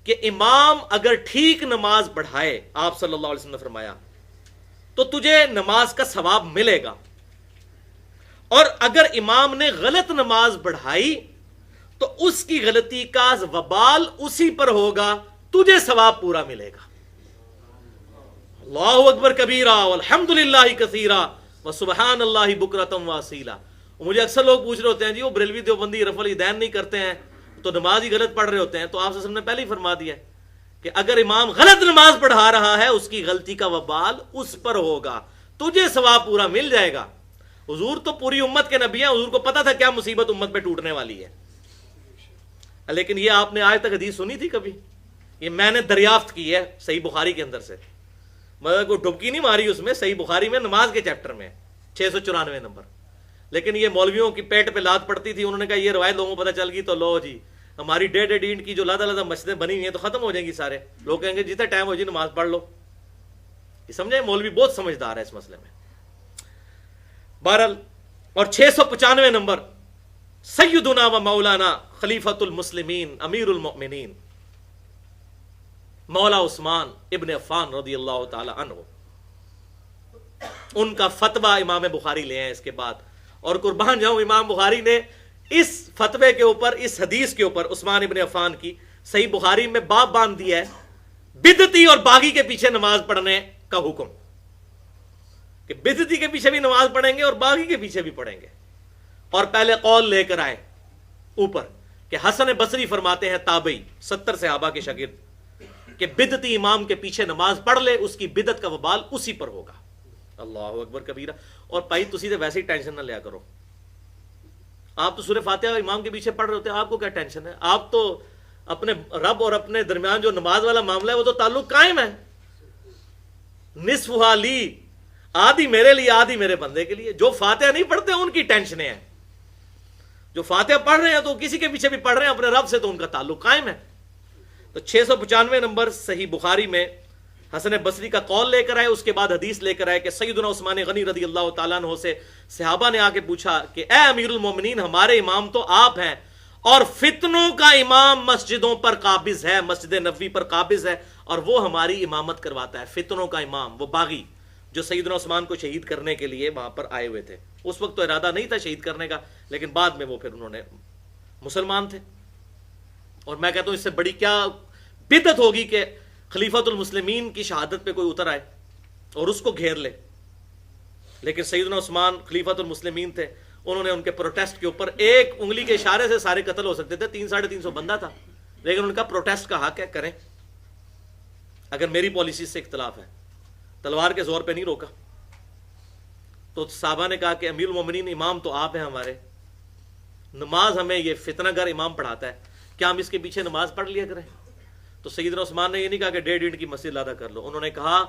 کہ امام اگر ٹھیک نماز پڑھائے، آپ صلی اللہ علیہ وسلم نے فرمایا، تو تجھے نماز کا ثواب ملے گا، اور اگر امام نے غلط نماز پڑھائی تو اس کی غلطی کا وبال اسی پر ہوگا، تجھے ثواب پورا ملے گا۔ اللہ اکبر کبیرہ والحمد للہ کثیرہ وسبحان اللہ بکرۃ واصیلا۔ مجھے اکثر لوگ پوچھ رہے ہوتے ہیں جی وہ بریلوی دیوبندی رفع الیدین نہیں کرتے ہیں تو نماز ہی غلط پڑھ رہے ہوتے ہیں، تو آپ صلی اللہ علیہ وسلم نے پہلے ہی فرما دیا ہے کہ اگر امام غلط نماز پڑھا رہا ہے اس کی غلطی کا وبال اس پر ہوگا، تجھے ثواب پورا مل جائے گا۔ حضور تو پوری امت کے نبی ہیں، حضور کو پتا تھا کیا مصیبت امت پہ ٹوٹنے والی ہے، لیکن یہ آپ نے آج تک حدیث سنی تھی کبھی؟ یہ میں نے دریافت کی ہے صحیح بخاری کے اندر سے، مگر کوئی ڈبکی نہیں ماری اس میں، صحیح بخاری میں نماز کے چیپٹر میں 694 نمبر۔ لیکن یہ مولویوں کی پیٹ پہ لات پڑتی تھی، انہوں نے کہا یہ روایت لوگوں کو پتہ چل گئی تو لو جی ہماری ڈیڑھ اینٹ کی جو لادہ لادہ مسجدیں بنی ہوئی ہیں تو ختم ہو جائیں گی، سارے لوگ کہیں گے جتنا ٹائم ہو جی نماز پڑھ لو۔ یہ سمجھے مولوی بہت سمجھدار ہے اس مسئلے میں۔ بہرحال، اور 695 نمبر، سیدنا و مولانا خلیفۃ المسلمین امیر المؤمنین مولا عثمان ابن عفان رضی اللہ تعالی عنہ، ان کا فتویٰ امام بخاری لے ہیں اس کے بعد، اور قربان جاؤں امام بخاری نے اس فتوے کے اوپر، اس حدیث کے اوپر عثمان ابن عفان کی صحیح بخاری میں باب باندھ دیا ہے بدعتی اور باغی کے پیچھے نماز پڑھنے کا حکم، کہ بدعتی کے پیچھے بھی نماز پڑھیں گے اور باغی کے پیچھے بھی پڑھیں گے. اور پہلے قول لے کر آئے اوپر کہ حسن بصری فرماتے ہیں، تابعی 70 صحابہ کے شاگرد، کہ بدعتی امام کے پیچھے نماز پڑھ لے اس کی بدعت کا وبال اسی پر ہوگا. اللہ اکبر کبیرہ. اور بھائی تسی تو ویسے ہی ٹینشن نہ لیا کرو، آپ تو سورہ فاتحہ امام کے پیچھے پڑھ رہے ہوتے ہیں، آپ کو کیا ٹینشن ہے؟ آپ تو اپنے رب اور اپنے درمیان جو نماز والا معاملہ ہے وہ تو تعلق قائم ہے. نصفہا لی، آدھی میرے لیے آدھی میرے بندے کے لیے. جو فاتحہ نہیں پڑھتے ان کی ٹینشنیں ہیں، جو فاتحہ پڑھ رہے ہیں تو کسی کے پیچھے بھی پڑھ رہے ہیں اپنے رب سے، تو ان کا تعلق قائم ہے. تو 695 نمبر صحیح بخاری میں حسن بصری کا قول لے کر آئے، اس کے بعد حدیث لے کر آئے کہ سیدنا عثمان غنی رضی اللہ تعالیٰ عنہ سے صحابہ نے آ کے پوچھا کہ اے امیر المومنین، ہمارے امام تو آپ ہیں اور فتنوں کا امام مسجدوں پر قابض ہے، مسجد نبوی پر قابض ہے، اور وہ ہماری امامت کرواتا ہے. فتنوں کا امام وہ باغی جو سیدنا عثمان کو شہید کرنے کے لیے وہاں پر آئے ہوئے تھے. اس وقت تو ارادہ نہیں تھا شہید کرنے کا، لیکن بعد میں وہ پھر انہوں نے مسلمان تھے. اور میں کہتا ہوں اس سے بڑی کیا بدعت ہوگی کہ خلیفۃ المسلمین کی شہادت پہ کوئی اتر آئے اور اس کو گھیر لے. لیکن سیدنا عثمان خلیفۃ المسلمین تھے، انہوں نے ان کے پروٹیسٹ کے اوپر ایک انگلی کے اشارے سے سارے قتل ہو سکتے تھے. 300-350 بندہ تھا، لیکن ان کا پروٹیسٹ کا حق ہے، کریں. اگر میری پالیسی سے اختلاف ہے، تلوار کے زور پہ نہیں روکا. تو صحابہ نے کہا کہ امیر المومنین امام تو آپ ہیں ہمارے، نماز ہمیں یہ فتنہ گر امام پڑھاتا ہے، کیا ہم اس کے پیچھے نماز پڑھ لیا کریں؟ تو سیدنا عثمان نے یہ نہیں کہا کہ 1.5 اینٹ کی مسجد ادا کر لو. انہوں نے کہا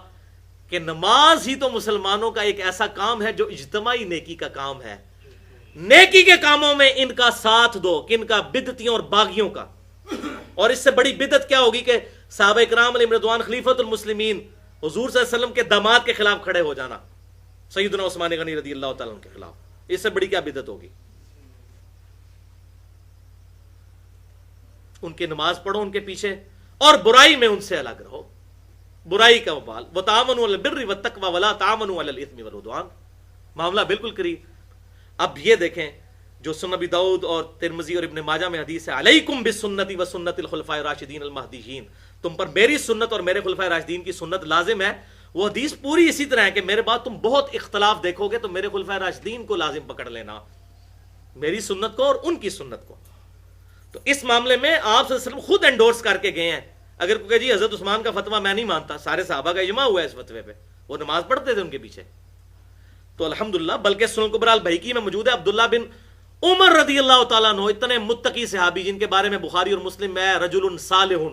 کہ نماز ہی تو مسلمانوں کا ایک ایسا کام ہے جو اجتماعی نیکی کا کام ہے. نیکی کے کاموں میں ان کا ساتھ دو، کن کا؟ بدعتیوں اور باغیوں کا. اور اس سے بڑی بدعت کیا ہوگی کہ صحابہ کرام علیہم رضوان خلیفۃ المسلمین حضور صلی اللہ علیہ وسلم کے داماد کے خلاف کھڑے ہو جانا، سیدنا عثمان غنی رضی اللہ تعالیٰ عنہ کے خلاف. اس سے بڑی کیا بدعت ہوگی؟ ان کی نماز پڑھو ان کے پیچھے، اور برائی میں ان سے الگ رہو، برائی کا وبال. وَتَعَاوَنُوا عَلَى الْبِرِّ وَالتَّقْوَىٰ وَلَا تَعَاوَنُوا عَلَى الْإِثْمِ وَالْعُدْوَانِ. معاملہ بالکل قریب. اب یہ دیکھیں جو سنن ابی داؤد اور ترمذی اور ابن ماجہ میں حدیث ہے، علیکم بسنتی و سنت الخلفاء الراشدین المہدیین، تم پر میری سنت اور میرے خلفاء راشدین کی سنت لازم ہے. وہ حدیث پوری اسی طرح ہے کہ میرے بعد تم بہت اختلاف دیکھو گے تو میرے خلفاء راشدین کو لازم پکڑ لینا، میری سنت کو اور ان کی سنت کو. تو اس معاملے میں آپ صلی اللہ علیہ وسلم خود انڈورس کر کے گئے ہیں. اگر کوئی جی حضرت عثمان کا فتویٰ میں نہیں مانتا، سارے صحابہ کا اجماع ہوا ہے اس فتوے پہ، وہ نماز پڑھتے تھے ان کے پیچھے. تو الحمدللہ، بلکہ سنن کبریٰ البیہقی میں موجود ہے عبداللہ بن عمر رضی اللہ تعالیٰ عنہ، اتنے متقی صحابی جن کے بارے میں بخاری اور مسلم میں رجل صالح،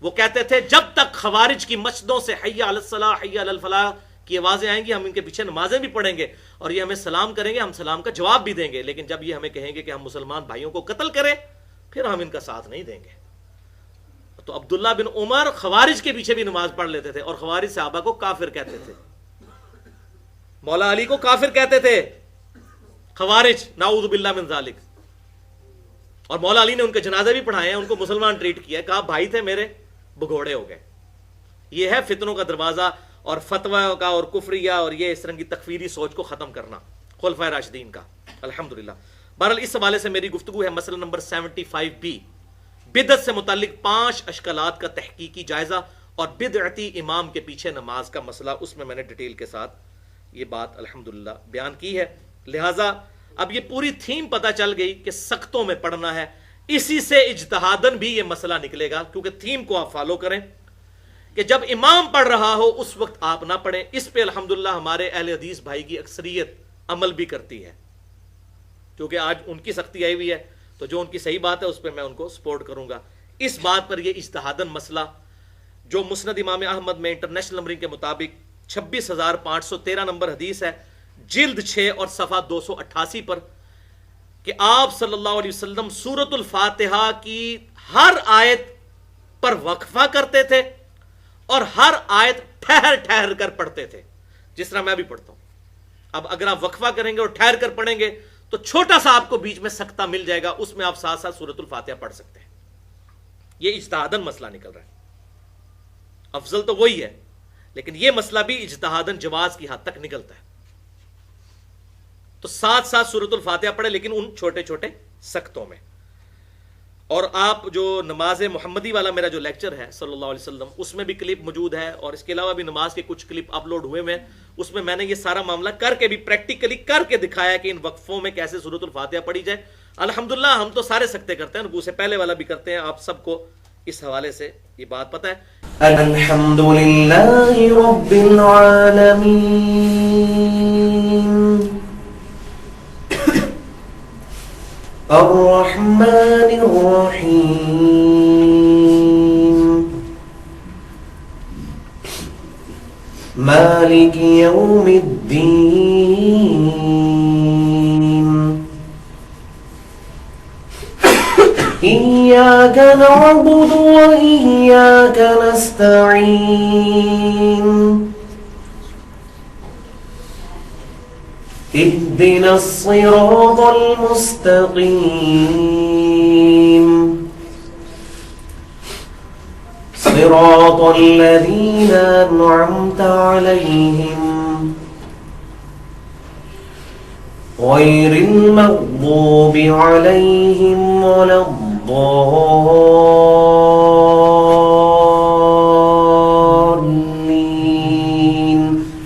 وہ کہتے تھے جب تک خوارج کی مسجدوں سے حی علی الصلاح حی علی الفلاح کی آوازیں آئیں گی ہم ان کے پیچھے نمازیں بھی پڑھیں گے اور یہ ہمیں سلام کریں گے، ہم سلام کا جواب بھی دیں گے، لیکن جب یہ ہمیں کہیں گے کہ ہم مسلمان بھائیوں کو قتل کریں پھر ہم ان کا ساتھ نہیں دیں گے. تو عبداللہ بن عمر خوارج کے پیچھے بھی نماز پڑھ لیتے تھے اور خوارج صحابہ کو کافر کہتے تھے، مولا علی کو کافر کہتے تھے خوارج، نعوذ باللہ من ذالک. اور مولا علی نے ان کے جنازے بھی پڑھائے ہیں، ان کو مسلمان ٹریٹ کیا، کہا بھائی تھے میرے، بگوڑے ہو گئے. یہ ہے فتنوں کا دروازہ اور فتویٰ کا اور کفریہ اور یہ اس طرح کی تکفیری سوچ کو ختم کرنا خلفائے راشدین کا. الحمدللہ. بہرحال اس حوالے سے میری گفتگو ہے مسئلہ نمبر 75B، بدعت سے متعلق 5 اشکالات کا تحقیقی جائزہ اور بدعتی امام کے پیچھے نماز کا مسئلہ. اس میں نے ڈیٹیل کے ساتھ یہ بات الحمدللہ بیان کی ہے. لہٰذا اب یہ پوری تھیم پتہ چل گئی کہ سختوں میں پڑھنا ہے، اسی سے اجتہاداً بھی یہ مسئلہ نکلے گا، کیونکہ تھیم کو آپ فالو کریں کہ جب امام پڑھ رہا ہو اس وقت آپ نہ پڑھیں. اس پہ الحمدللہ ہمارے اہل حدیث بھائی کی اکثریت عمل بھی کرتی ہے، کیونکہ آج ان کی سختی آئی ہوئی ہے تو جو ان کی صحیح بات ہے اس پہ میں ان کو سپورٹ کروں گا. اس بات پر یہ اجتہاداً مسئلہ جو مسند امام احمد میں انٹرنیشنل نمبرنگ کے مطابق 26,513 نمبر حدیث ہے، جلد 6 اور صفحہ 288 پر، کہ آپ صلی اللہ علیہ وسلم سورۃ الفاتحہ کی ہر آیت پر وقفہ کرتے تھے اور ہر آیت ٹھہر ٹھہر کر پڑھتے تھے، جس طرح میں بھی پڑھتا ہوں. اب اگر آپ وقفہ کریں گے اور ٹھہر کر پڑھیں گے تو چھوٹا سا آپ کو بیچ میں سکتہ مل جائے گا، اس میں آپ ساتھ ساتھ سورۃ الفاتحہ پڑھ سکتے ہیں. یہ اجتہاداً مسئلہ نکل رہا ہے. افضل تو وہی ہے، لیکن یہ مسئلہ بھی اجتہاداً جواز کی حد تک نکلتا ہے. تو ساتھ ساتھ سورۃ الفاتحہ پڑھے، لیکن ان چھوٹے چھوٹے سختوں میں. اور آپ جو نماز محمدی والا میرا جو لیکچر ہے صلی اللہ علیہ وسلم، اس میں بھی کلپ موجود ہے، اور اس کے علاوہ بھی نماز کے کچھ کلپ اپلوڈ ہوئے ہیں. اس میں میں نے یہ سارا معاملہ کر کے بھی پریکٹیکلی کر کے دکھایا کہ ان وقفوں میں کیسے سورۃ الفاتحہ پڑھی جائے. الحمدللہ ہم تو سارے سکتے کرتے ہیں، رکوع سے پہلے والا بھی کرتے ہیں. آپ سب کو اس حوالے سے یہ بات پتہ ہے. الحمدللہ رب العالمین الرحمن الرحیم مالک یوم الدین إياك نعبد وإياك نستعين اهدنا الصراط المستقيم صراط الذين أنعمت عليهم غير المغضوب عليهم ولا الضالين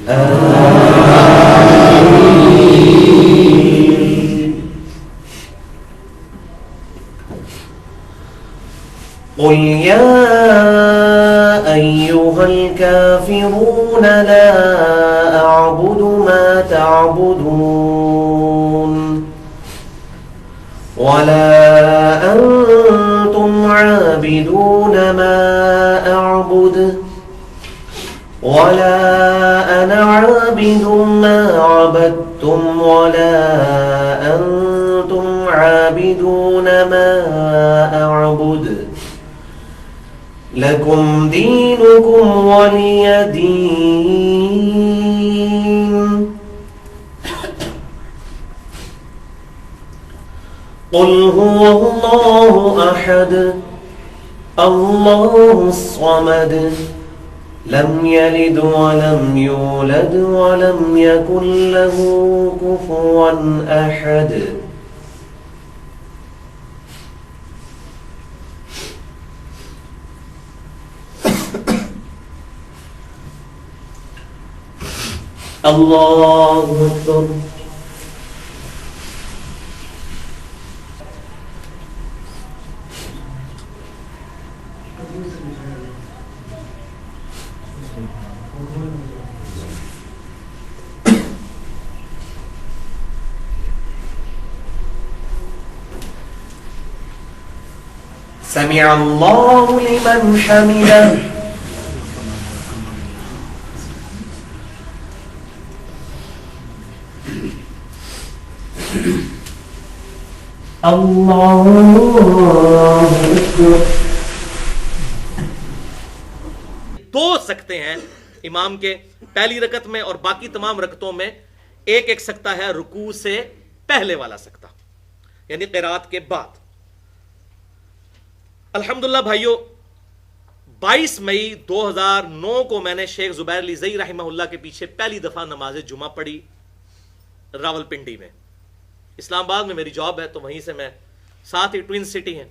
آمين. قل يا أيها الكافرون لا أعبد ما تعبدون ولا أنتم عابدون ما أعبد ولا أنا عابد ما عبدتم ولا أنتم عابدون ما أعبد لكم دينكم ولي دين. قل هو الله أحد الله الصمد لم يلد ولم يولد ولم يكن له كفوا أحد. الله أكبر. سمع الله لمن حمده. الله أكبر. دو سکتے ہیں امام کے پہلی رکعت میں، اور باقی تمام رکعتوں میں ایک ایک سکتہ ہے رکوع سے پہلے والا سکتہ، یعنی قرات کے بعد. الحمدللہ بھائیو، 22 مئی 2009 کو میں نے شیخ زبیر علی زئی رحمہ اللہ کے پیچھے پہلی دفعہ نماز جمعہ پڑھی راول پنڈی میں. اسلام آباد میں میری جاب ہے تو وہیں سے میں، ساتھ ہی ٹوین سٹی ہیں.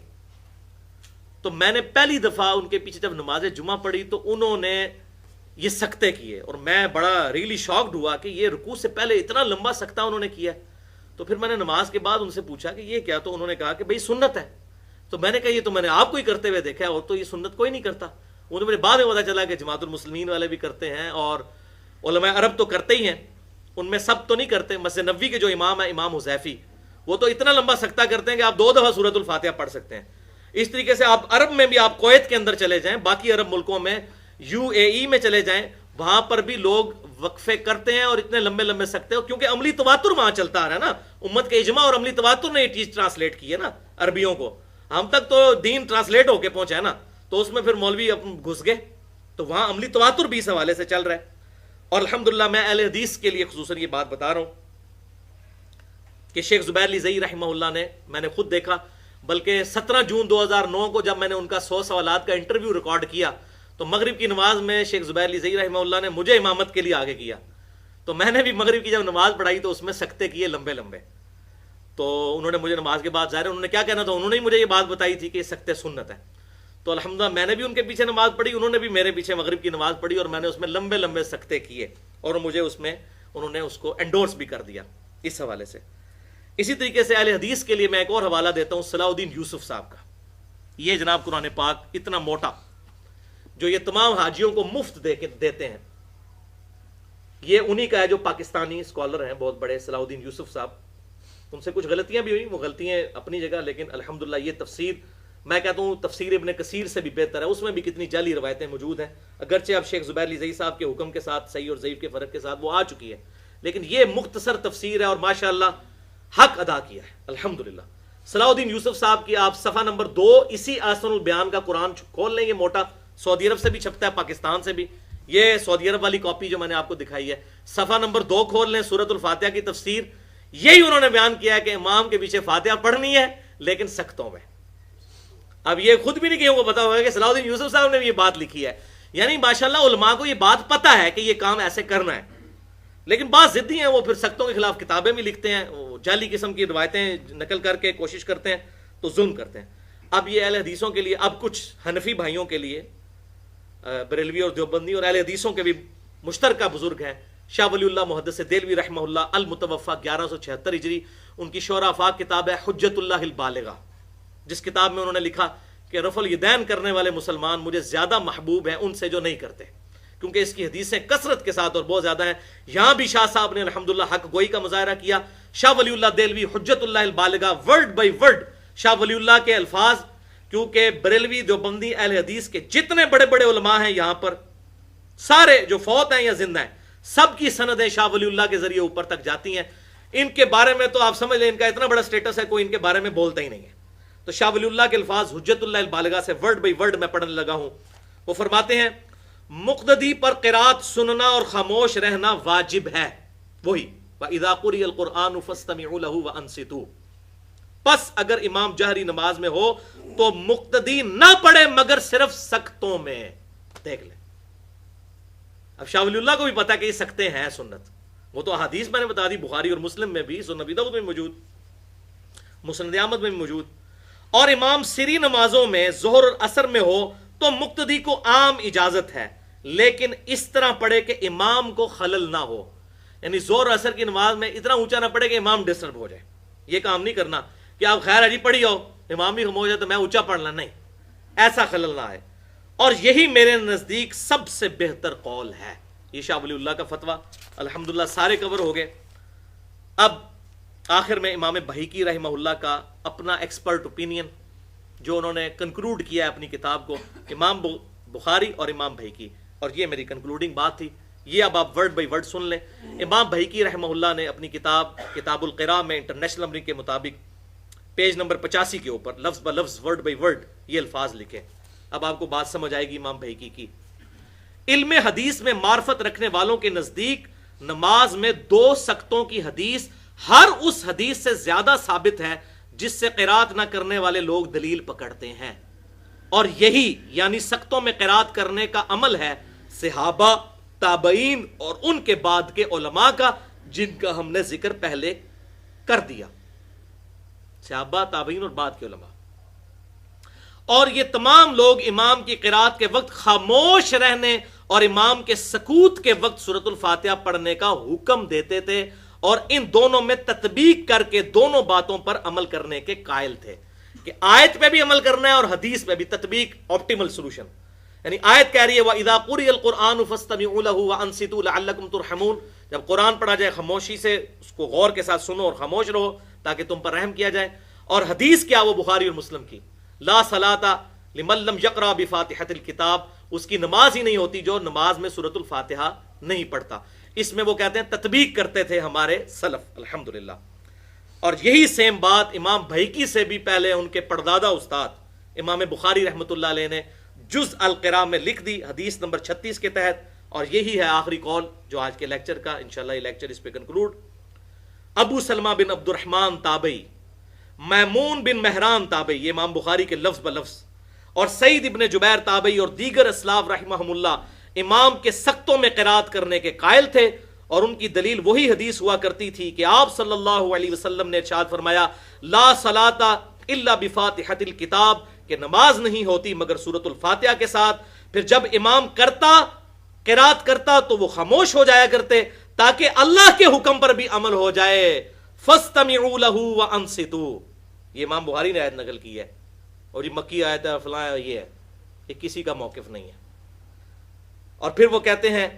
تو میں نے پہلی دفعہ ان کے پیچھے جب نماز جمعہ پڑھی تو انہوں نے یہ سکتے کیے، اور میں بڑا ریلی شاکڈ ہوا کہ یہ رکوع سے پہلے اتنا لمبا سکتہ انہوں نے کیا. تو پھر میں نے نماز کے بعد ان سے پوچھا کہ یہ کیا، تو انہوں نے کہا کہ بھئی سنت ہے. تو میں نے کہا یہ تو میں نے آپ کو ہی کرتے ہوئے دیکھا ہے، اور تو یہ سنت کوئی نہیں کرتا. انہوں نے مجھے بعد میں پتا چلا کہ جماعت المسلمین والے بھی کرتے ہیں، اور علماء عرب تو کرتے ہی ہیں، ان میں سب تو نہیں کرتے. مسجد نبوی کے جو امام ہے امام حذیفی، وہ تو اتنا لمبا سکتہ کرتے ہیں کہ آپ 2 دفعہ سورۃ الفاتحہ پڑھ سکتے ہیں. اس طریقے سے آپ عرب میں بھی، آپ کویت کے اندر چلے جائیں، باقی عرب ملکوں میں، UAE میں چلے جائیں، وہاں پر بھی لوگ وقفے کرتے ہیں اور اتنے لمبے لمبے سکتے ہیں، کیونکہ عملی تواتر وہاں چلتا آ رہا ہے نا. امت کے اجماع اور عملی تواتر نے یہ چیز ٹرانسلیٹ کی ہے نا عربیوں کو. ہم تک تو دین ٹرانسلیٹ ہو کے پہنچا ہے نا، تو اس میں پھر مولوی گھس گئے. تو وہاں عملی تواتر بھی اس حوالے سے چل رہا ہے. اور الحمدللہ میں اہل حدیث کے لیے خصوصاً یہ بات بتا رہا ہوں کہ شیخ زبیر علی زئی رحمہ اللہ نے، میں نے خود دیکھا، بلکہ 17 جون 2009 کو جب میں نے ان کا 100 سوالات کا انٹرویو ریکارڈ کیا تو مغرب کی نماز میں شیخ زبیر علی زئی رحمہ اللہ نے مجھے امامت کے لیے آگے کیا. تو میں نے بھی مغرب کی جب نماز پڑھائی تو اس میں سکتے کیے لمبے لمبے. تو انہوں نے مجھے نماز کے بعد ظاہر انہوں نے کیا کہنا تھا، انہوں نے ہی مجھے یہ بات بتائی تھی کہ یہ سخت سنت ہے. تو الحمدللہ میں نے بھی ان کے پیچھے نماز پڑھی، انہوں نے بھی میرے پیچھے مغرب کی نماز پڑھی، اور میں نے اس میں لمبے لمبے سکتے کیے، اور مجھے اس میں انہوں نے اس کو انڈورس بھی کر دیا اس حوالے سے. اسی طریقے سے اہل حدیث کے لیے میں ایک اور حوالہ دیتا ہوں صلاح الدین یوسف صاحب کا. یہ جناب قرآن پاک اتنا موٹا جو یہ تمام حاجیوں کو مفت دیتے ہیں، یہ انہی کا ہے جو پاکستانی اسکالر ہیں بہت بڑے، صلاح الدین یوسف صاحب. ان سے کچھ غلطیاں بھی ہوئی، وہ غلطیاں اپنی جگہ، لیکن الحمدللہ یہ تفسیر میں کہتا ہوں تفسیر ابن کثیر سے بھی بہتر ہے. اس میں بھی کتنی جعلی روایتیں موجود ہیں، اگرچہ اب شیخ زبیر علی زئی صاحب کے حکم کے ساتھ صحیح اور ضعیف کے فرق کے ساتھ وہ آ چکی ہے، لیکن یہ مختصر تفسیر ہے اور ماشاءاللہ حق ادا کیا ہے الحمدللہ. صلاح الدین یوسف صاحب کی آپ صفحہ نمبر 2 اسی آسن البیان کا قرآن کھول لیں، یہ موٹا سعودی عرب سے بھی چھپتا ہے، پاکستان سے بھی. یہ سعودی عرب والی کاپی جو میں نے آپ کو دکھائی ہے، صفحہ نمبر 2 کھول لیں، سورۃ الفاتحہ کی تفسیر. یہی انہوں نے بیان کیا ہے کہ امام کے پیچھے فاتحہ پڑھنی ہے لیکن سختوں میں. اب یہ خود بھی نہیں کہیں کو پتا ہوگا کہ صلاح الدین یوسف صاحب نے بھی یہ بات لکھی ہے. یعنی ماشاءاللہ علماء کو یہ بات پتا ہے کہ یہ کام ایسے کرنا ہے، لیکن بعض ضدی ہیں، وہ پھر سختوں کے خلاف کتابیں بھی لکھتے ہیں، وہ جعلی قسم کی روایتیں نقل کر کے کوشش کرتے ہیں تو ظلم کرتے ہیں. اب یہ اہل حدیثوں کے لیے، اب کچھ حنفی بھائیوں کے لیے، بریلوی اور دیوبندی اور اہل حدیثوں کے بھی مشترکہ بزرگ ہیں، شاہ ولی اللہ محدث دہلوی رحمہ اللہ المتوفی 1176 ہجری، ان کی شعراء افاق کتاب ہے حجت اللہ البالغہ، جس کتاب میں انہوں نے لکھا کہ رفع الیدین کرنے والے مسلمان مجھے زیادہ محبوب ہیں ان سے جو نہیں کرتے، کیونکہ اس کی حدیثیں کثرت کے ساتھ اور بہت زیادہ ہیں. یہاں بھی شاہ صاحب نے الحمدللہ حق گوئی کا مظاہرہ کیا. شاہ ولی اللہ دہلوی حجت اللہ البالغہ، word by word Shah Wali اللہ کے الفاظ، کیونکہ بریلوی دیوبندی اہل حدیث کے جتنے بڑے بڑے علماء ہیں یہاں پر، سارے جو فوت ہیں یا زندہ ہیں، سب کی سندیں شاہ ولی اللہ کے ذریعے اوپر تک جاتی ہیں. ان کے بارے میں تو آپ سمجھ لیں ان کا اتنا بڑا سٹیٹس ہے، کوئی ان کے بارے میں بولتا ہی نہیں ہے. تو شاہ ولی اللہ کے الفاظ حجت اللہ البالغہ سے ورڈ بائی ورڈ میں پڑھنے لگا ہوں. وہ فرماتے ہیں مقتدی پر قرات سننا اور خاموش رہنا واجب ہے. وہی وَإِذَا قُرِئَ الْقُرْآنُ فَاسْتَمِعُوا لَهُ وَأَنصِتُوا. پس اگر امام جہری نماز میں ہو تو مقتدی نہ پڑھے مگر صرف سختوں میں. دیکھ لیں، اب شاہ ولی اللہ کو بھی پتا کہ یہ سکتے ہیں سنت، وہ تو احادیث میں نے بتا دی، بخاری اور مسلم میں بھی، سنن ابی داؤد میں موجود، مسند احمد میں بھی موجود. اور امام سری نمازوں میں ظہر اور عصر میں ہو تو مقتدی کو عام اجازت ہے، لیکن اس طرح پڑھے کہ امام کو خلل نہ ہو. یعنی ظہر اور عصر کی نماز میں اتنا اونچا نہ پڑھے کہ امام ڈسٹرب ہو جائے. یہ کام نہیں کرنا کہ آپ خیر ہے جی پڑھی ہو، امام بھی خاموش ہے تو میں اونچا پڑھنا، نہیں، ایسا خلل نہ ہے. اور یہی میرے نزدیک سب سے بہتر قول ہے. یہ شاہ ولی اللہ کا فتویٰ الحمدللہ سارے کور ہو گئے. اب آخر میں امام بہیقی رحمہ اللہ کا اپنا ایکسپرٹ اوپینین جو انہوں نے کنکلوڈ کیا ہے اپنی کتاب کو، امام بخاری اور امام بہیقی، اور یہ میری کنکلوڈنگ بات تھی. یہ اب آپ ورڈ بائی ورڈ سن لیں. امام بہیقی رحمہ اللہ نے اپنی کتاب القراء میں انٹرنیشنل نمبرنگ کے مطابق پیج نمبر 85 کے اوپر لفظ با لفظ ورڈ بائی ورڈ یہ الفاظ لکھے. اب آپ کو بات سمجھ آئے گی امام بہیقی کی. علم حدیث میں معرفت رکھنے والوں کے نزدیک نماز میں 2 سکتوں کی حدیث ہر اس حدیث سے زیادہ ثابت ہے جس سے قرات نہ کرنے والے لوگ دلیل پکڑتے ہیں. اور یہی یعنی سکتوں میں قرات کرنے کا عمل ہے صحابہ، تابعین اور ان کے بعد کے علماء کا، جن کا ہم نے ذکر پہلے کر دیا. صحابہ، تابعین اور بعد کے علماء. اور یہ تمام لوگ امام کی قرات کے وقت خاموش رہنے اور امام کے سکوت کے وقت سورۃ الفاتحہ پڑھنے کا حکم دیتے تھے، اور ان دونوں میں تطبیق کر کے دونوں باتوں پر عمل کرنے کے قائل تھے کہ آیت پہ بھی عمل کرنا ہے اور حدیث پہ بھی. تطبیق آپٹیمل سولوشن. یعنی آیت کہہ رہی ہے وَإِذَا قُرِئَ الْقُرْآنُ فَاسْتَمِعُوا لَهُ وَأَنصِتُوا لَعَلَّكُمْ تُرْحَمُونَ. جب قرآن پڑھا جائے خاموشی سے اس کو غور کے ساتھ سنو اور خاموش رہو تاکہ تم پر رحم کیا جائے. اور حدیث کیا؟ وہ بخاری اور مسلم کی، لا صلاۃ لمن لم یقرأ بفاتحۃ الکتاب. اس کی نماز ہی نہیں ہوتی جو نماز میں سورۃ الفاتحہ نہیں پڑھتا. اس میں وہ کہتے ہیں تطبیق کرتے تھے ہمارے سلف الحمدللہ. اور یہی سیم بات امام بہیقی سے بھی پہلے ان کے پردادا استاد امام بخاری رحمۃ اللہ علیہ نے جز القراء میں لکھ دی حدیث نمبر 36 کے تحت. اور یہی ہے آخری قول جو آج کے لیکچر کا، انشاءاللہ یہ لیکچر اس پہ کنکلوڈ. ابو سلمہ بن عبد الرحمن تابعی، میمون بن مہران تابعی، یہ امام بخاری کے لفظ بلفظ، اور سعید ابن جبیر تابعی اور دیگر اسلاف رحمہم اللہ امام کے سختوں میں قرات کرنے کے قائل تھے، اور ان کی دلیل وہی حدیث ہوا کرتی تھی کہ آپ صلی اللہ علیہ وسلم نے ارشاد فرمایا لا صلاۃ الا بفاتحۃ الکتاب، کہ نماز نہیں ہوتی مگر سورۃ الفاتحہ کے ساتھ۔ پھر جب امام قرات کرتا تو وہ خاموش ہو جایا کرتے تاکہ اللہ کے حکم پر بھی عمل ہو جائے۔ فاستمعوا له وانصتوا، یہ امام بخاری نے آیت نقل کی ہے، اور یہ مکی آیت ہے فلاں یہ ہے، یہ کسی کا موقف نہیں ہے۔ اور پھر وہ کہتے ہیں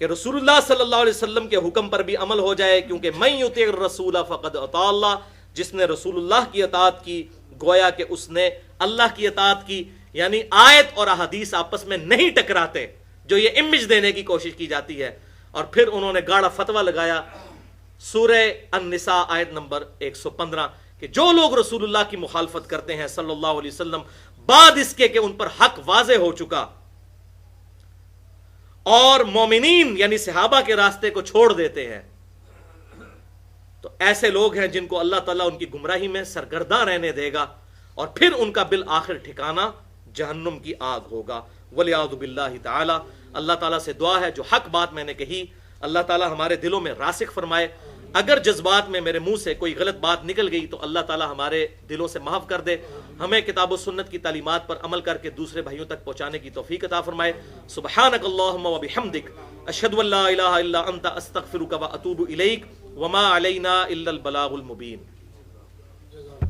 کہ رسول اللہ صلی اللہ علیہ وسلم کے حکم پر بھی عمل ہو جائے، کیونکہ من یطع الرسول فقد اطاع اللہ، جس نے رسول اللہ کی اطاعت کی گویا کہ اس نے اللہ کی اطاعت کی۔ یعنی آیت اور احادیث آپس میں نہیں ٹکراتے، جو یہ امیج دینے کی کوشش کی جاتی ہے۔ اور پھر انہوں نے گاڑا فتویٰ لگایا سورہ النساء آیت نمبر 115 کہ جو لوگ رسول اللہ کی مخالفت کرتے ہیں صلی اللہ علیہ وسلم بعد اس کے کہ ان پر حق واضح ہو چکا، اور مومنین یعنی صحابہ کے راستے کو چھوڑ دیتے ہیں، تو ایسے لوگ ہیں جن کو اللہ تعالیٰ ان کی گمراہی میں سرگرداں رہنے دے گا، اور پھر ان کا بالآخر ٹھکانہ جہنم کی آگ ہوگا والعیاذ باللہ تعالی۔ اللہ تعالیٰ سے دعا ہے جو حق بات میں نے کہی اللہ تعالیٰ ہمارے دلوں میں راسخ فرمائے، اگر جذبات میں میرے منہ سے کوئی غلط بات نکل گئی تو اللہ تعالیٰ ہمارے دلوں سے محو کر دے، ہمیں کتاب و سنت کی تعلیمات پر عمل کر کے دوسرے بھائیوں تک پہنچانے کی توفیق عطا فرمائے۔ سبحانک اللہم و بحمدک، اشہد ان لا الہ الا انت، استغفرک و اتوب الیک، وما علینا الا البلاغ المبین۔